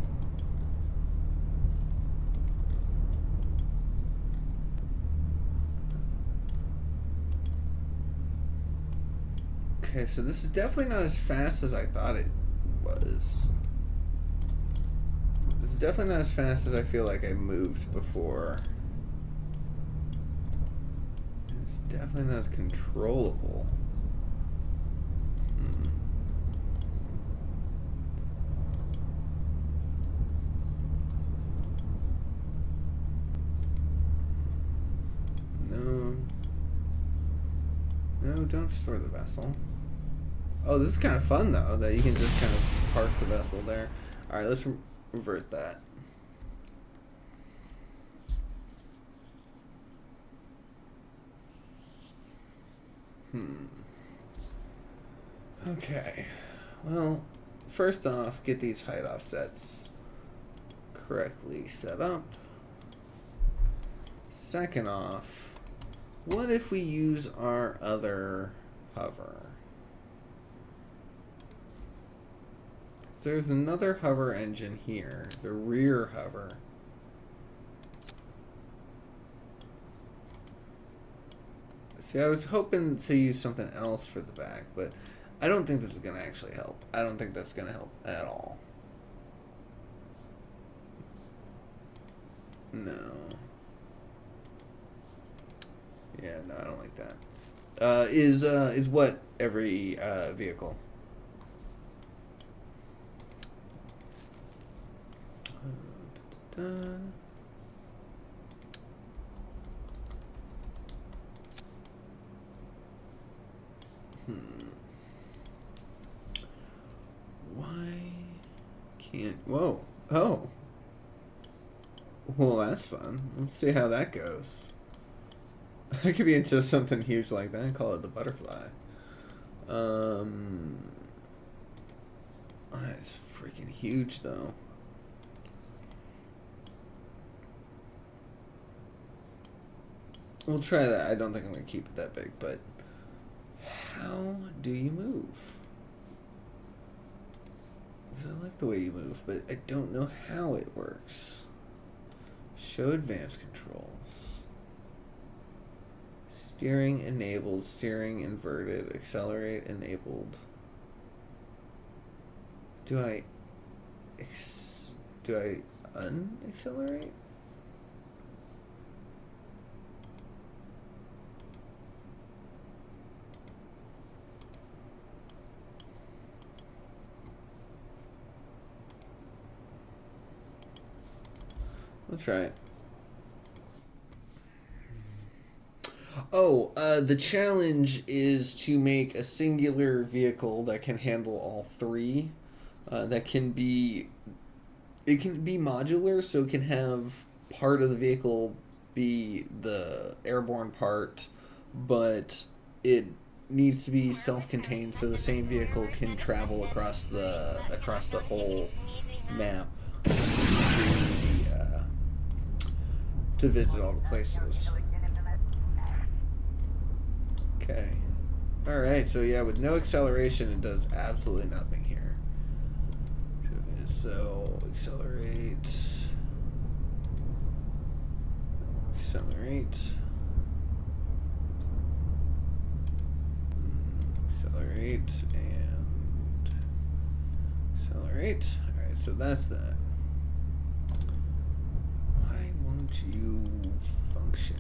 Okay, so this is definitely not as fast as I thought it was. This is definitely not as fast as I feel like I moved before. It's definitely not as controllable. No. No, don't store the vessel. Oh, this is kind of fun, though, that you can just kind of park the vessel there. Alright, let's revert that. Okay. Well, first off, get these height offsets correctly set up. Second off, what if we use our other hover? So there's another hover engine here, the rear hover. See, I was hoping to use something else for the back, but I don't think this is going to actually help. I don't think that's going to help at all. No. Yeah, no, I don't like that. Is what every vehicle? Why can't... Whoa. Oh. Well, that's fun. Let's see how that goes. I could be into something huge like that and call it the butterfly. That's freaking huge, though. We'll try that. I don't think I'm going to keep it that big, but how do you move? Because I like the way you move, but I don't know how it works. Show advanced controls. Steering enabled, steering inverted, accelerate enabled. Do I unaccelerate? We'll try it. Oh, the challenge is to make a singular vehicle that can handle all three. That can be... It can be modular, so it can have part of the vehicle be the airborne part, but it needs to be self-contained, so the same vehicle can travel across the whole map to visit all the places. Okay. Alright, so yeah, with no acceleration, it does absolutely nothing here. So, accelerate. Accelerate. Accelerate, and accelerate. Alright, so that's that. Why won't you function?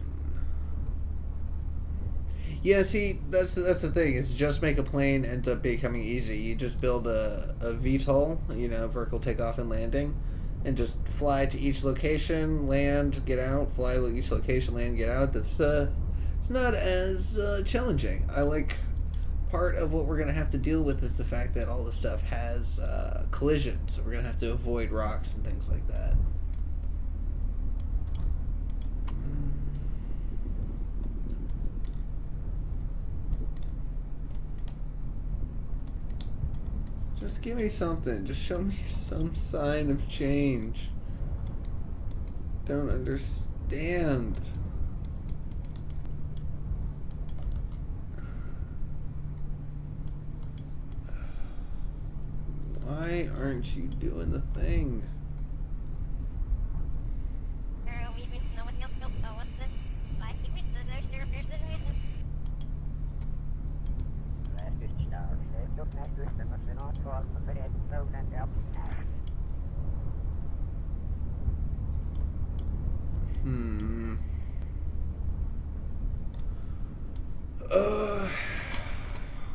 Yeah, see, that's the thing. It's just make a plane ends up becoming easy. You just build a VTOL, you know, vertical takeoff and landing, and just fly to each location, land, get out, fly to each location, land, get out. That's it's not as challenging. I like part of what we're gonna have to deal with is the fact that all this stuff has collisions, so we're gonna have to avoid rocks and things like that. Just give me something. Just show me some sign of change. Don't understand. Why Why aren't you doing the thing?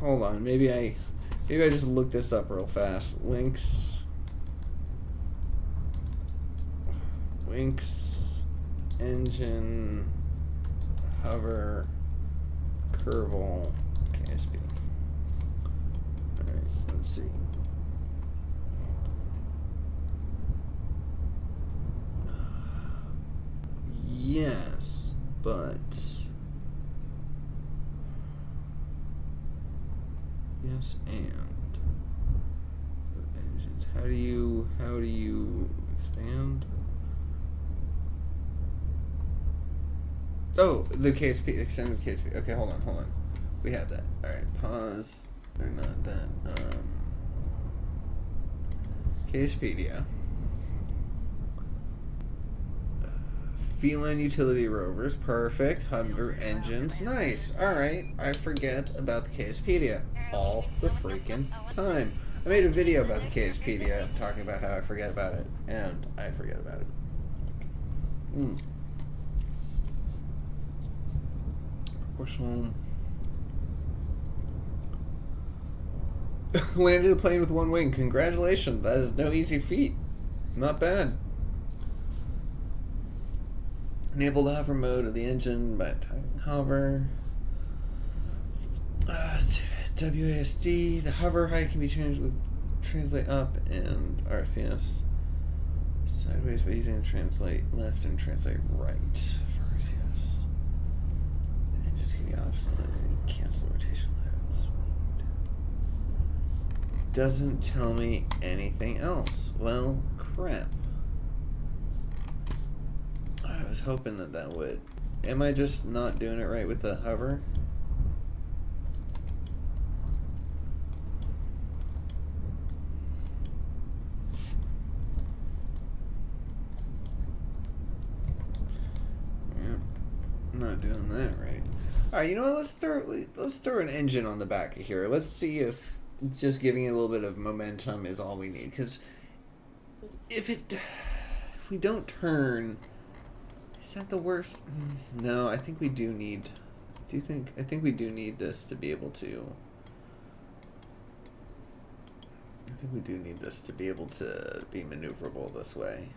Hold on. Maybe I just looked this up real fast. Winx, engine, hover, Kerbal, KSP. Alright, let's see. Yes, but yes, and engines. How do you expand? Oh, the KSP, extended KSP. Okay, hold on. We have that. Alright, pause. Or not that. KSpedia. Feline utility rovers, perfect. Hover engines, nice. Alright, I forget about the KSpedia all the freaking time. I made a video about the KSpedia talking about how I forget about it, and I forget about it. Proportional. Landed a plane with one wing. Congratulations, that is no easy feat. Not bad. Enable the hover mode of the engine by typing hover. WASD. The hover height can be changed with translate up and RCS. Sideways by using translate left and translate right for RCS. The engines can be obsolete. Cancel rotation layout speed. Doesn't tell me anything else. Well, crap. I was hoping that would. Am I just not doing it right with the hover? Yep, not doing that right. All right, you know what? Let's throw an engine on the back of here. Let's see if just giving it a little bit of momentum is all we need. Because if we don't turn. Is that the worst? No, I think we do need. I think we do need this to be able to. I think we do need this to be able to be maneuverable this way.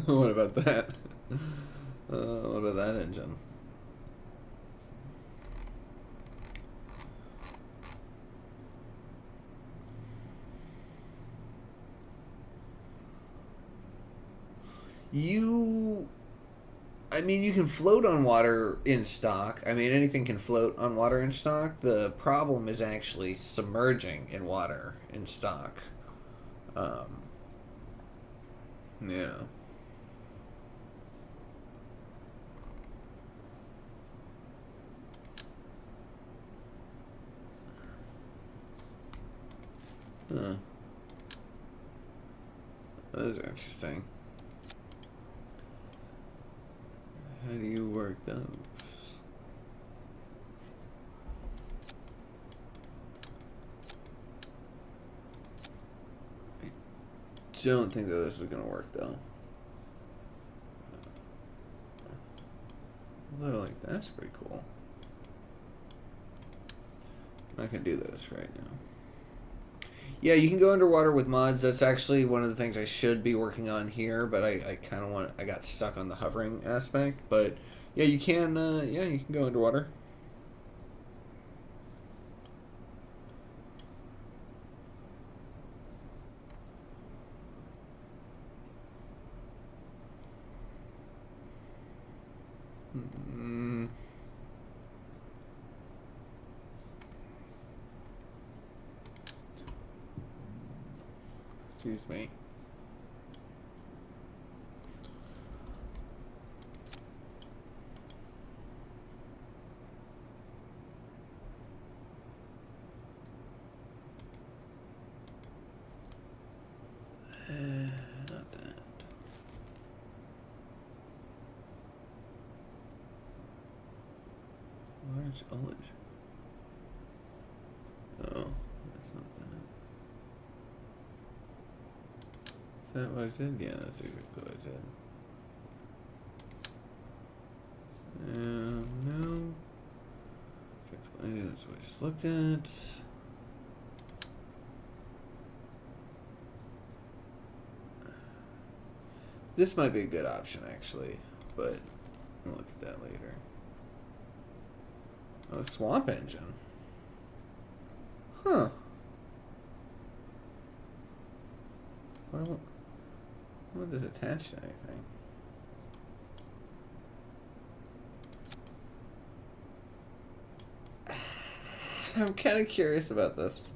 What about that? What about that engine? I mean, you can float on water in stock. I mean, anything can float on water in stock. The problem is actually submerging in water in stock. Yeah. Huh. Those are interesting. How do you work those? I don't think that this is going to work, though. Although, like, that's pretty cool. I'm not going to do this right now. Yeah, you can go underwater with mods. That's actually one of the things I should be working on here, but I kind of I got stuck on the hovering aspect. But yeah, you can go underwater. Excuse me. Not that. Large ullage. Oh, that's not that. Is that what I did? Yeah, that's exactly what I did. No. That's what I just looked at. This might be a good option, actually, but we'll look at that later. Oh, swamp engine. Huh. What is attached to anything? I'm kind of curious about this.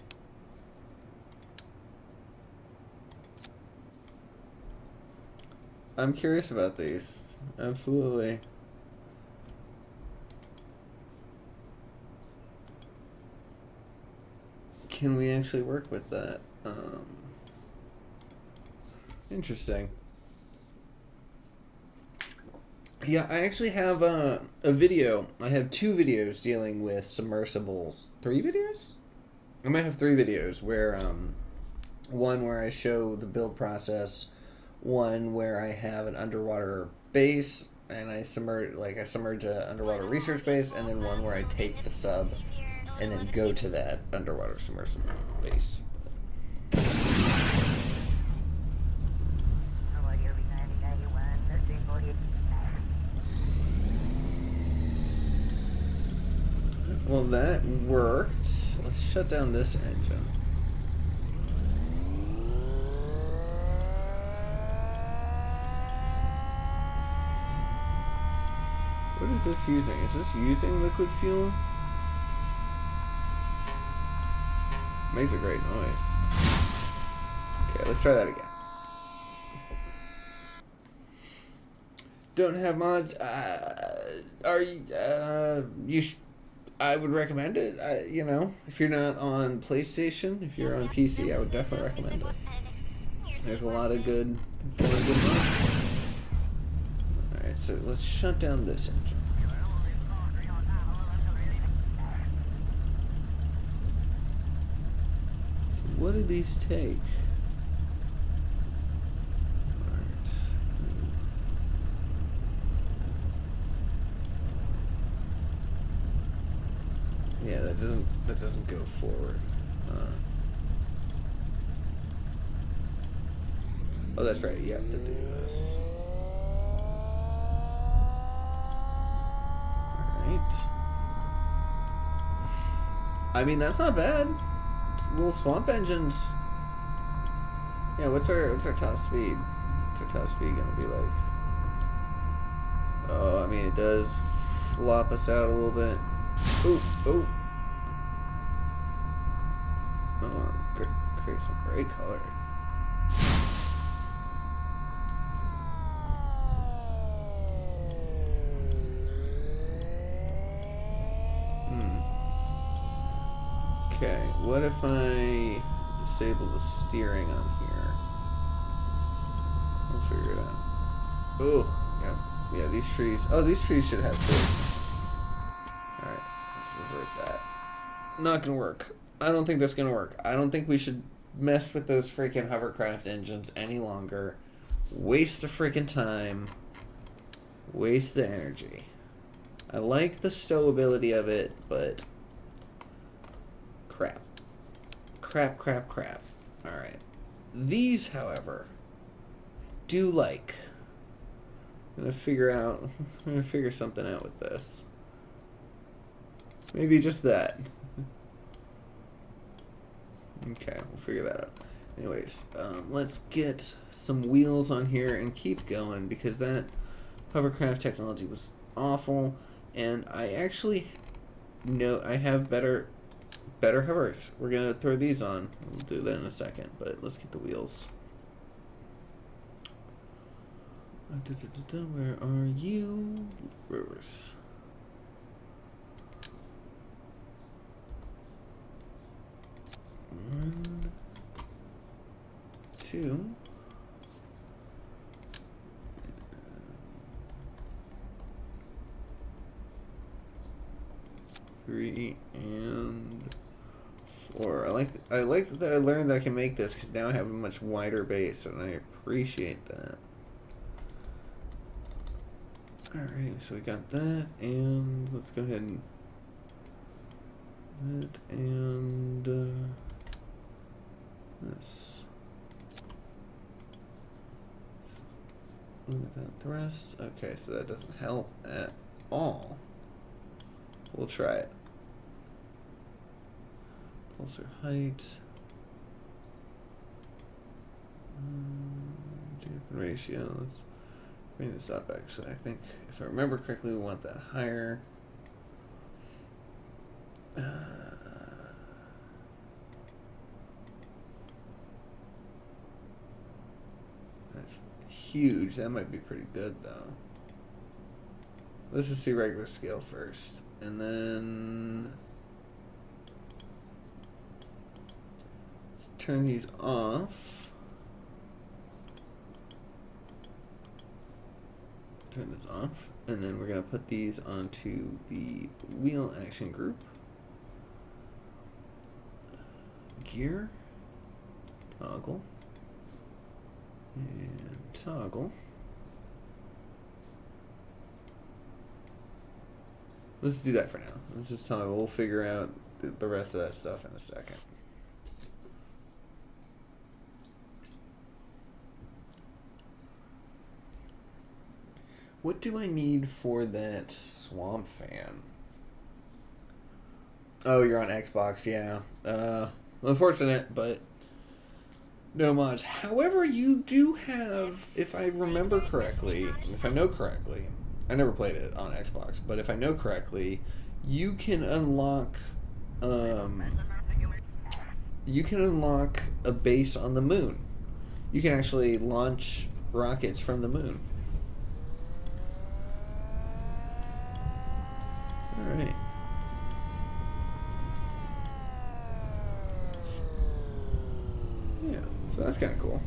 I'm curious about these. Absolutely. Can we actually work with that? Interesting. Yeah, I actually have a video. I have 2 videos dealing with submersibles. 3 videos? I might have 3 videos where, one where I show the build process, one where I have an underwater base and I submerge a underwater research base, and then one where I take the sub and then go to that underwater submersible base. Well, that worked. Let's shut down this engine. What is this using? Is this using liquid fuel? Makes a great noise. Okay, let's try that again. Don't have mods. I would recommend it. You know, if you're not on PlayStation, if you're on PC, I would definitely recommend it. There's a lot of good mods. Alright, so let's shut down this engine. So what do these take? Yeah, that doesn't go forward. Oh, that's right. You have to do this. All right. I mean, that's not bad. Little swamp engines. Yeah. What's our top speed? What's our top speed gonna be like? Oh, I mean, it does flop us out a little bit. Ooh, ooh. Oh, create some great color. Okay, what if I disable the steering on here? We'll figure it out. Oh, yeah, these trees. Oh, these trees should have food. Alright, let's revert that. Not gonna work. I don't think that's gonna work. I don't think we should mess with those freaking hovercraft engines any longer. Waste the freaking time. Waste the energy. I like the stowability of it, but crap. Crap. Alright. These, however, do like. I'm gonna figure something out with this. Maybe just that. Okay, we'll figure that out. Anyways, let's get some wheels on here and keep going, because that hovercraft technology was awful, and I actually know I have better better hovers. We're gonna throw these on. We'll do that in a second, but let's get the wheels. Where are you? Rivers. One, two. Three and four. I like that I learned that I can make this because now I have a much wider base, and I appreciate that. All right, so we got that, and let's go ahead and that and this. Without the rest. Okay, so that doesn't help at all. We'll try it. Pulsar height. Different ratio. Let's bring this up. Actually, I think if I remember correctly, we want that higher. That's huge. That might be pretty good, though. Let's just see regular scale first. And then let's turn these off. Turn this off. And then we're going to put these onto the wheel action group. Gear. Toggle. And toggle. Let's do that for now. Let's just toggle. We'll figure out the rest of that stuff in a second. What do I need for that swamp fan? Oh, you're on Xbox, yeah. Unfortunate, but no mods. However, you do have, if I remember correctly, if I know correctly, I never played it on Xbox, but if I know correctly, you can unlock a base on the moon. You can actually launch rockets from the moon. All right. Yeah, so that's kind of cool.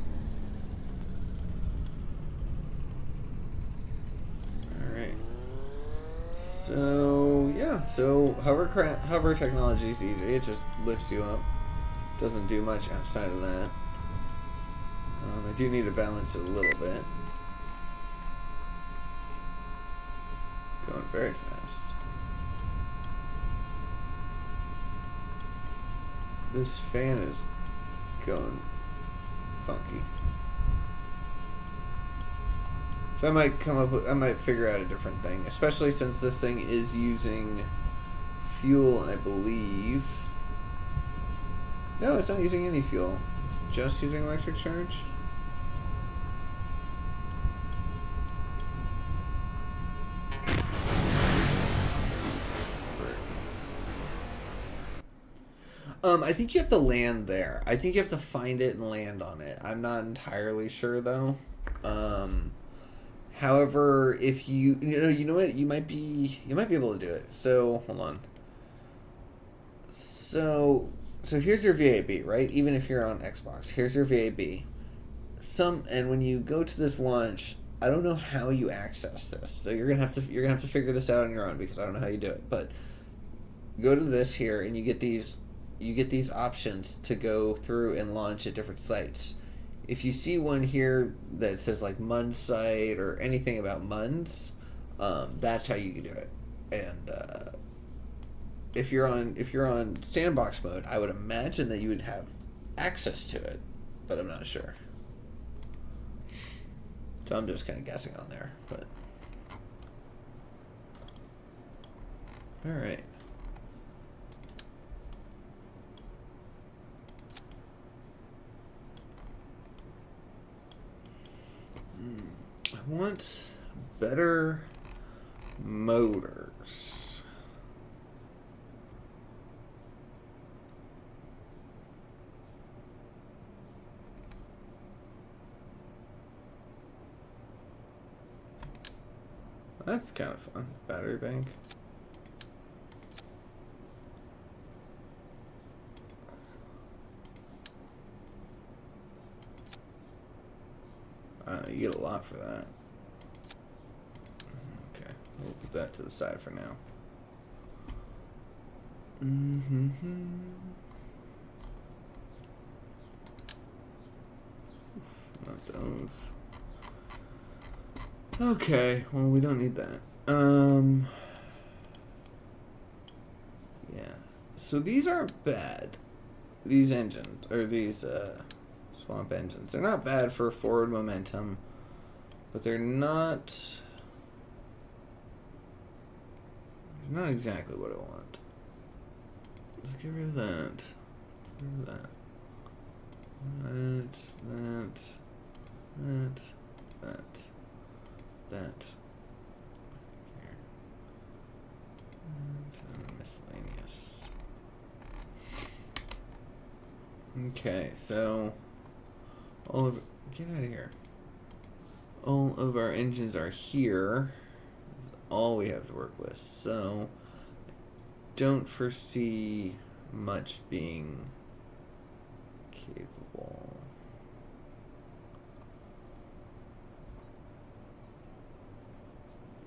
So yeah, so hover technology is easy. It just lifts you up. Doesn't do much outside of that. I do need to balance it a little bit. Going very fast. This fan is going funky. So I might figure out a different thing, especially since this thing is using fuel, I believe. No, it's not using any fuel. It's just using electric charge. I think you have to land there. I think you have to find it and land on it. I'm not entirely sure though. However, if you know what, you might be able to do it. So hold on. So here's your VAB, right? Even if you're on Xbox, here's your VAB. And when you go to this launch, I don't know how you access this. So you're gonna have to figure this out on your own because I don't know how you do it. But go to this here, and you get these options to go through and launch at different sites. If you see one here that says like Mund site or anything about Munds, that's how you can do it. And if you're on sandbox mode, I would imagine that you would have access to it, but I'm not sure. So I'm just kind of guessing on there, but all right. I want better motors. That's kind of fun. Battery bank. You get a lot for that. Okay, we'll put that to the side for now. Not those. Okay, well, we don't need that. Yeah. So these aren't bad. These engines, or these swamp engines. They're not bad for forward momentum, but they're not exactly what I want. Let's get rid of that. Get rid of that. That. Here. And miscellaneous. Okay, so get out of here. All of our engines are here. That's all we have to work with. So don't foresee much being capable.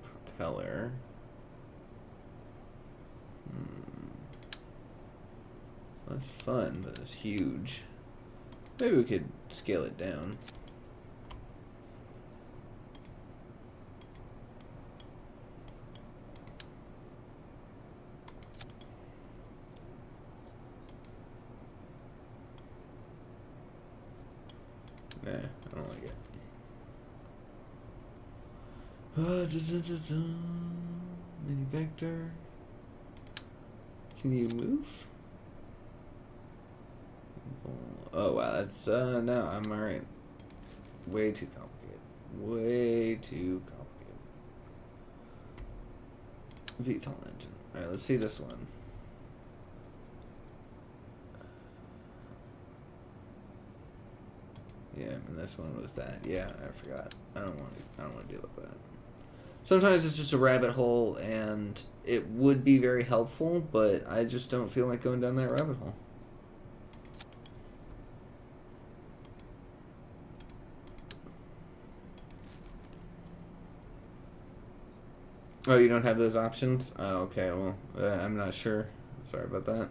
Propeller. That's fun, but it's huge. Maybe we could scale it down. Nah, I don't like it. Mini vector. Can you move? Oh wow, that's no, I'm alright. Way too complicated. Way too complicated. VTOL engine. Alright, let's see this one. Yeah, and this one was that. Yeah, I forgot. I don't want to deal with that. Sometimes it's just a rabbit hole, and it would be very helpful, but I just don't feel like going down that rabbit hole. Oh, you don't have those options? Oh, okay, well, I'm not sure. Sorry about that.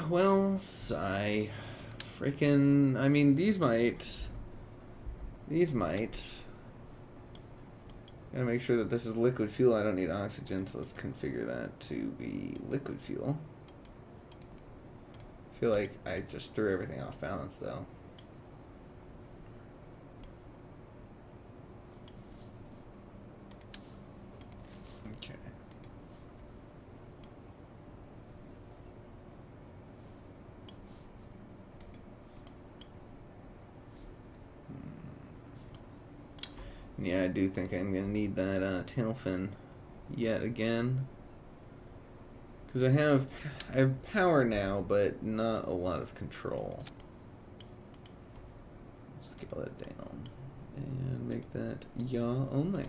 Well, sigh. Freaking, I mean, these might. Gotta make sure that this is liquid fuel. I don't need oxygen, so let's configure that to be liquid fuel. I feel like I just threw everything off balance, though. Okay. Yeah, I do think I'm gonna need that tail fin yet again, because I have power now, but not a lot of control. Let's scale it down and make that yaw only.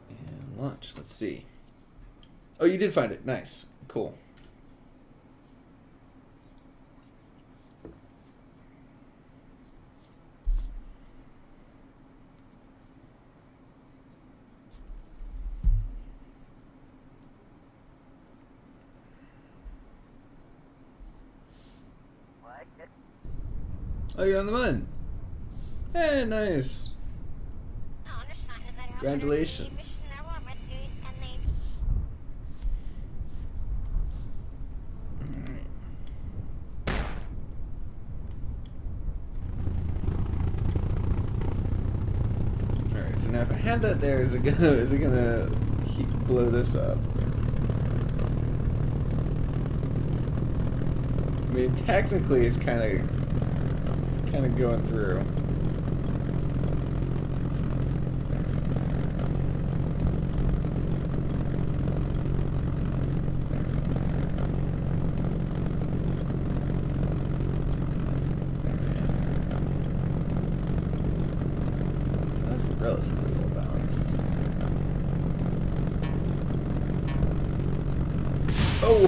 And launch. Let's see. Oh, you did find it. Nice. Cool. Oh, you're on the moon. Hey, nice. Congratulations. Alright, so now if I have that there, is it gonna blow this up? I mean, technically it's kind of going through.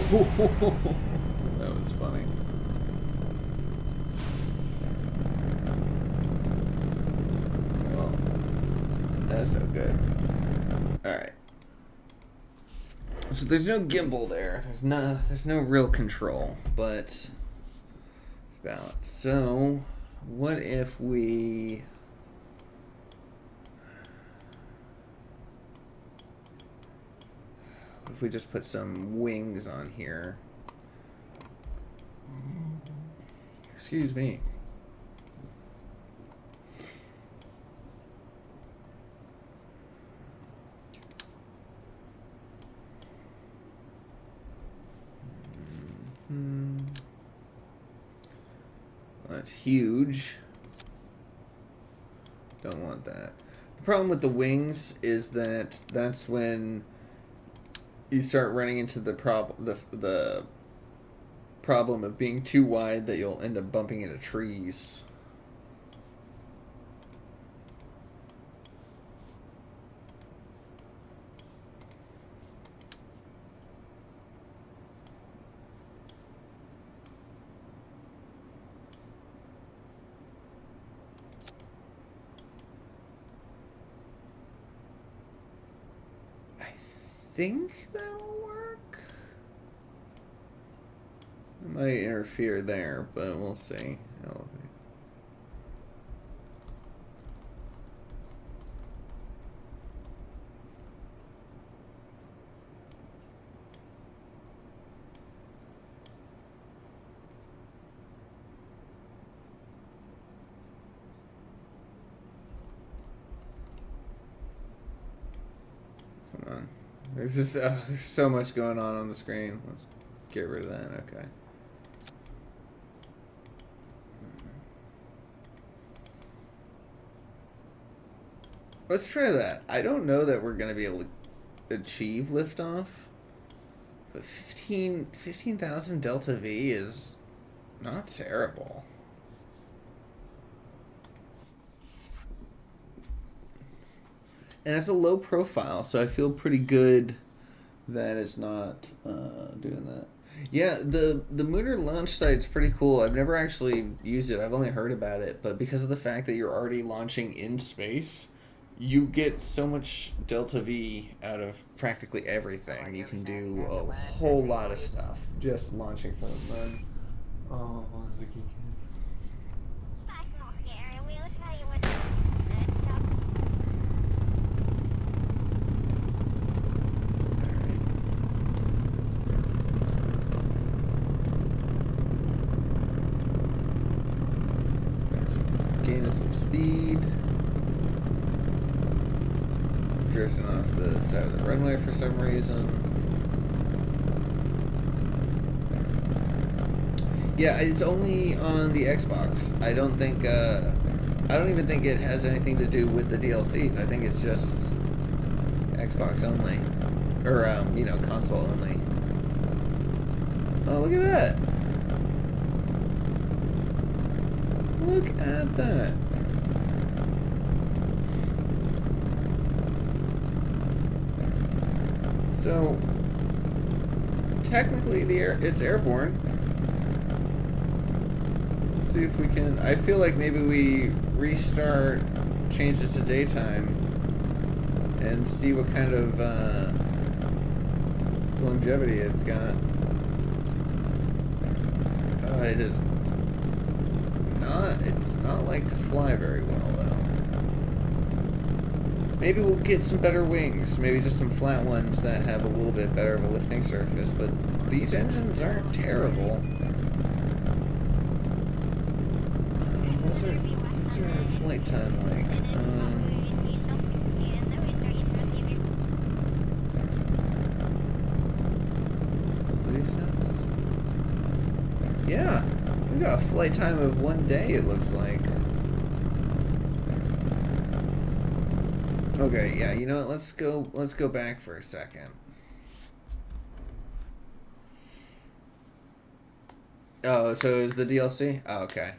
That was funny. Well, that's so good. Alright. So there's no gimbal there. There's no real control, but it's balanced. So what if we just put some wings on here? Excuse me. That's huge. Don't want that. The problem with the wings is that that's when you start running into the problem of being too wide that you'll end up bumping into trees. I think that'll work. It might interfere there, but we'll see. Elevate. Come on. There's just there's so much going on the screen. Let's get rid of that. Okay. Let's try that. I don't know that we're going to be able to achieve liftoff, but 15,000 delta V is not terrible. And it's a low profile, so I feel pretty good that it's not doing that. Yeah, the lunar launch site's pretty cool. I've never actually used it. I've only heard about it, but because of the fact that you're already launching in space, you get so much delta V out of practically everything. You can do a whole lot of stuff just launching from the moon. Oh, one's a geek. Gaining some speed. Drifting off the side of the runway for some reason. Yeah, it's only on the Xbox. I don't even think it has anything to do with the DLCs. I think it's just Xbox only. Or, console only. Oh, look at that. Look at that. So, technically it's airborne. Let's see if we can... I feel like maybe we restart, change it to daytime, and see what kind of longevity it's got. It does not like to fly very well, though. Maybe we'll get some better wings. Maybe just some flat ones that have a little bit better of a lifting surface. But these engines aren't terrible. What's our flight time like? 3 cents? Yeah. We got a flight time of 1 day, it looks like. Okay, yeah, you know what, let's go back for a second. Oh, so is the DLC? Oh, okay.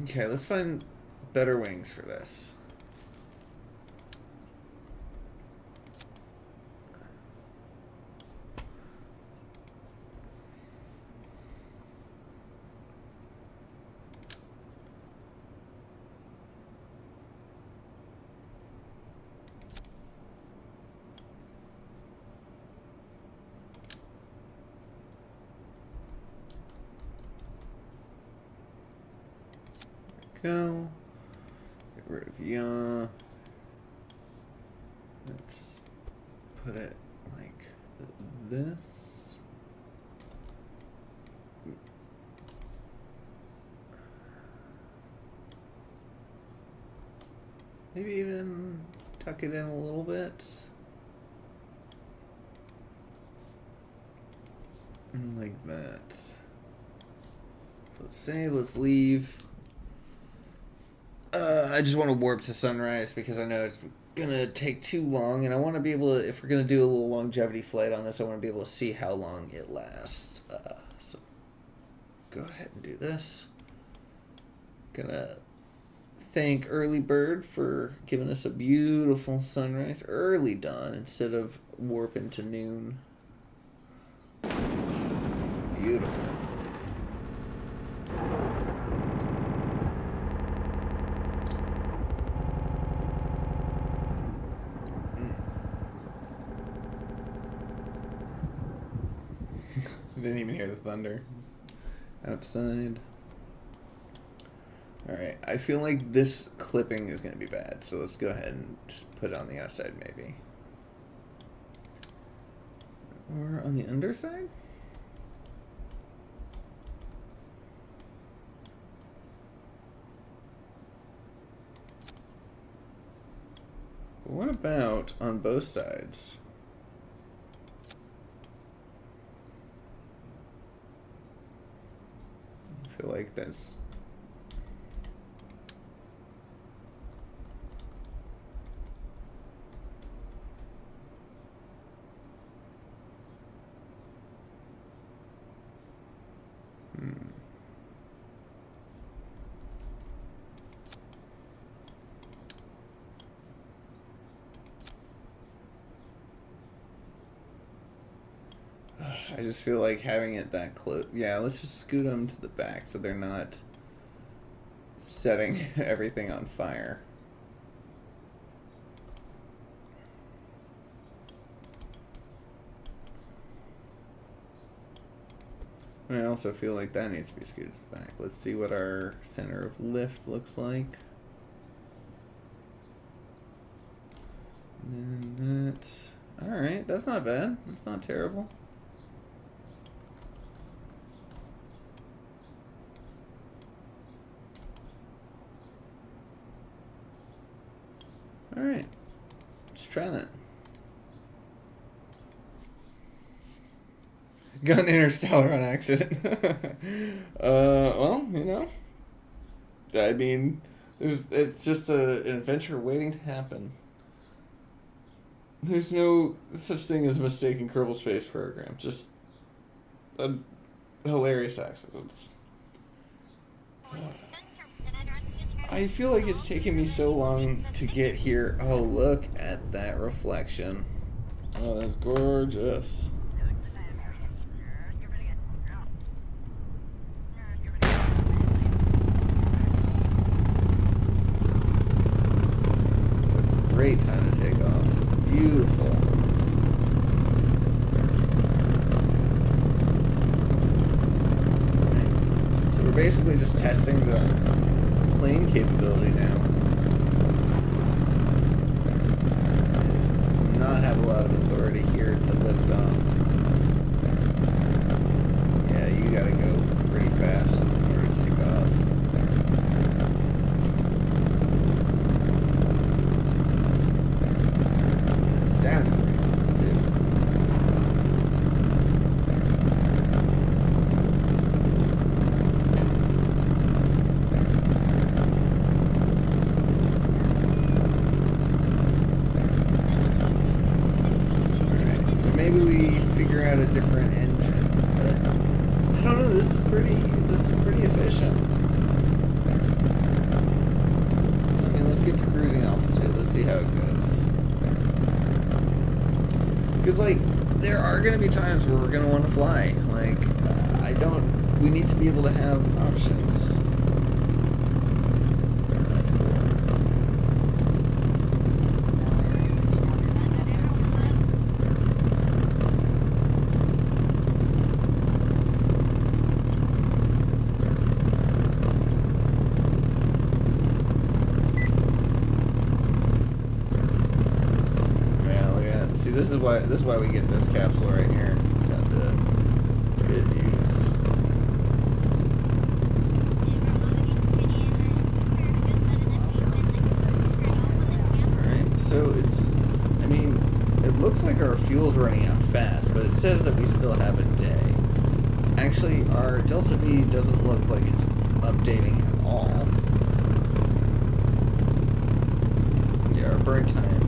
Okay, let's find better wings for this. go. Get rid of ya. Let's put it like this. Maybe even tuck it in a little bit. Like that. Let's save, let's leave. I just want to warp to sunrise because I know it's gonna take too long, and I want to be able to, if we're gonna do a little longevity flight on this, I want to be able to see how long it lasts. So go ahead and do this. Gonna thank Early Bird for giving us a beautiful sunrise, early dawn instead of warping to noon. Beautiful. Didn't even hear the thunder outside. Alright, I feel like this clipping is going to be bad, so let's go ahead and just put it on the outside maybe. Or on the underside? What about on both sides? I feel like that's... I just feel like having it that close. Yeah, let's just scoot them to the back so they're not setting everything on fire. I also feel like that needs to be scooted to the back. Let's see what our center of lift looks like. And then that. Alright, that's not bad. That's not terrible. Alright, let's try that. Gun Interstellar on accident. Well, you know, I mean, it's just an adventure waiting to happen. There's no such thing as a mistake in Kerbal Space Program. Just a hilarious accidents. I feel like it's taken me so long to get here. Oh, look at that reflection. Oh, that's gorgeous. It's a great time to take off. Beautiful. Right. So we're basically just testing the plane capability now. It does not have a lot of authority here to lift off. Yeah, you gotta go pretty fast in order to take off. And the sound is pretty loud too. Maybe we figure out a different engine, but I don't know. This is pretty efficient. I mean, let's get to cruising altitude. Let's see how it goes. Because like, there are gonna be times where we're gonna want to fly. Like, we need to be able to have options. That's cool. See, this is why we get this capsule right here. It's got the good views. Alright, so I mean, it looks like our fuel's running out fast, but it says that we still have a day. Actually, our Delta V doesn't look like it's updating at all. Yeah, our burn time.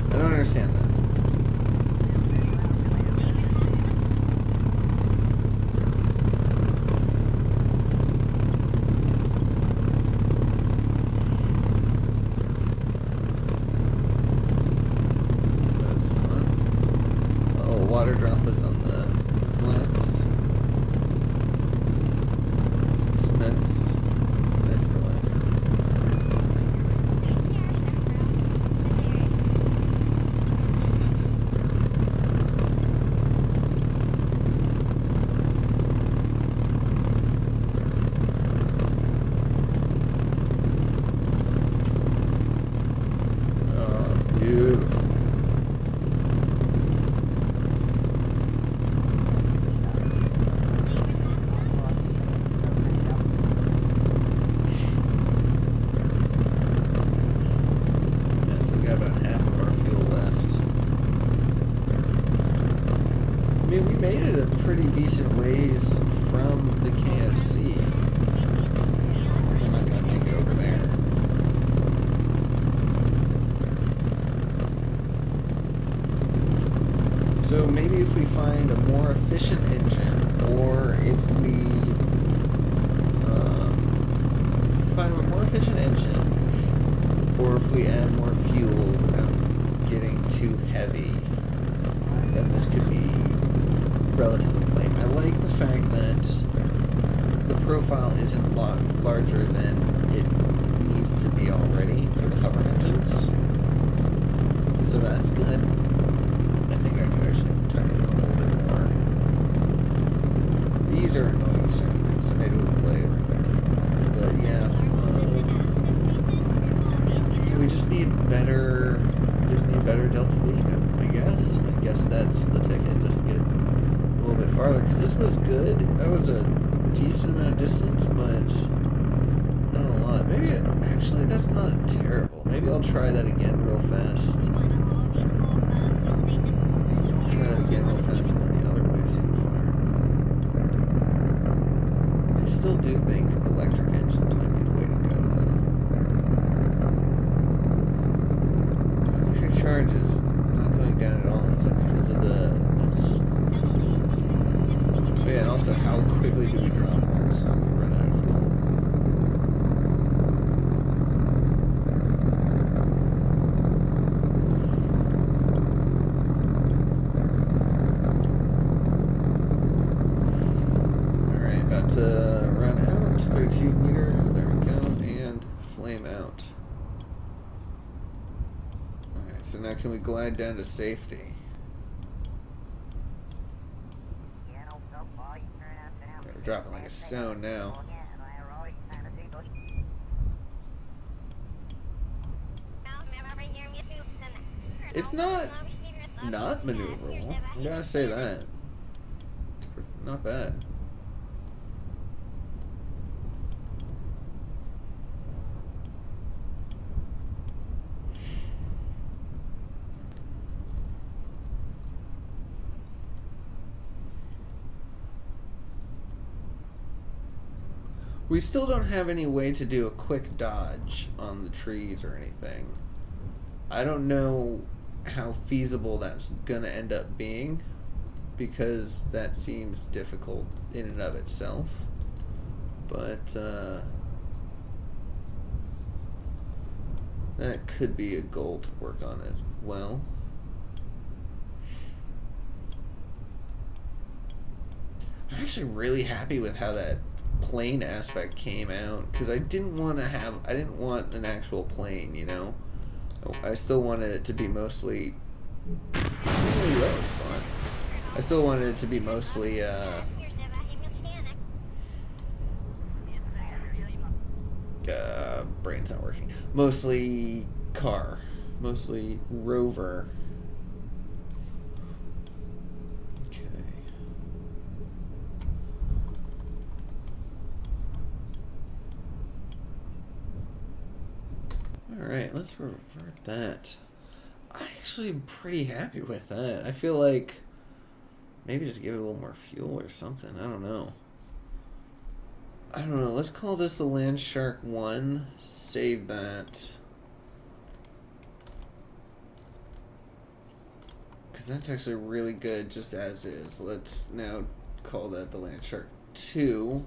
I don't understand that. That was fun. Oh, water droplets on the glass. It's nice. Nice relaxing. Beautiful. Yeah, so we got about half of our fuel left. I mean, we made it a pretty decent ways from the KSC. I'm not gonna make it over there. So maybe if we find a more efficient engine, or if we find a more efficient engine, or if we add more fuel without getting too heavy, then this could be relatively plain. I like the fact that the profile isn't larger than it needs to be already for the hover engines, so that's good. I think I could actually tuck it in a little bit more. These are annoying sounding, so maybe we'll play around with different ones. But yeah, we just need better. Delta V. I guess. I guess that's the ticket. Just get a little bit farther, because this was good. That was a decent amount of distance, but not a lot. Maybe actually that's not terrible. Maybe I'll try that again real fast. Try that again real fast on the other way so far. I still do think electric engines might be the way to go, though. Electric charge is not going down at all. Is that because of oh yeah, and also how quickly do we drop once we run out of fuel? To run out, 32 meters, there we go, and flame out. Alright, so now can we glide down to safety? We're dropping like a stone now. It's not maneuverable, I gotta say that. Not bad. We still don't have any way to do a quick dodge on the trees or anything. I don't know how feasible that's gonna end up being, because that seems difficult in and of itself. But that could be a goal to work on as well. I'm actually really happy with how that plane aspect came out, because I didn't want an actual plane, you know. I still wanted it to be mostly that was fun. I still wanted it to be mostly brain's not working. Mostly car, mostly rover. Okay. Alright, let's revert that. I'm actually pretty happy with that. I feel like maybe just give it a little more fuel or something. I don't know. Let's call this the Land Shark 1. Save that. Because that's actually really good just as is. Let's now call that the Land Shark 2.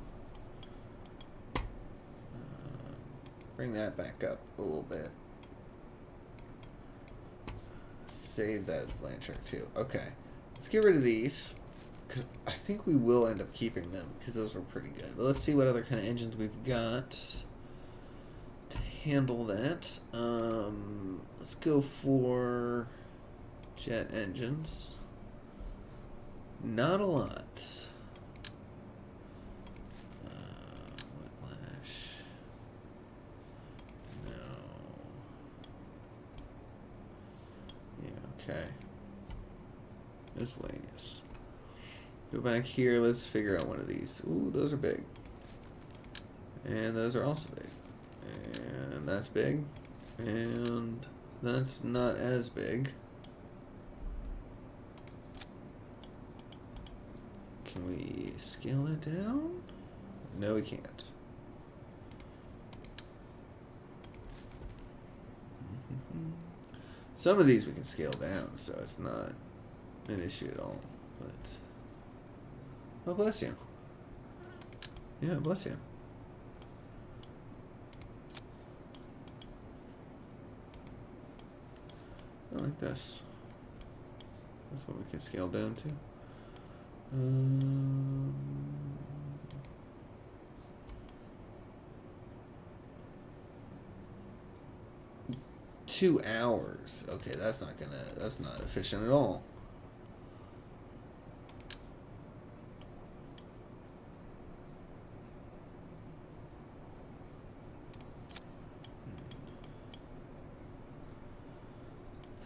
Bring that back up a little bit. Save that as the Land Shark 2. Okay. Let's get rid of these. Because I think we will end up keeping them. Because those were pretty good. But let's see what other kind of engines we've got to handle that. Let's go for jet engines. Not a lot. Whiplash. No. Yeah, okay. Miscellaneous. Go back here, let's figure out one of these. Ooh, those are big. And those are also big. And that's big. And that's not as big. Can we scale it down? No, we can't. Some of these we can scale down, so it's not an issue at all. But oh, bless you. Yeah, bless you. I like this. That's what we can scale down to. 2 hours. Okay, that's not efficient at all.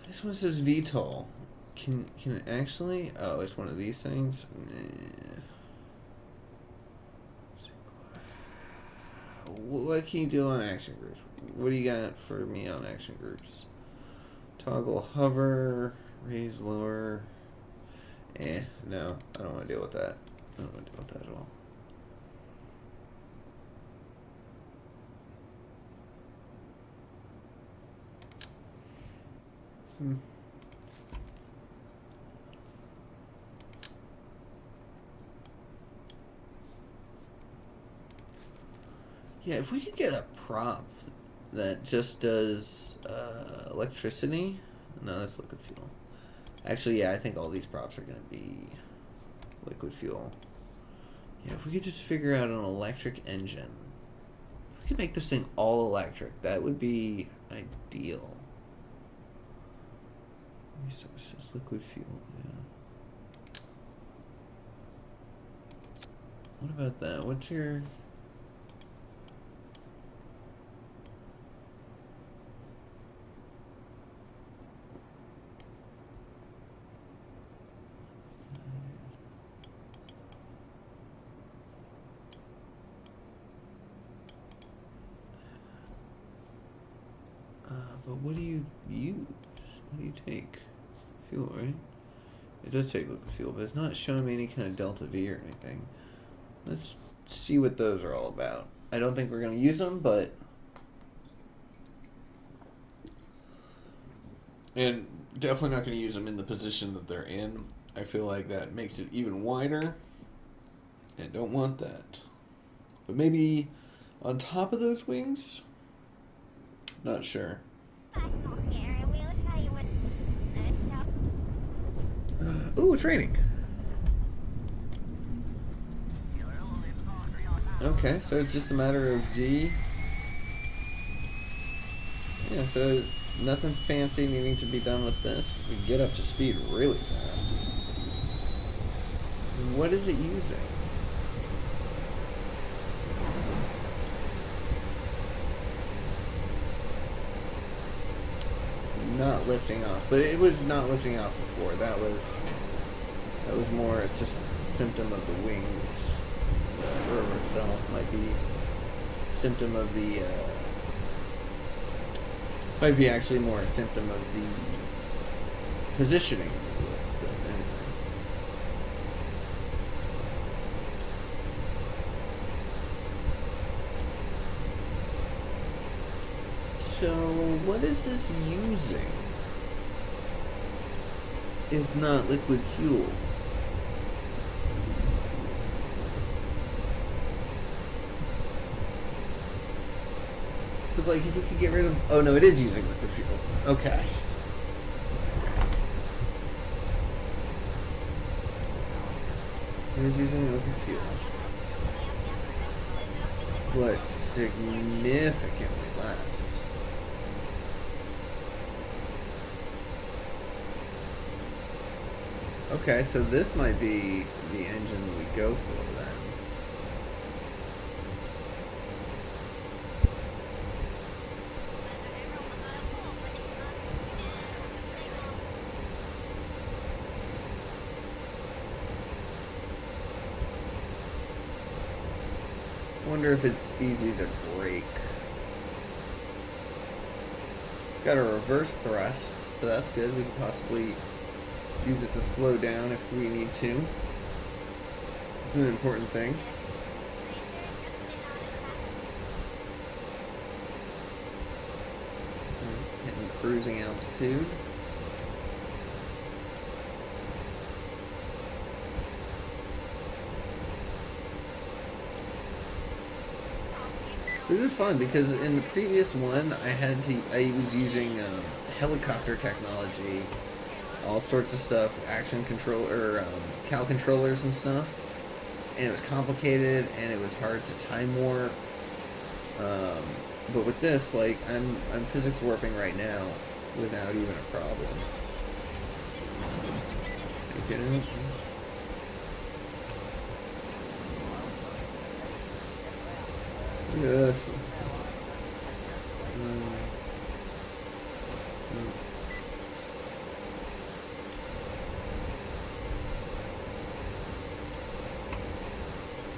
This one says VTOL. Can it actually? Oh, it's one of these things. What can you do on action groups? What do you got for me on action groups? Toggle hover, raise lower. No, I don't want to deal with that. I don't want to deal with that at all. Yeah, if we could get a prop that just does electricity. No, that's liquid fuel. Actually, yeah, I think all these props are going to be liquid fuel. Yeah, if we could just figure out an electric engine. If we could make this thing all electric, that would be ideal. Resources, liquid fuel, yeah. What about that? What's your... but what do you use? What do you take? Fuel, right? It does take liquid fuel, but it's not showing me any kind of delta V or anything. Let's see what those are all about. I don't think we're going to use them, but... And definitely not going to use them in the position that they're in. I feel like that makes it even wider. And don't want that. But maybe on top of those wings? Not sure. Ooh, it's raining. Okay, so it's just a matter of Z. Yeah, so nothing fancy needing to be done with this. We get up to speed really fast. What is it using? not lifting off, but it was not lifting off before. That was more. It's just a symptom of the wings. The rover itself might be symptom of the. Might be actually more a symptom of the positioning of the wheels than anything. So, what is this using? If not liquid fuel? Because, like, if we could get rid of... Oh, no, it is using liquid fuel. Okay. It is using liquid fuel. But significantly less. Okay, so this might be the engine we go for then. I wonder if it's easy to brake. Got a reverse thrust, so that's good. We can possibly use it to slow down if we need to. It's an important thing. Hitting cruising altitude. This is fun because in the previous one I was using helicopter technology, all sorts of stuff, action control or cal controllers and stuff, and it was complicated and it was hard to time warp. But with this, like I'm physics warping right now without even a problem. Are you kidding me? Yes.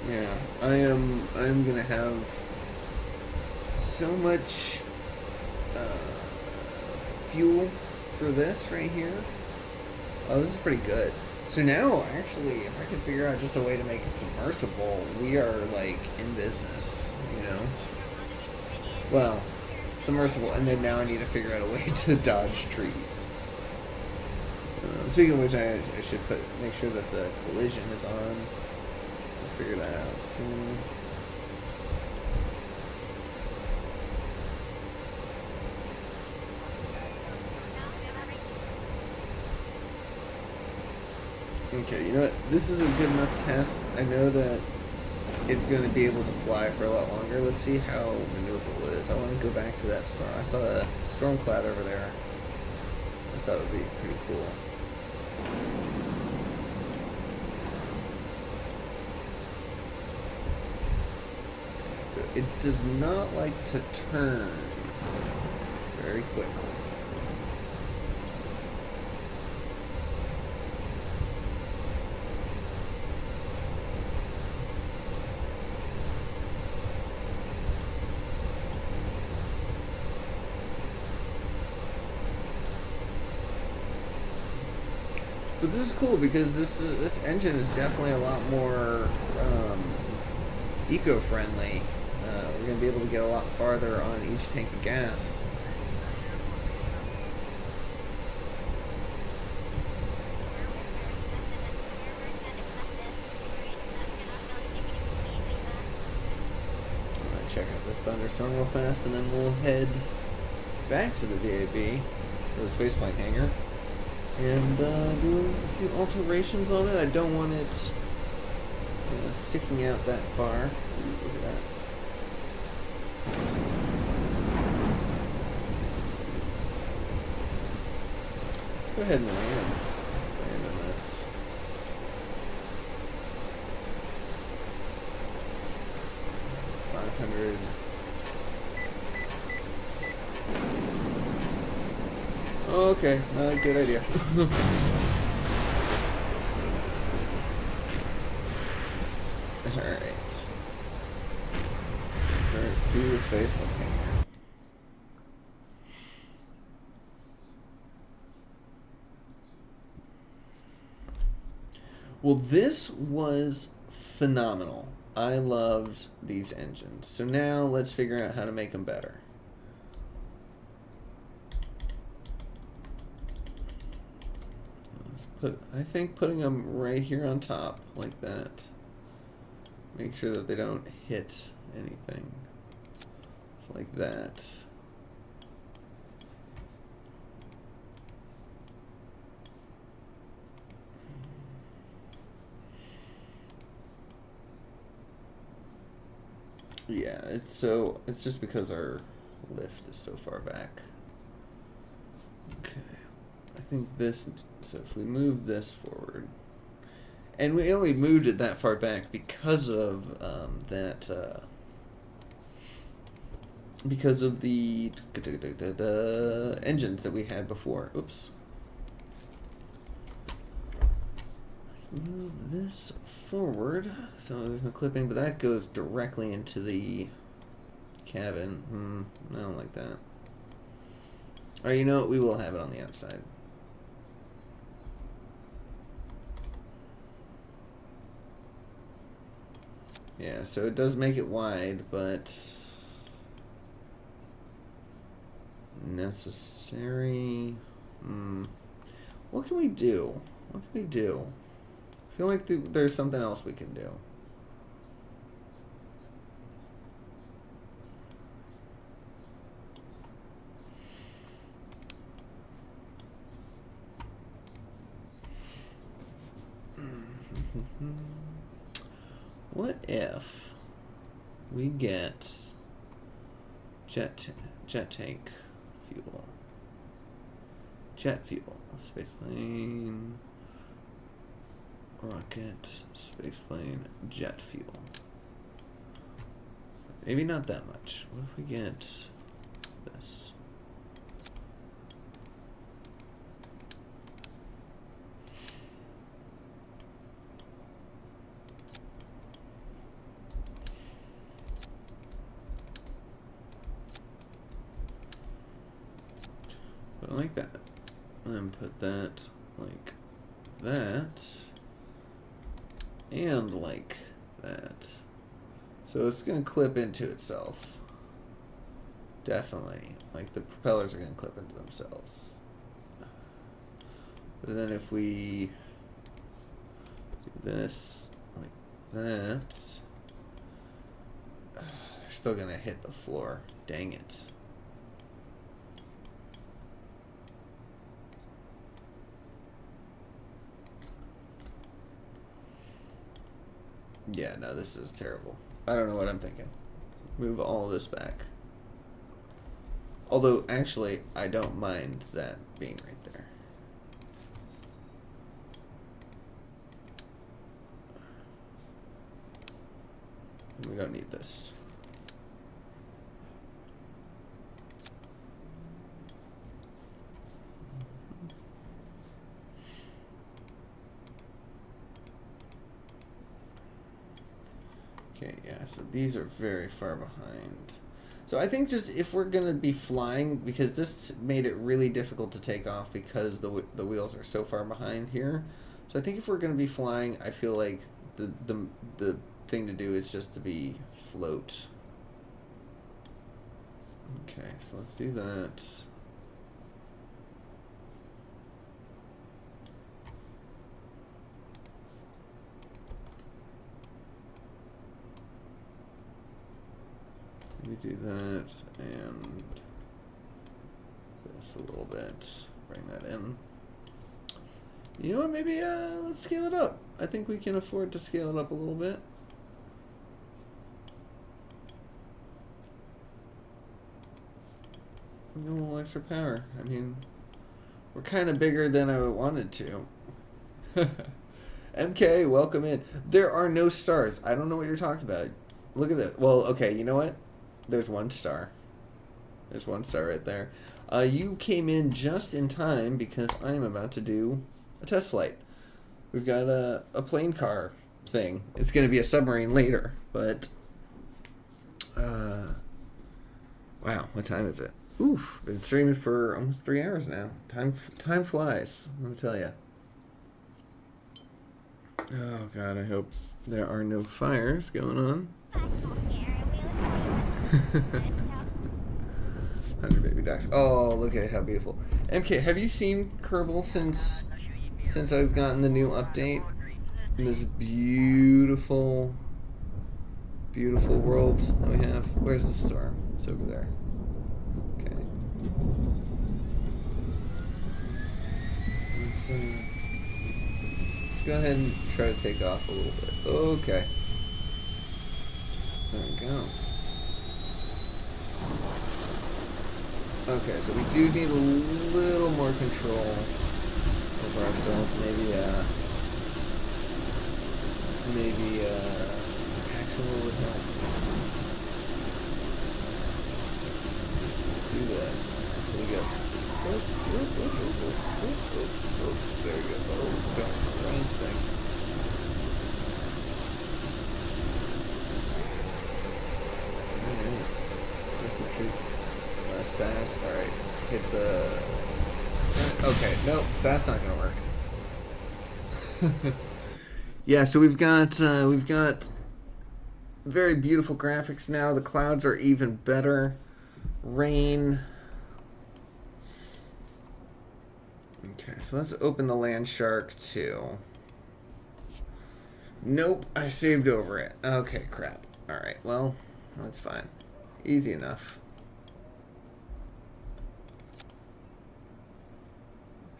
Yeah, I'm gonna have so much fuel for this right here. Oh, this is pretty good. So now, actually, if I can figure out just a way to make it submersible, we are, like, in business, you know? Well, submersible, and then now I need to figure out a way to dodge trees. Speaking of which, I should make sure that the collision is on. I'll figure that out soon. Okay, you know what? This is a good enough test. I know that it's going to be able to fly for a lot longer. Let's see how maneuverable it is. I want to go back to that storm. I saw a storm cloud over there. I thought it would be pretty cool. So it does not like to turn very quickly. But this is cool because this engine is definitely a lot more eco-friendly. We're going to be able to get a lot farther on each tank of gas. I'm going to check out this thunderstorm real fast and then we'll head back to the VAB, or the spaceplane hangar, and do a few alterations on it. I don't want it sticking out that far. Ooh, look at that. Go ahead and land on this. Oh, okay, good idea. Alright. To the space volcano. Well, this was phenomenal. I loved these engines. So now let's figure out how to make them better. I think putting them right here on top, like that. Make sure that they don't hit anything. Like that. Yeah, it's just because our lift is so far back. Okay. I think this, so if we move this forward, and we only moved it that far back because of because of the engines that we had before. Oops. Let's move this forward so there's no clipping, but that goes directly into the cabin. I don't like that. Alright, you know what? We will have it on the outside. Yeah, so it does make it wide, but necessary. What can we do? What can we do? I feel like there's something else we can do. What if we get jet tank fuel, jet fuel, spaceplane, rocket, spaceplane, jet fuel? Maybe not that much. What if we get this? Like that, and then put that like that, and like that. So it's gonna clip into itself. Definitely, like the propellers are gonna clip into themselves. But then if we do this like that, they're still gonna hit the floor. Dang it. Yeah, no, this is terrible. I don't know what I'm thinking. Move all this back. Although, actually, I don't mind that being right there. We don't need this. Okay, yeah, so these are very far behind. So I think just if we're going to be flying, because this made it really difficult to take off because the wheels are so far behind here. So I think if we're going to be flying, I feel like the thing to do is just to be float. Okay, so let's do that. We do that and this a little bit. Bring that in. You know what? Maybe let's scale it up. I think we can afford to scale it up a little bit. A little extra power. I mean, we're kind of bigger than I wanted to. MK, welcome in. There are no stars. I don't know what you're talking about. Look at that. Well, okay, you know what? There's one star. There's one star right there. You came in just in time because I'm about to do a test flight. We've got a plane car thing. It's going to be a submarine later, but wow, what time is it? Oof, been streaming for almost 3 hours now. Time flies. Let me tell you. Oh God, I hope there are no fires going on. 100 baby ducks. Oh, look at how beautiful. MK, have you seen Kerbal since I've gotten the new update? This beautiful, beautiful world that we have. Where's the storm? It's over there. Okay. Let's go ahead and try to take off a little bit. Okay. There we go. Okay, so we do need a little more control over ourselves. Maybe actual would help. Let's do this. So we go. There we go. Oh, don't run things. Alright. Just a treat. Less fast. Alright. Hit the... Okay, nope. That's not gonna work. Yeah, so we've got very beautiful graphics now. The clouds are even better. Rain. Okay, so let's open the Land Shark 2. Nope, I saved over it. Okay, crap. Alright, well, that's fine. Easy enough.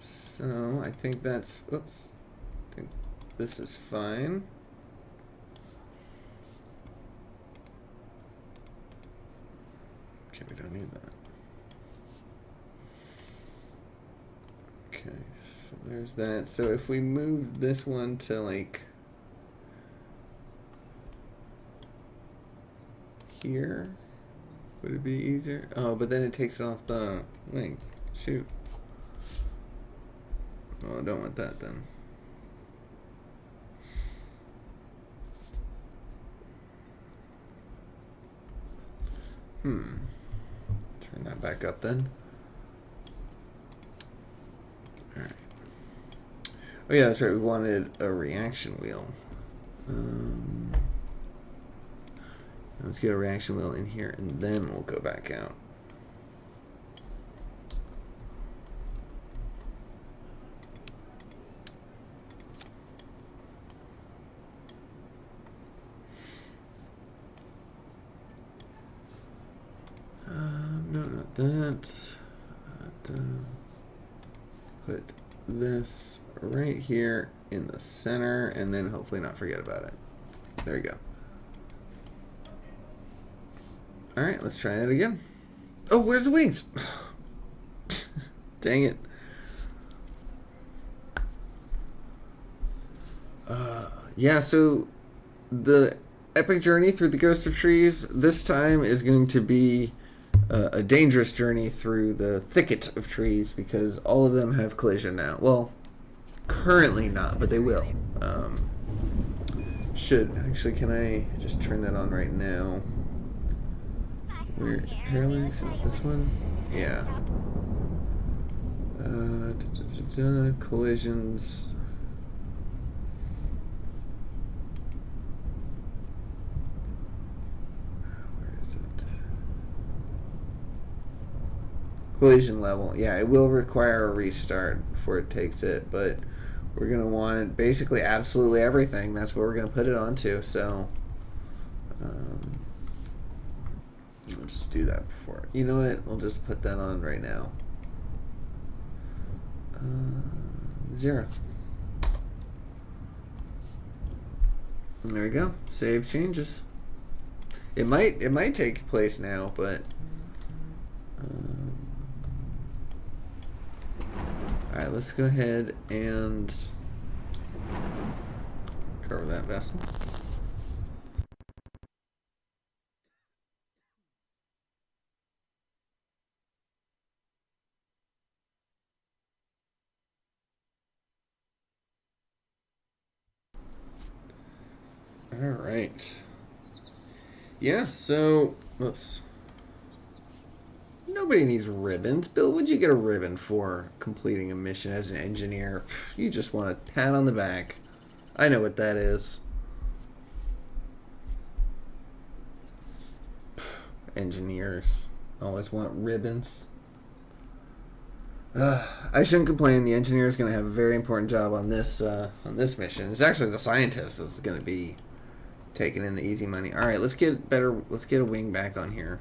So, I think that's... Oops. I think this is fine. Okay, we don't need that. Okay, so there's that. So if we move this one to like here, would it be easier? Oh, but then it takes it off the wing. Shoot. Oh, I don't want that then. Turn that back up then. Alright. Oh yeah, that's right, we wanted a reaction wheel. Let's get a reaction wheel in here and then we'll go back out. No, not that. Put this right here in the center and then hopefully not forget about it. There we go. Alright, let's try it again. Oh, where's the wings? Dang it. Yeah, so the epic journey through the Ghost of Trees this time is going to be a dangerous journey through the thicket of trees because all of them have collision now. Well, currently not, but they will. Actually, can I just turn that on right now? Where Parallax is this one? Yeah. Collisions. Where is it? Collision level. Yeah, it will require a restart before it takes it, but we're gonna want basically absolutely everything. That's what we're gonna put it onto. So. We'll just do that before. You know what? We'll just put that on right now. 0. And there we go. Save changes. It might take place now, but all right. Let's go ahead and cover that vessel. Alright. Yeah, so... Whoops. Nobody needs ribbons. Bill, what'd you get a ribbon for completing a mission as an engineer? You just want a pat on the back. I know what that is. Engineers always want ribbons. I shouldn't complain. The engineer is going to have a very important job on this mission. It's actually the scientist that's going to be taking in the easy money. All right, let's get a wing back on here.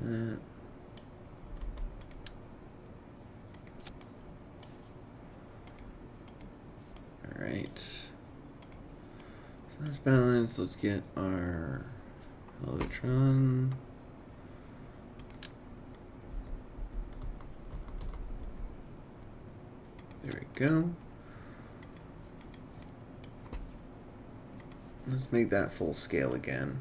All right. Let's balance. Let's get our Helvetron. There we go. Let's make that full scale again.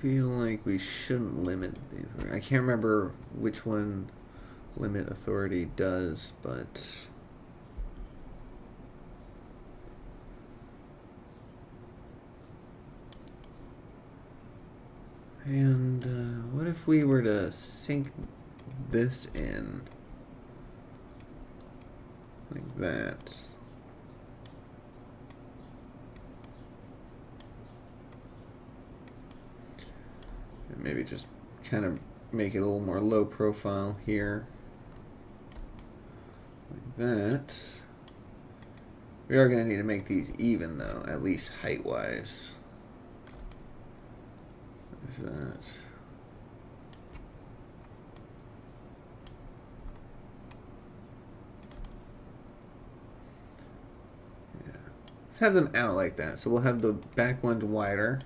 Feel like we shouldn't limit the, I can't remember which one limit authority does, but and what if we were to sink this in like that? And maybe just kind of make it a little more low profile here. Like that. We are going to need to make these even though, at least height wise. What is that? Yeah. Let's have them out like that. So we'll have the back ones wider.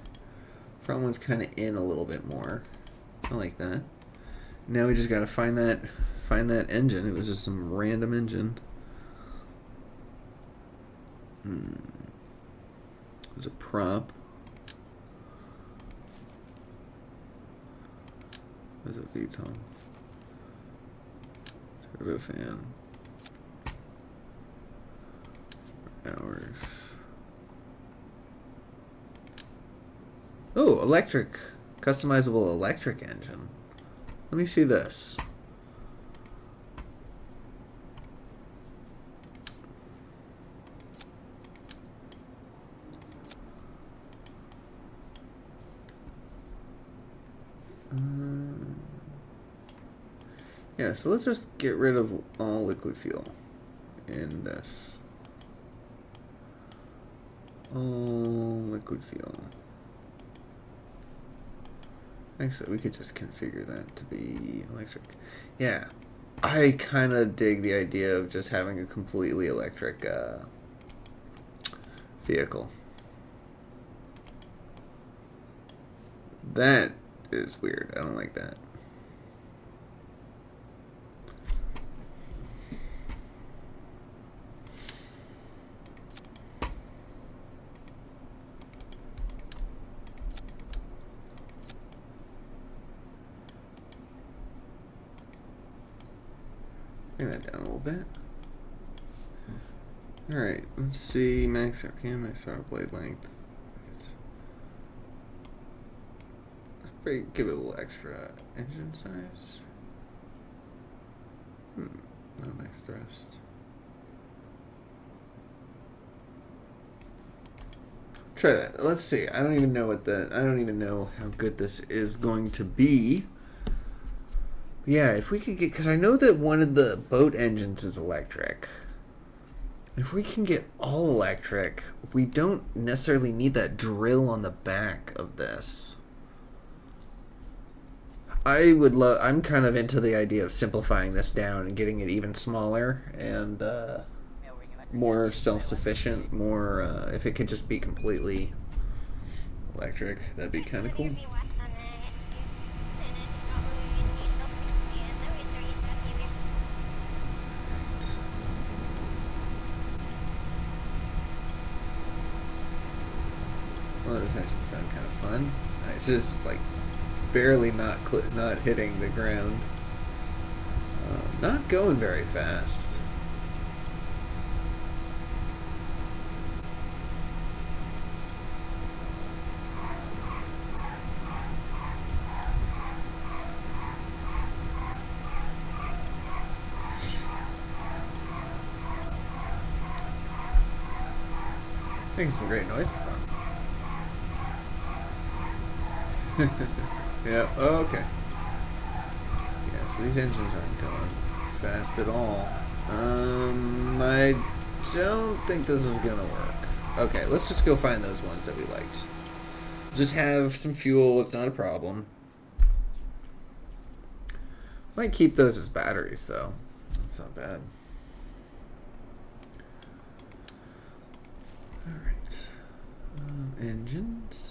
Front one's kind of in a little bit more. I like that. Now we just got to find that engine. It was just some random engine. It was a prop. It was a VTOL. Turbofan. Hours. Oh, electric. Customizable electric engine. Let me see this. Yeah, so let's just get rid of all liquid fuel in this. All liquid fuel. Actually, we could just configure that to be electric. Yeah, I kind of dig the idea of just having a completely electric vehicle. That is weird. I don't like that. Bring that down a little bit. Alright, let's see. Max RPM, max throttle blade length. Let's give it a little extra engine size. No max thrust. Try that. Let's see. I don't even know how good this is going to be. Yeah, if we could get, because I know that one of the boat engines is electric. If we can get all electric, we don't necessarily need that drill on the back of this. I'm kind of into the idea of simplifying this down and getting it even smaller and more self-sufficient, more, if it could just be completely electric, that'd be kind of cool. Well, this actually sounds kind of fun. Alright, so it's like barely not hitting the ground. Not going very fast. Making some great noise. Yeah, okay. Yeah, so these engines aren't going fast at all. I don't think this is gonna work. Okay, let's just go find those ones that we liked. Just have some fuel, it's not a problem. Might keep those as batteries though. That's not bad. Alright. Engines.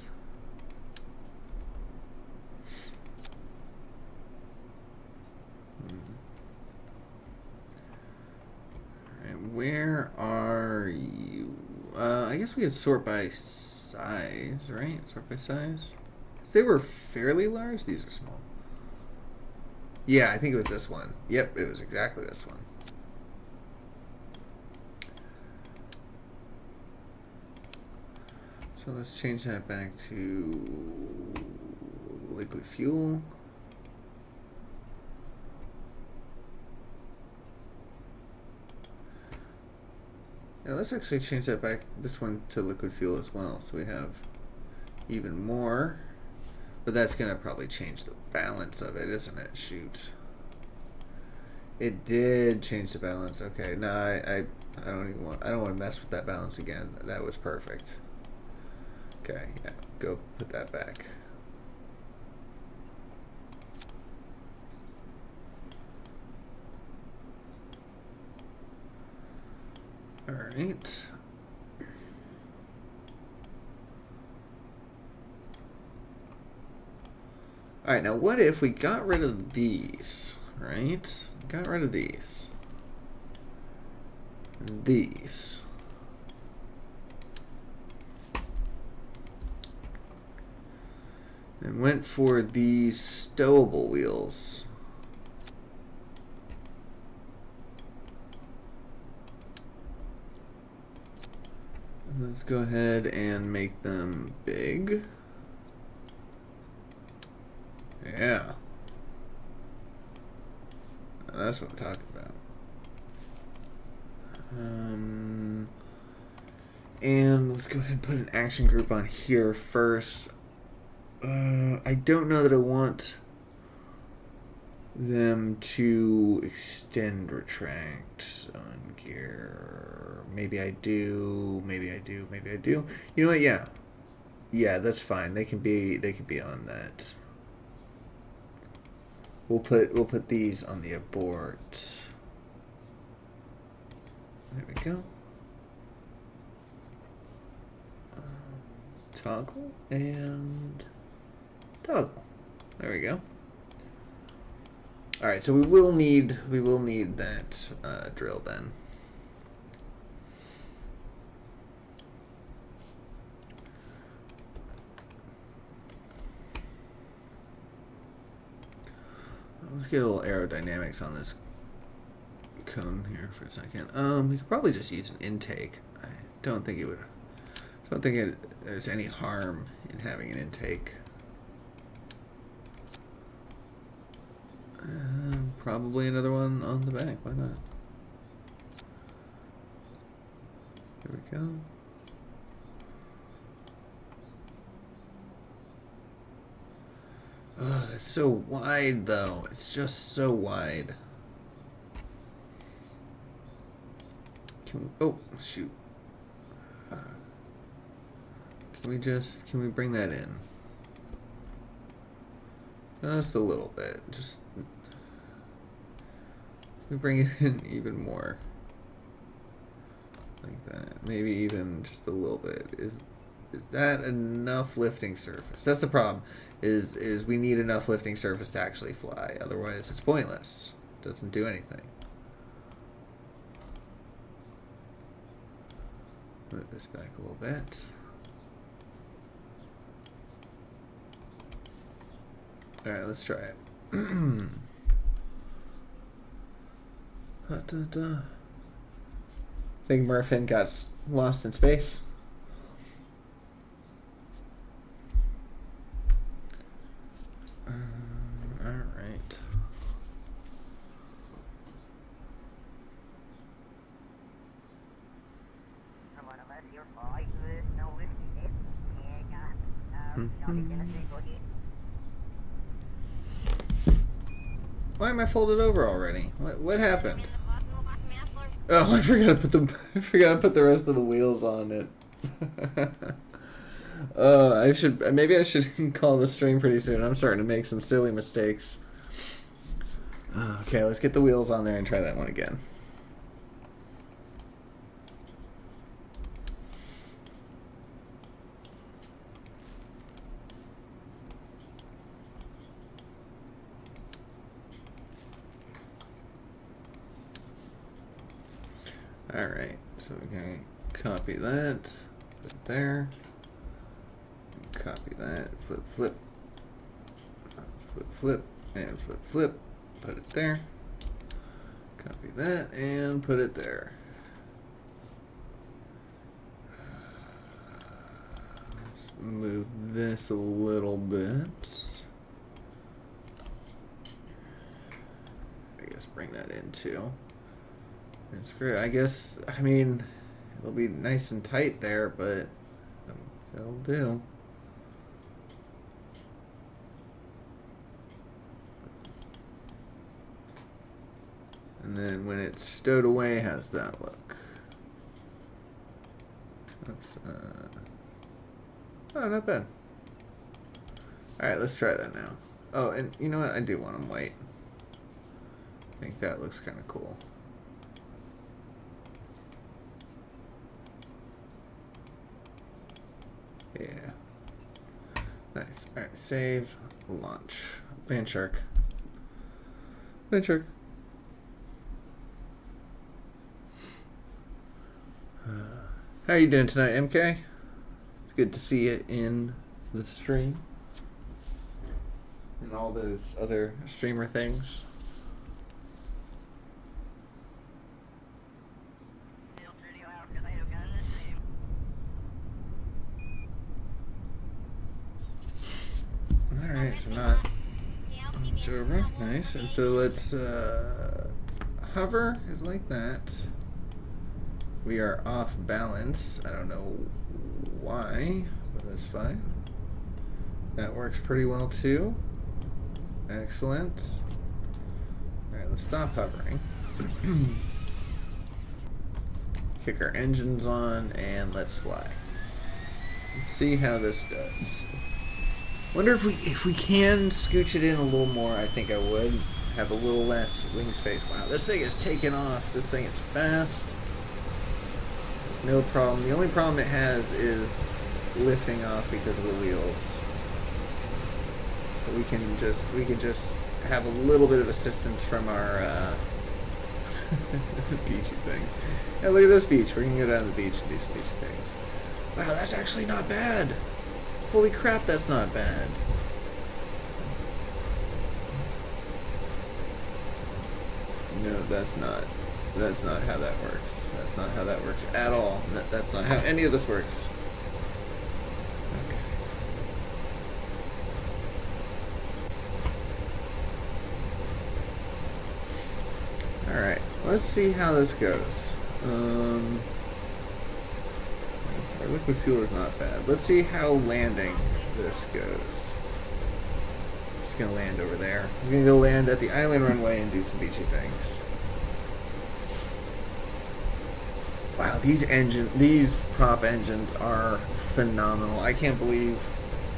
Alright, where are you? I guess we could sort by size, right? Sort by size? They were fairly large. These are small. Yeah, I think it was this one. Yep, it was exactly this one. So let's change that back to liquid fuel. Yeah, let's actually change that back, this one, to liquid fuel as well. So we have even more. But that's going to probably change the balance of it, isn't it? Shoot. It did change the balance. Okay, no, I don't even want, I don't want to mess with that balance again. That was perfect. Okay, yeah, go put that back. All right. All right, now what if we got rid of these, right? Got rid of these. And these. And went for these stowable wheels. Let's go ahead and make them big. Yeah. That's what I'm talking about. And let's go ahead and put an action group on here first. I don't know that I want them to extend retract on gear. Maybe I do. Maybe I do. Maybe I do. You know what? Yeah. Yeah, that's fine. They can be on that. We'll put these on the abort. There we go. Toggle and toggle. There we go. All right, so we will need that drill then. Let's get a little aerodynamics on this cone here for a second. We could probably just use an intake. I don't think there's any harm in having an intake. Probably another one on the back. Why not? There we go. Oh, that's so wide, though. It's just so wide. Oh, shoot. Can we bring that in? Just a little bit. Just, can we bring it in even more? Like that. Maybe even just a little bit. Is that enough lifting surface? That's the problem. Is we need enough lifting surface to actually fly. Otherwise, it's pointless. It doesn't do anything. Put this back a little bit. Alright, let's try it. I think Murphin got lost in space. Alright. Why am I folded over already? What happened? Oh, I forgot to put the rest of the wheels on it. Maybe I should call the stream pretty soon. I'm starting to make some silly mistakes. Okay, let's get the wheels on there and try that one again. Alright, so we're going to copy that, put it there, copy that, flip, flip, flip, flip, and flip, flip, put it there, copy that, and put it there. Let's move this a little bit. I guess bring that in too. That's great. I guess, I mean, it'll be nice and tight there, but it'll do. And then when it's stowed away, how does that look? Oops. Oh, not bad. Alright, let's try that now. Oh, and you know what? I do want them white. I think that looks kind of cool. Yeah. Nice. Alright, save, launch. Land shark. Land shark. How are you doing tonight, MK? It's good to see you in the stream. And all those other streamer things. Alright, so not server. Nice. And so let's hover is like that. We are off balance. I don't know why, but that's fine. That works pretty well too. Excellent. Alright, let's stop hovering. Kick our engines on and let's fly. Let's see how this does. Wonder if we can scooch it in a little more. I think I would have a little less wing space. Wow, this thing is taking off. This thing is fast. No problem. The only problem it has is lifting off because of the wheels. But we can just have a little bit of assistance from our beachy thing. Yeah, look at this beach. We're gonna go down to the beach and do some beachy things. Wow, that's actually not bad. Holy crap, that's not bad. No, that's not how that works. That's not how that works at all. That's not how any of this works. Okay. Alright, let's see how this goes. Our liquid fuel is not bad. Let's see how landing this goes. Just gonna land over there. We're gonna go land at the island runway and do some beachy things. Wow, these prop engines are phenomenal. I can't believe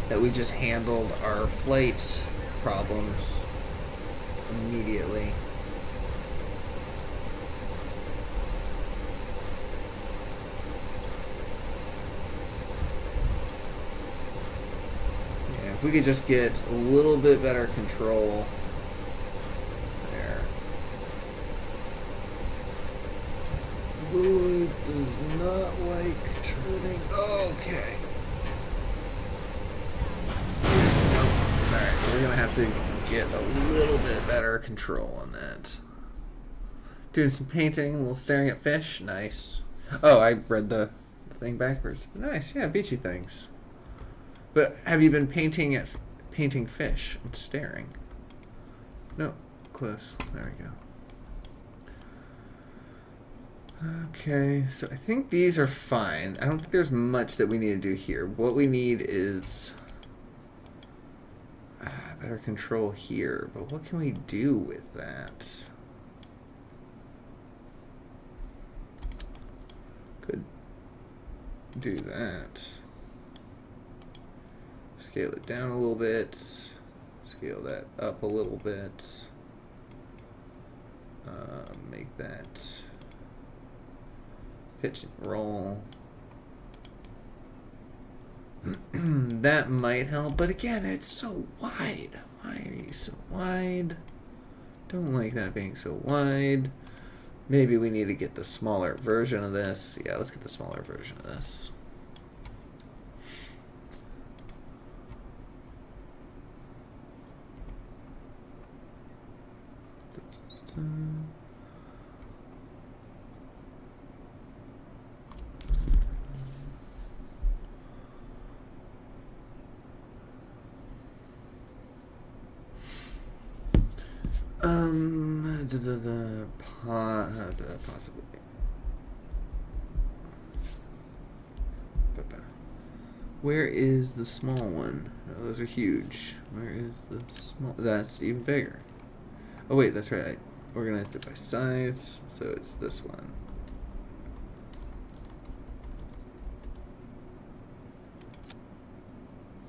that we just handled our flight problems immediately. If we could just get a little bit better control there. Ooh, it does not like turning. Okay. Nope. Alright, so we're gonna have to get a little bit better control on that. Doing some painting, a little staring at fish. Nice. Oh, I read the thing backwards. Nice, yeah, beachy things. But have you been painting fish and staring? No, close. There we go. Okay, so I think these are fine. I don't think there's much that we need to do here. What we need is better control here. But what can we do with that? Could do that. Scale it down a little bit. Scale that up a little bit. Make that pitch and roll. That might help, but again, it's so wide. Why are you so wide? Don't like that being so wide. Maybe we need to get the smaller version of this. Yeah, let's get the smaller version of this. Possibly. Where is the small one? Oh, those are huge. Where is the small? That's even bigger. Oh wait, that's right. I organized it by size, so it's this one.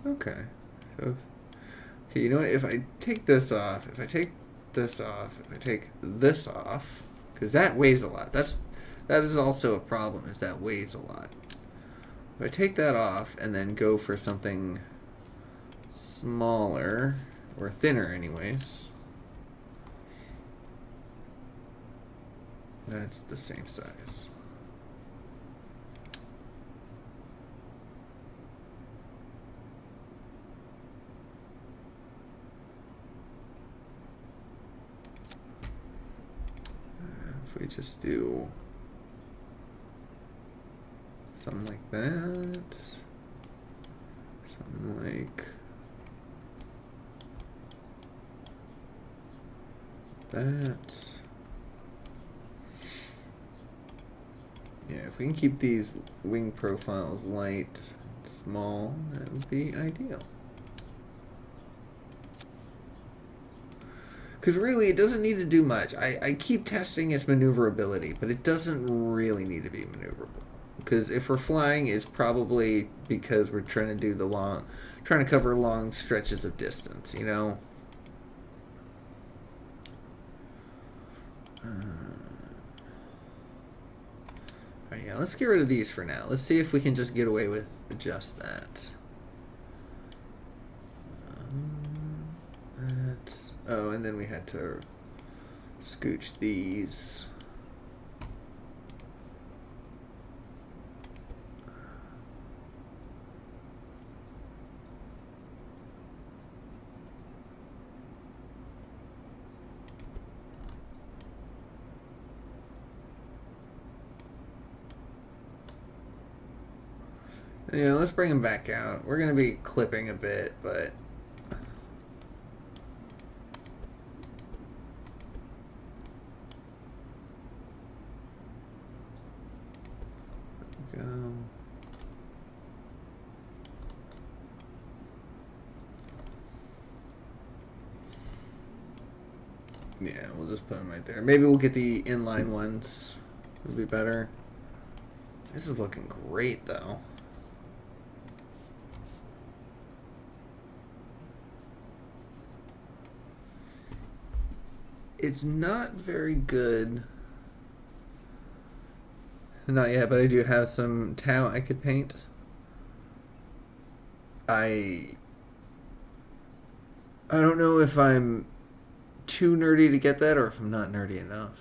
Okay. So okay, you know what? If I take this off, if I take this off, if I take this off, because that weighs a lot. That is also a problem, is that weighs a lot. If I take that off and then go for something smaller, or thinner anyways, that's the same size. If we just do something like that, something like that. Yeah, if we can keep these wing profiles light, small, that would be ideal. Because really, it doesn't need to do much. I keep testing its maneuverability, but it doesn't really need to be maneuverable. Because if we're flying, it's probably because we're trying to do trying to cover long stretches of distance, you know? Alright, yeah, let's get rid of these for now. Let's see if we can just get away with just that. Oh, and then we had to scooch these. Yeah, let's bring them back out. We're going to be clipping a bit, but go. Yeah, we'll just put them right there. Maybe we'll get the inline ones. It'll be better. This is looking great, though. It's not very good. Not yet, but I do have some Tau I could paint. I don't know if I'm too nerdy to get that or if I'm not nerdy enough.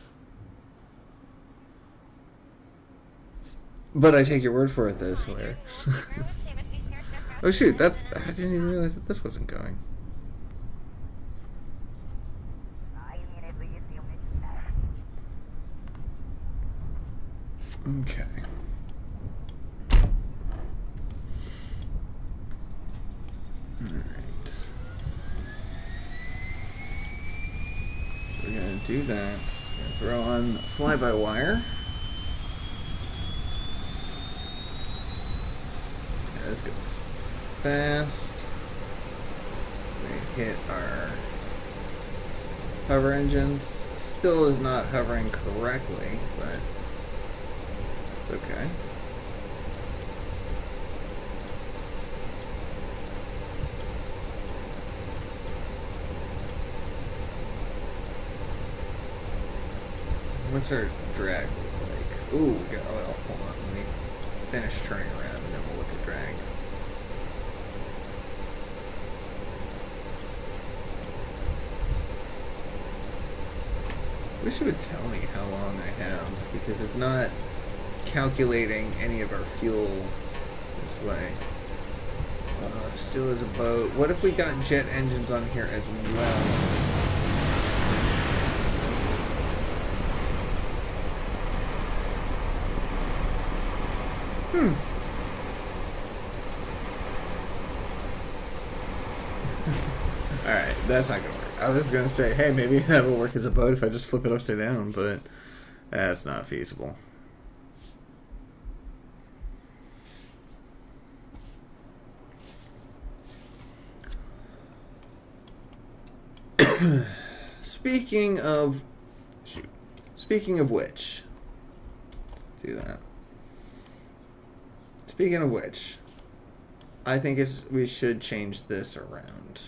But I take your word for it that it's hilarious. Oh shoot, I didn't even realize that this wasn't going. Okay. Alright. So we're gonna do that. Throw on fly-by-wire. Yeah, this goes fast. We hit our hover engines. Still is not hovering correctly, but it's okay. What's our drag look like? Ooh, we got oil. Hold on, let me finish turning around and then we'll look at drag. Wish it would tell me how long I have, because it's not calculating any of our fuel this way. Still is a boat. What if we got jet engines on here as well? Alright, that's not gonna work. I was gonna say, hey, maybe that'll work as a boat if I just flip it upside down, but that's not feasible. Speaking of which, do that. Speaking of which, I think we should change this around.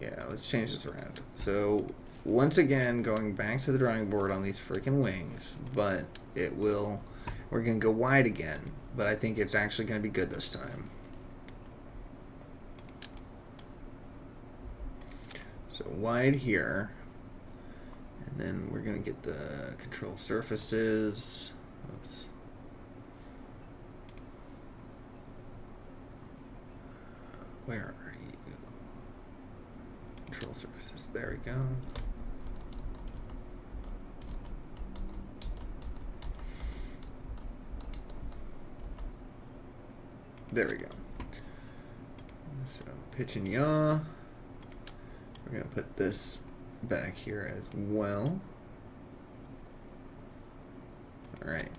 Yeah, let's change this around. So, once again, going back to the drawing board on these freaking wings, but we're going to go wide again, but I think it's actually going to be good this time. So, wide here, and then we're going to get the control surfaces. Oops. Where are you? Control surfaces. There we go. There we go. So pitch and yaw. We're going to put this back here as well. Alright.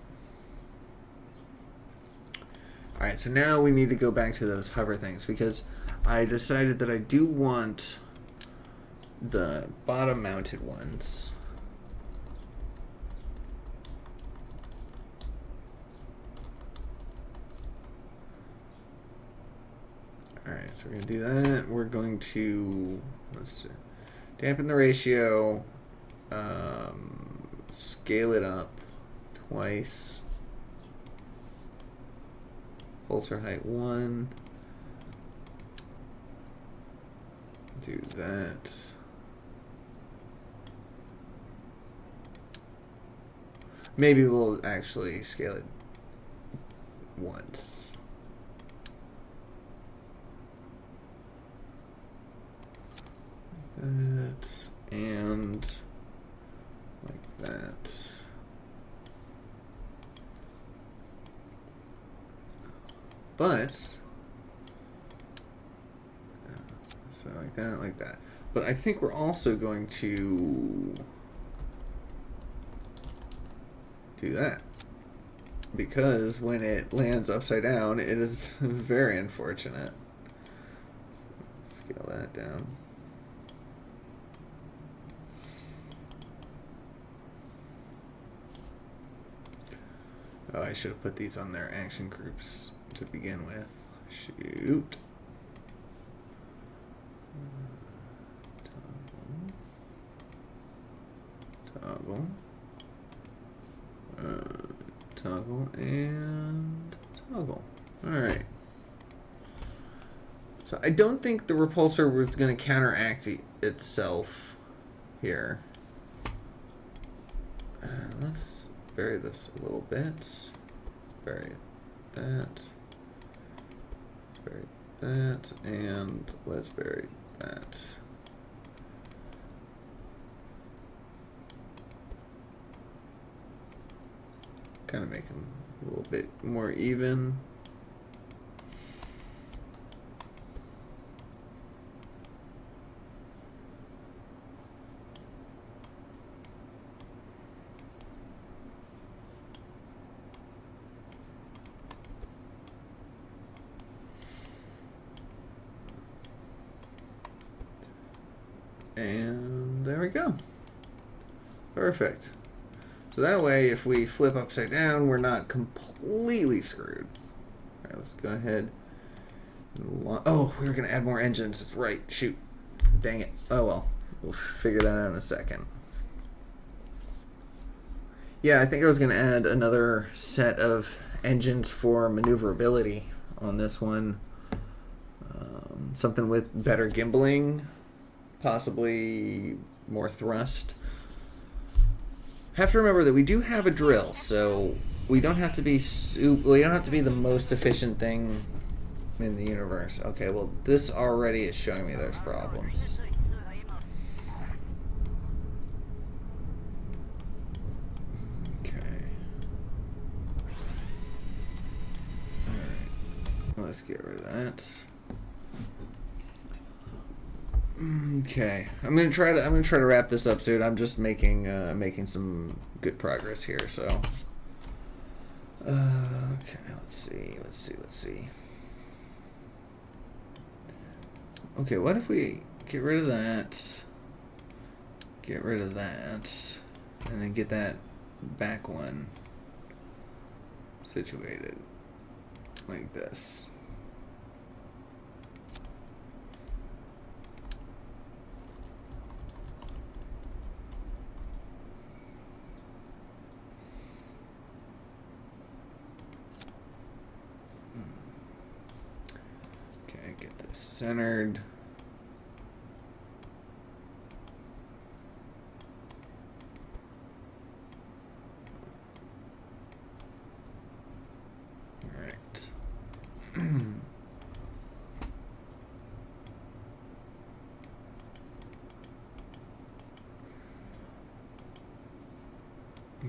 Alright, so now we need to go back to those hover things, because I decided that I do want the bottom mounted ones. Alright, so we're going to do that. We're going to, let's see, dampen the ratio, scale it up twice, pulsar height 1, do that. Maybe we'll actually scale it once. That, and like that. But, so like that. But I think we're also going to do that, because when it lands upside down, it is very unfortunate. So scale that down. Oh, I should have put these on their action groups to begin with. Shoot. Toggle. Toggle and toggle. Alright. So I don't think the repulsor was going to counteract itself here. Let's bury this a little bit. Let's bury that. Let's bury that. And let's bury that. kind of make them a little bit more even. And there we go. Perfect. So that way, if we flip upside down, we're not completely screwed. All right, let's go ahead. Oh, we were going to add more engines. That's right. Shoot. Dang it. Oh, well. We'll figure that out in a second. Yeah, I think I was going to add another set of engines for maneuverability on this one. Something with better gimbaling. Possibly more thrust. Have to remember that we do have a drill, so we don't have to be the most efficient thing in the universe. Okay, well this already is showing me there's problems. Okay. Alright. Let's get rid of that. Okay, I'm gonna try to wrap this up soon. I'm just making some good progress here. So, okay, let's see. Okay, what if we get rid of that, and then get that back one situated like this. Get this centered. All right.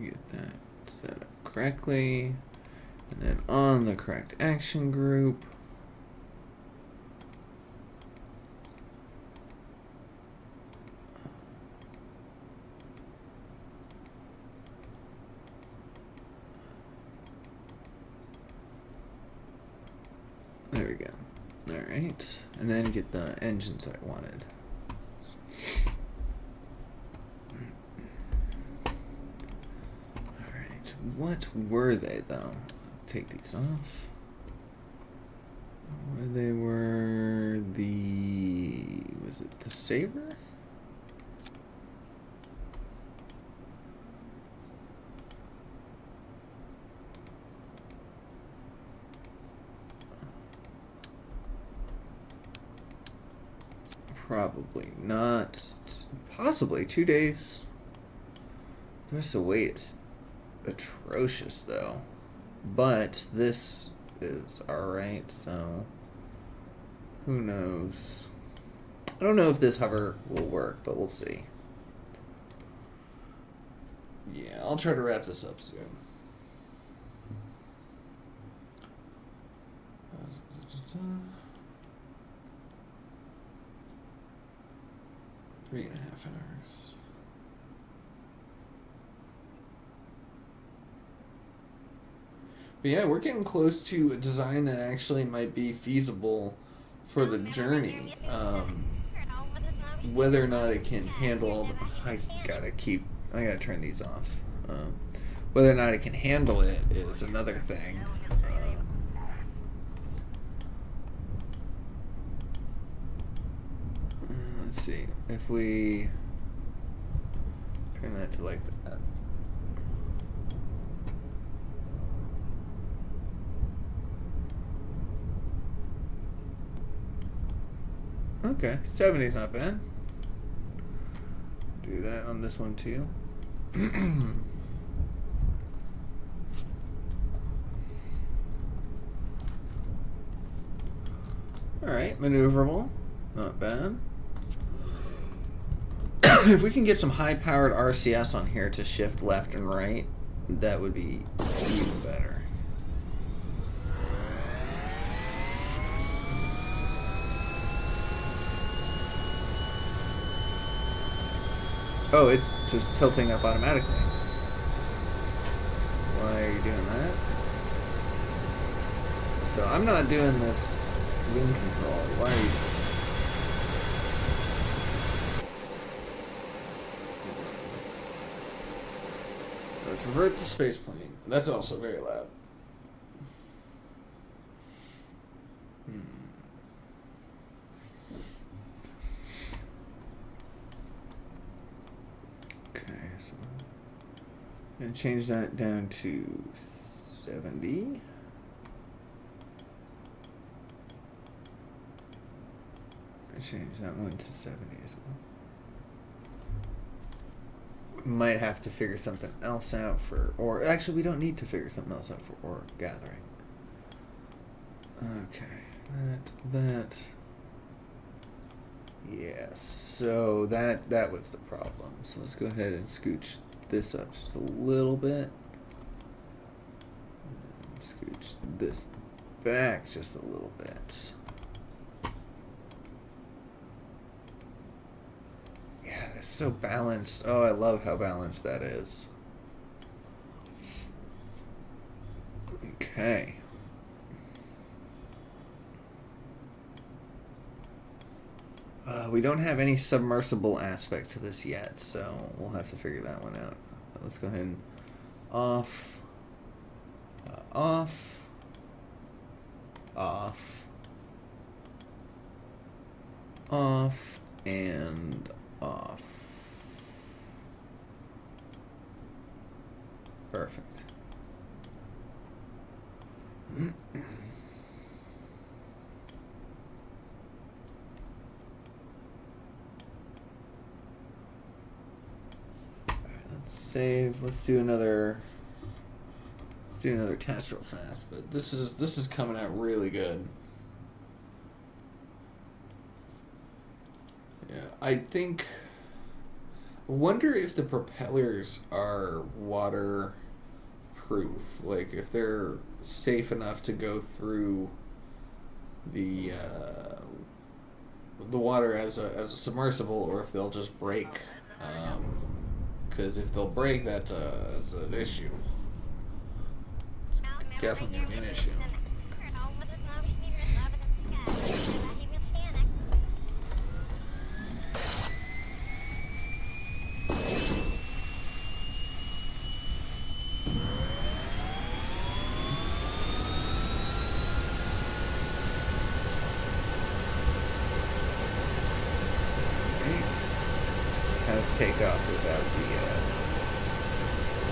Get that set up correctly, and then on the correct action group. There we go. Alright. And then get the engines I wanted. Alright. What were they, though? Take these off. They were the... Was it the Saber? Probably not. Possibly 2 days. The rest of the wait is atrocious, though. But this is alright, so who knows? I don't know if this hover will work, but we'll see. Yeah, I'll try to wrap this up soon. Three and a half hours. But yeah, we're getting close to a design that actually might be feasible for the journey. Whether or not it can handle all the... I gotta turn these off. Whether or not it can handle it is another thing. Let's see. If we turn that to like that. Okay, 70's not bad. Do that on this one too. Alright, maneuverable. Not bad. If we can get some high-powered RCS on here to shift left and right, that would be even better. Oh, it's just tilting up automatically. Why are you doing that? So I'm not doing this wing control. Why are you? Let's revert to space plane. That's also very loud. Okay, so I'm gonna change that down to 70. I change that one to 70 as well. Might have to figure something else out for, or actually we don't need to figure something else out for ore gathering. Okay, that. Yeah, so that was the problem. So let's go ahead and scooch this up just a little bit. And scooch this back just a little bit. Yeah, that's so balanced. Oh, I love how balanced that is. Okay. We don't have any submersible aspect to this yet, so we'll have to figure that one out. Let's go ahead and off, off, and off. Perfect. Save. Let's do another test real fast. But this is coming out really good. Yeah, I wonder if the propellers are waterproof. Like if they're safe enough to go through the water as a submersible, or if they'll just break. Because if they'll break, that's an issue. It's definitely going to be an issue. How's takeoff without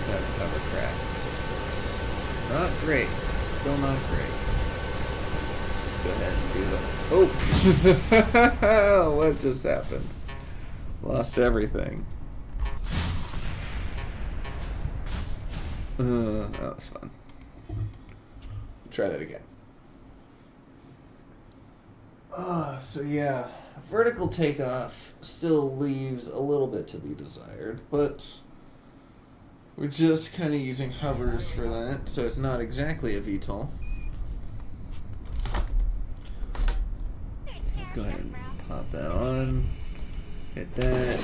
the hovercraft assistance? Not great. Still not great. Let's go ahead and do the... Oh! What just happened? Lost everything. That was fun. Try that again. So yeah, vertical takeoff still leaves a little bit to be desired, but we're just kind of using hovers for that, so it's not exactly a VTOL. So let's go ahead and pop that on, hit that,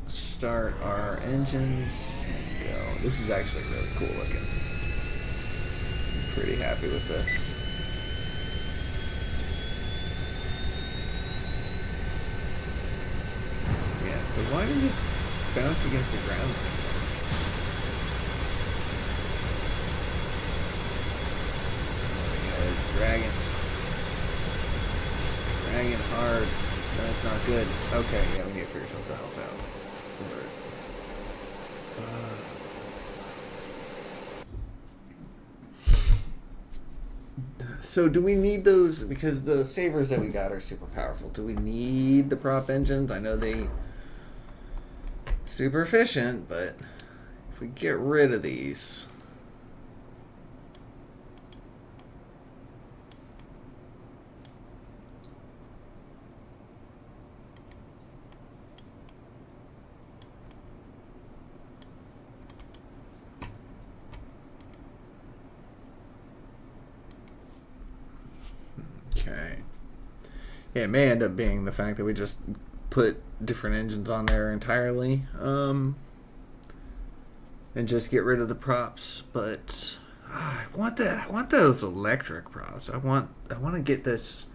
start our engines, and go. This is actually really cool looking. I'm pretty happy with this. So why does it bounce against the ground? Oh, it's dragging. Dragging hard. That's not good. Okay, yeah, we need to figure something else out. So do we need those, because the sabers that we got are super powerful, do we need the prop engines? I know they super efficient, but if we get rid of these, Okay. Yeah, it may end up being the fact that we just put different engines on there entirely, and just get rid of the props. But I want that. I want those electric props. I want to get this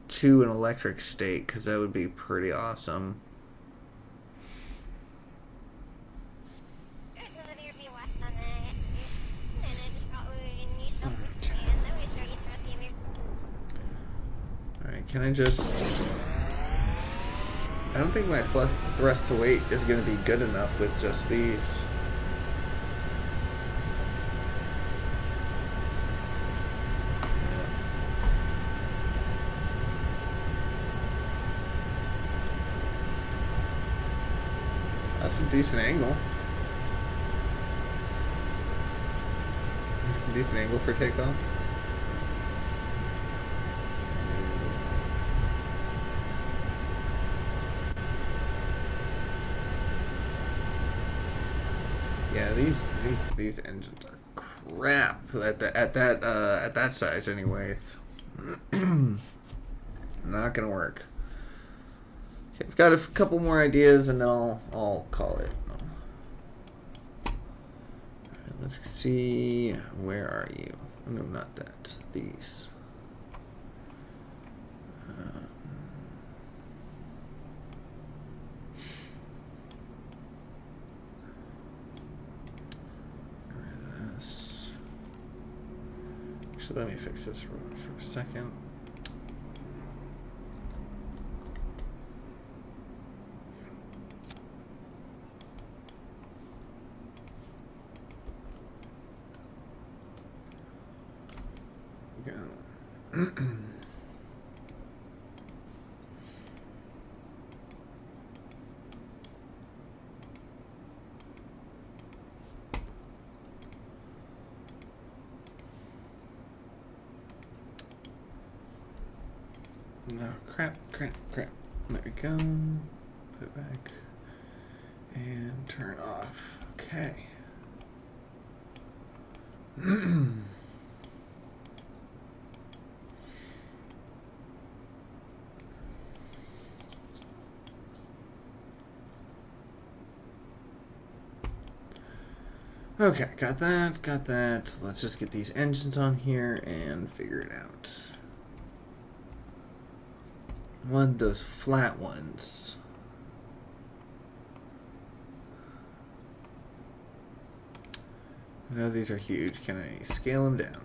to an electric state because that would be pretty awesome. Alright, can I just... I don't think my thrust to weight is going to be good enough with just these. That's a decent angle. Decent angle for takeoff. Yeah, these engines are crap at that size, anyways. Not gonna work. Okay, I've got a couple more ideas, and then I'll call it. All right, let's see. Where are you? No, not that. These. So let me fix this for a second. Go. No, crap. There we go. Put it back. And turn off. Okay. Okay, got that. Let's just get these engines on here and figure it out. One of those flat ones. I know these are huge. Can I scale them down?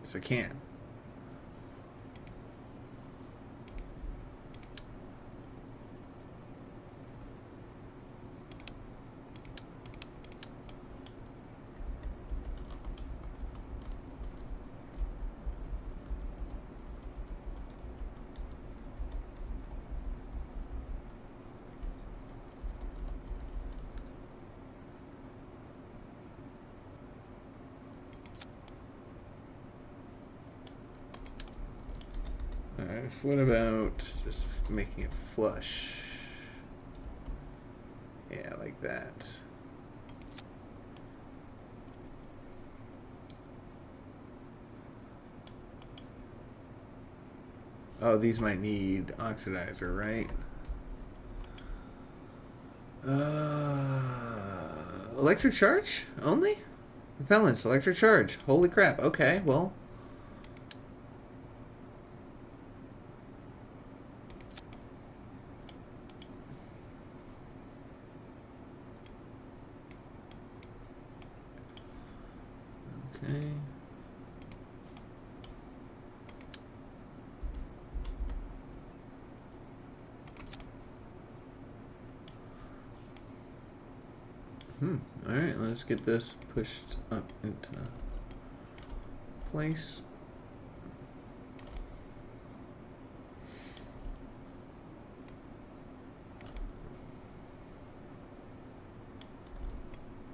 Yes, I can. Alright, what about just making it flush? Yeah, like that. Oh, these might need oxidizer, right? Electric charge only? Repellents, electric charge. Holy crap. Okay, well. Okay. Alright, let's get this pushed up into place.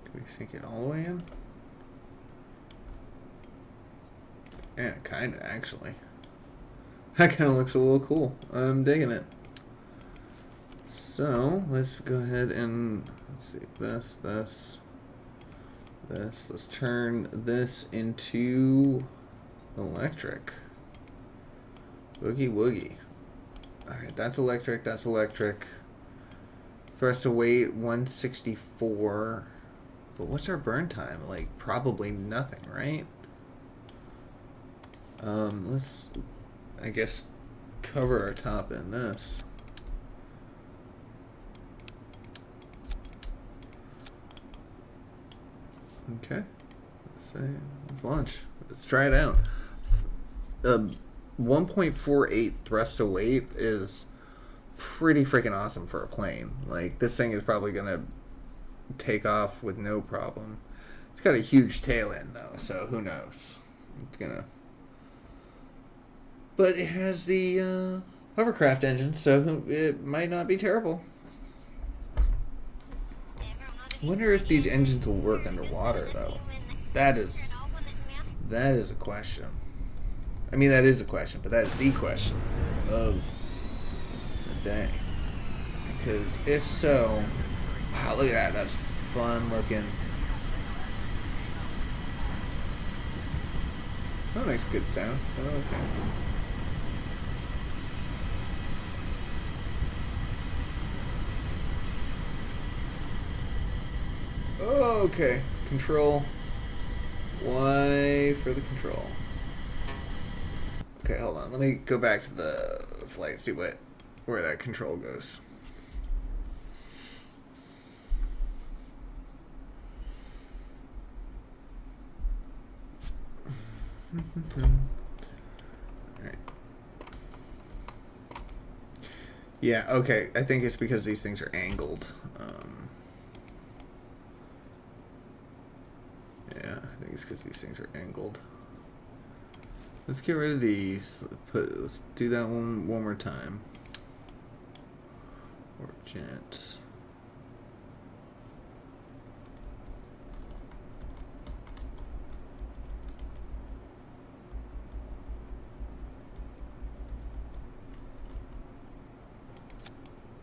Can we sink it all the way in? Yeah, kinda, actually. That kinda looks a little cool. I'm digging it. So, let's go ahead and, let's see, this. Let's turn this into electric. Boogie woogie. Alright, that's electric, that's electric. Thrust to weight, 164. But what's our burn time? Like, probably nothing, right? Let's, I guess, cover our top in this. Okay. Let's launch. Let's try it out. 1.48 thrust to weight is pretty freaking awesome for a plane. Like, this thing is probably gonna take off with no problem. It's got a huge tail end though, so who knows? It's gonna. But it has the hovercraft engine, so it might not be terrible. I wonder if these engines will work underwater though. That is a question. I mean, that is a question, but that is the question of the day. Because if so, wow, look at that. That's fun looking. That makes good sound. Okay. Okay. Control. Y for the control. Okay, hold on. Let me go back to the flight and see where that control goes. Alright. Yeah, okay. I think it's because these things are angled. Yeah, I think it's because these things are angled. Let's get rid of these. Let's do that one more time. Or jet.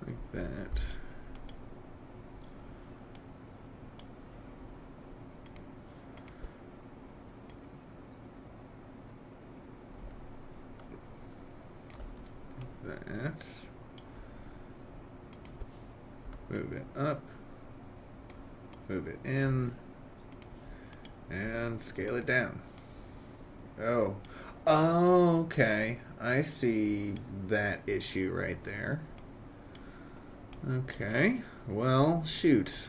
Like that. That. Move it up. Move it in. And scale it down. Oh. Oh, okay. I see that issue right there. Okay. Well, shoot.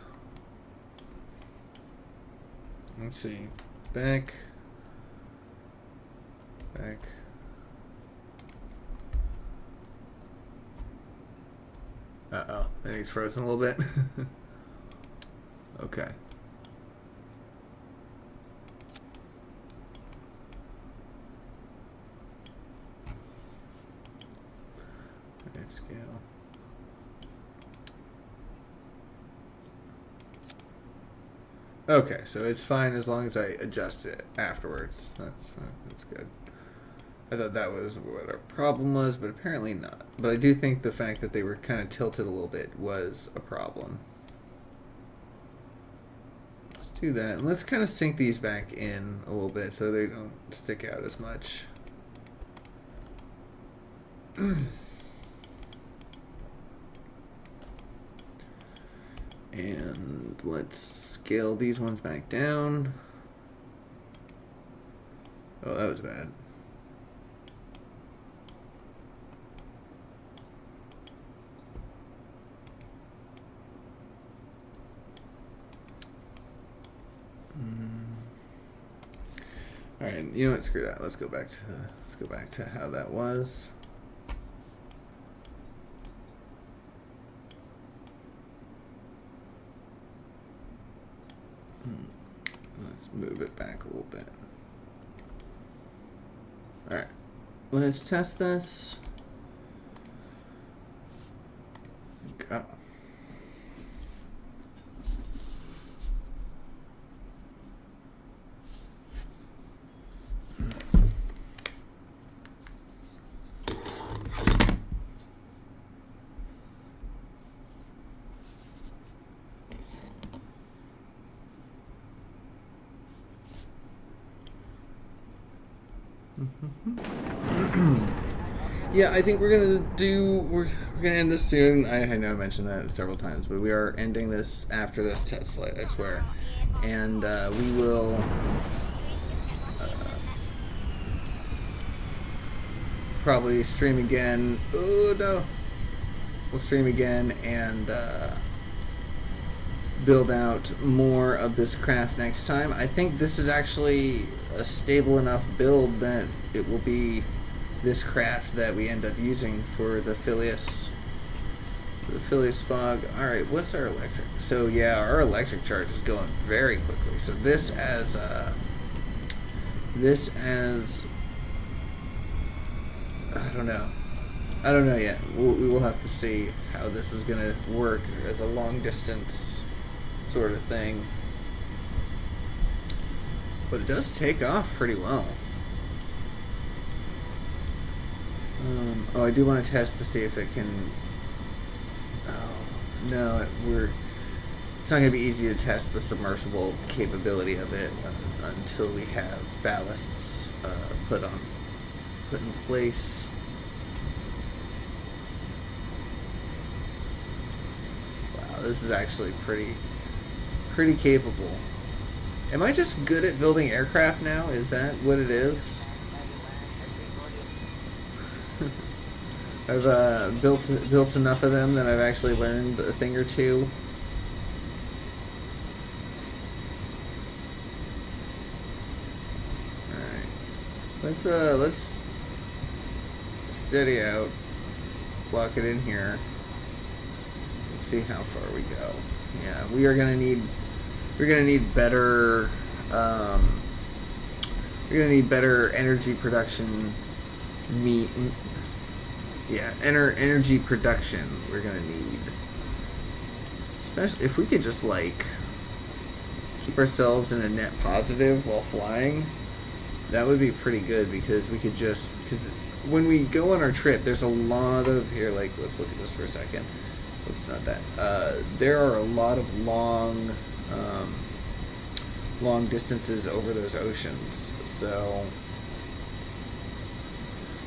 Let's see. Back. Back. Uh-oh. I think it's frozen a little bit. Okay. Right, scale. Okay, so it's fine as long as I adjust it afterwards. That's good. I thought that was what our problem was, but apparently not. But I do think the fact that they were kind of tilted a little bit was a problem. Let's do that. And let's kind of sink these back in a little bit so they don't stick out as much. And let's scale these ones back down. Oh, that was bad. All right, you know what? Screw that. Let's go back to how that was. Let's move it back a little bit. All right, let's test this. Go. Yeah, I think we're gonna end this soon. I know I mentioned that several times, but we are ending this after this test flight, I swear. And we will probably stream again. Oh no, we'll stream again and build out more of this craft next time. I think this is actually a stable enough build that it will be this craft that we end up using for the Phileas. The Phileas fog. Alright, what's our electric? So yeah, our electric charge is going very quickly. So this as I don't know. I don't know yet. We will have to see how this is gonna work as a long distance sort of thing. But it does take off pretty well. Oh, I do want to test to see if it can. Oh no, it's not going to be easy to test the submersible capability of it until we have ballasts put in place. Wow, this is actually pretty capable. Am I just good at building aircraft now? Is that what it is? I've built enough of them that I've actually learned a thing or two. All right, let's steady out, lock it in here. Let's see how far we go. Yeah, we're gonna need better. We're gonna need better energy production. Energy production we're gonna need. Especially if we could just like keep ourselves in a net positive while flying, that would be pretty good because we could because when we go on our trip, there's a lot of let's look at this for a second. It's not that. There are a lot of long distances over those oceans, so.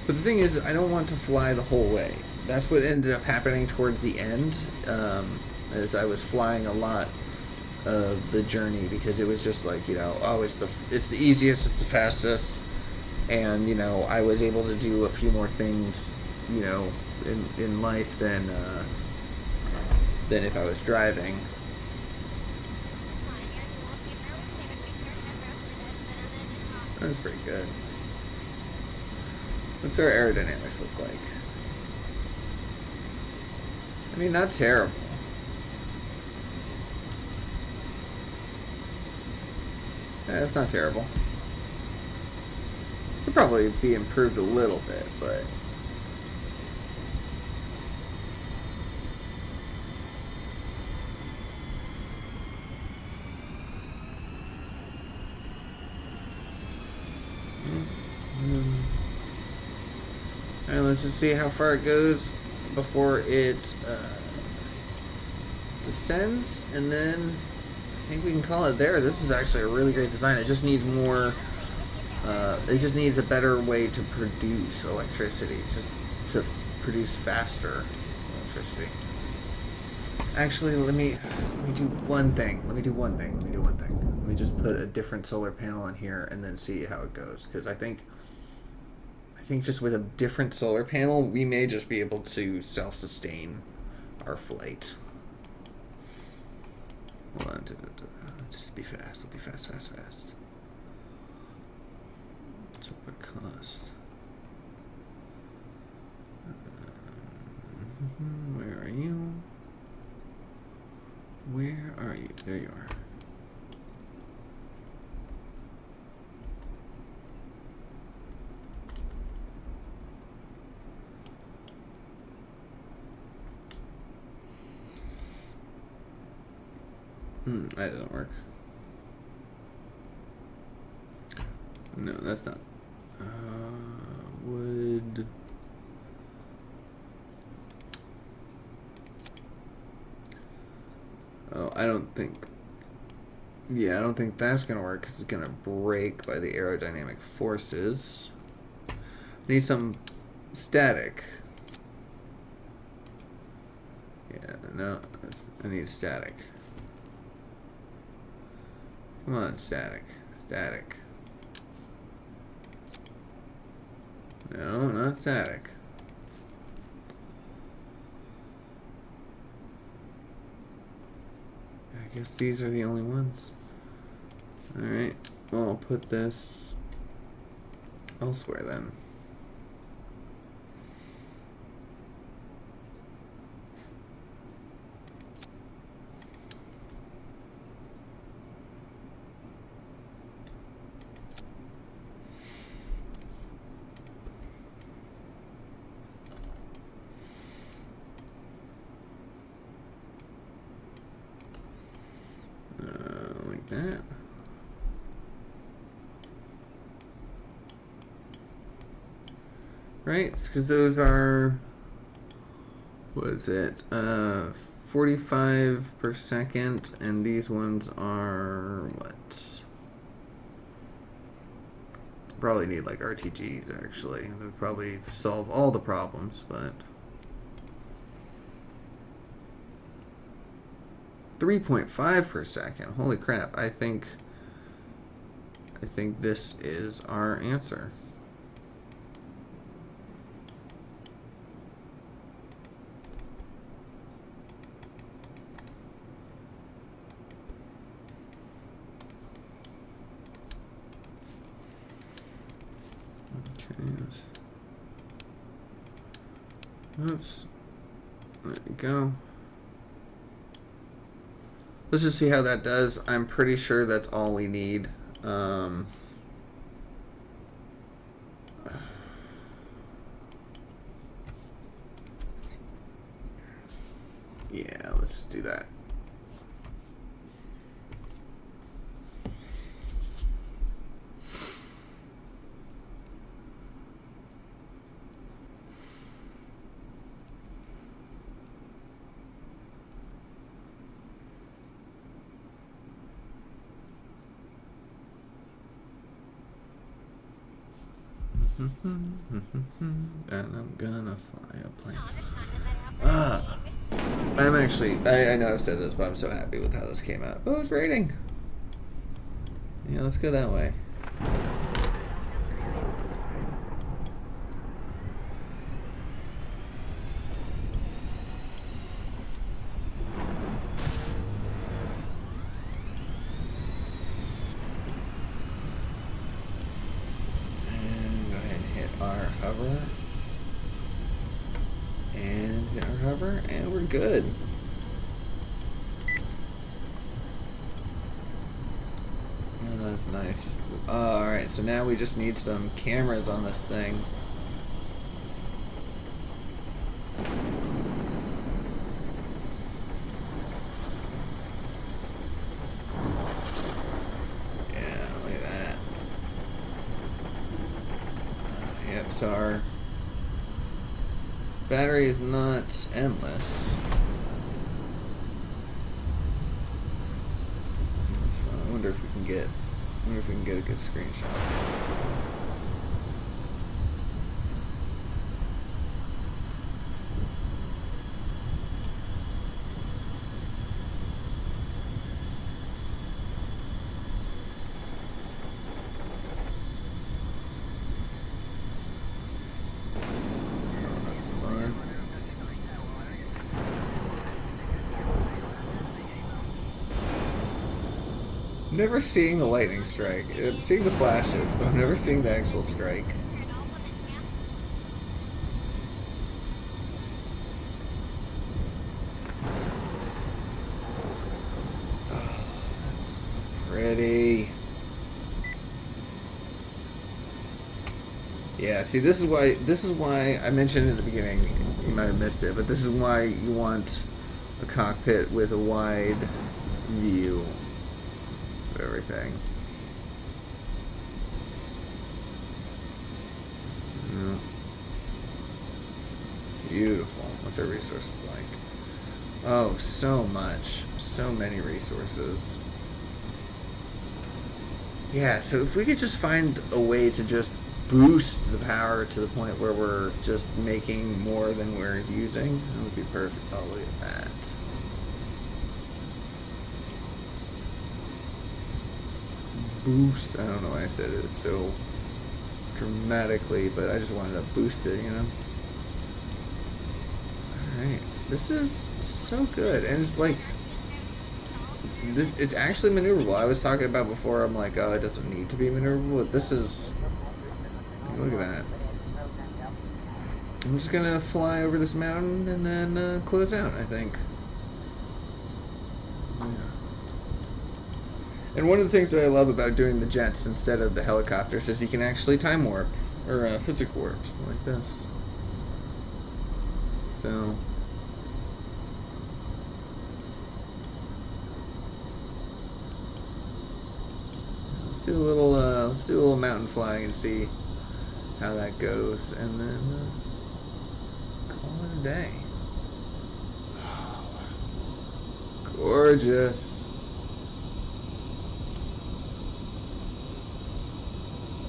But the thing is, I don't want to fly the whole way. That's what ended up happening towards the end, as I was flying a lot of the journey because it was just like, oh, it's the easiest, it's the fastest, and I was able to do a few more things, in life than if I was driving. That's pretty good. What's our aerodynamics look like? I mean, not terrible. Yeah, it's not terrible. Could probably be improved a little bit, but and let's just see how far it goes before it descends, and then I think we can call it there. This is actually a really great design. It just needs more. It just needs a better way to produce electricity, just to produce faster electricity. Actually, let me do one thing. Let me just put a different solar panel on here and then see how it goes, because I think just with a different solar panel, we may just be able to self-sustain our flight. Hold on, just be fast. It'll be fast. So what cost? Where are you? Where are you? There you are. That doesn't work. No, that's not. Would. Oh, I don't think. Yeah, I don't think that's gonna work because it's gonna break by the aerodynamic forces. I need something static. Yeah, no, I need static. Come on, static. Static. No, not static. I guess these are the only ones. Alright, well, I'll put this elsewhere then. Like that. Right, because those are, what is it, 45 per second, and these ones are, what? Probably need like RTGs, actually. They would probably solve all the problems, but 3.5 per second. Holy crap. I think this is our answer. Okay. Oops. There you go. Let's just see how that does. I'm pretty sure that's all we need. Yeah, let's just do that. And I'm gonna fly a plane. I'm actually, I know I've said this, but I'm so happy with how this came out. Oh, it's raining. Yeah, let's go that way. Hover and hit our hover, and we're good. Oh, that's nice. Alright, so now we just need some cameras on this thing. Yeah, look at that. Yep, so our battery is not endless. That's fun. I wonder if we can get a good screenshot of this. I'm never seeing the lightning strike. I'm seeing the flashes, but I'm never seeing the actual strike. Oh, that's pretty. Yeah, see, this is why I mentioned in the beginning, you might have missed it, but this is why you want a cockpit with a wide view of everything. Yeah. Beautiful. What's our resources like? Oh, so much. So many resources. Yeah, so if we could just find a way to just boost the power to the point where we're just making more than we're using. That would be perfect. Oh, look at that. Boost. I don't know why I said it so dramatically, but I just wanted to boost it, you know? Alright. This is so good. And it's like, it's actually maneuverable. I was talking about before, I'm like, oh, it doesn't need to be maneuverable, but this is, look at that. I'm just gonna fly over this mountain and then close out, I think. Yeah. And one of the things that I love about doing the jets instead of the helicopters is you can actually time warp, or physical warp, like this. So, let's do a little mountain flying and see how that goes, and then call it a day. Gorgeous.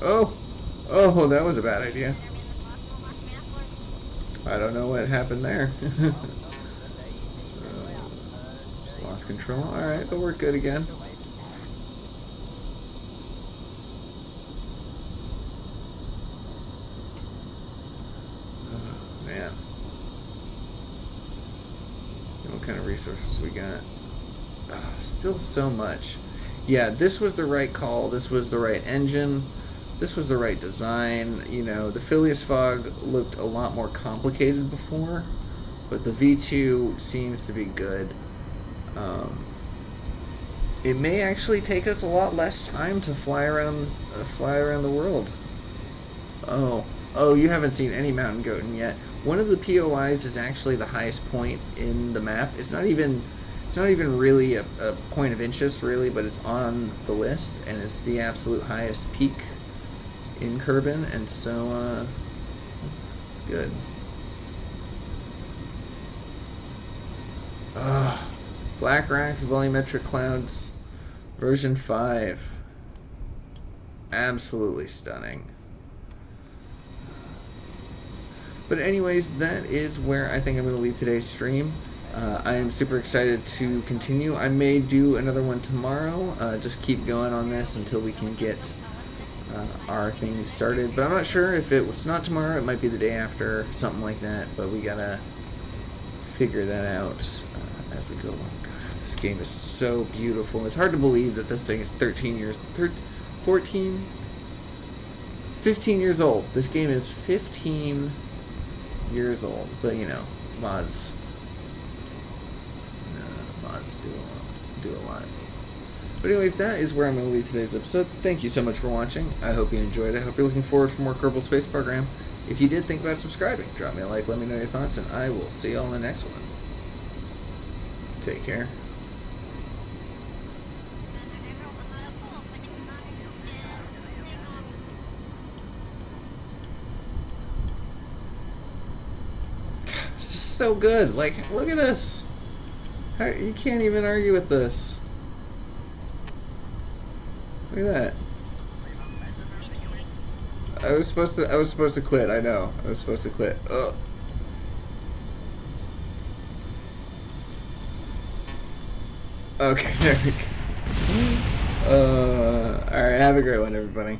Oh, that was a bad idea. I don't know what happened there. Just lost control. Alright, but we're good again. Oh, man. What kind of resources we got? Still so much. Yeah, this was the right call. This was the right engine. This was the right design. You know, the Phileas Fog looked a lot more complicated before, but the V2 seems to be good. It may actually take us a lot less time to fly around the world. Oh, you haven't seen any mountain goating yet. One of the POIs is actually the highest point in the map. It's not even really a point of interest, really, but it's on the list, and it's the absolute highest peak in Kerbin, and so it's good. Black Racks Volumetric Clouds version 5. Absolutely stunning. But anyways, that is where I think I'm going to leave today's stream. I am super excited to continue. I may do another one tomorrow. Just keep going on this until we can get our thing started. But I'm not sure if it was not tomorrow. It might be the day after, something like that. But we gotta figure that out as we go along. God, this game is so beautiful. It's hard to believe that this thing is 15 years old. This game is 15 years old. But you know, mods do a lot. But anyways, that is where I'm going to leave today's episode. Thank you so much for watching. I hope you enjoyed it. I hope you're looking forward for more Kerbal Space Program. If you did, think about subscribing. Drop me a like, let me know your thoughts, and I will see you all in the next one. Take care. This is so good. Like, look at this. You can't even argue with this. Look at that. I was supposed to quit. I know. I was supposed to quit. Ugh. Okay, there we go. Alright, have a great one, everybody.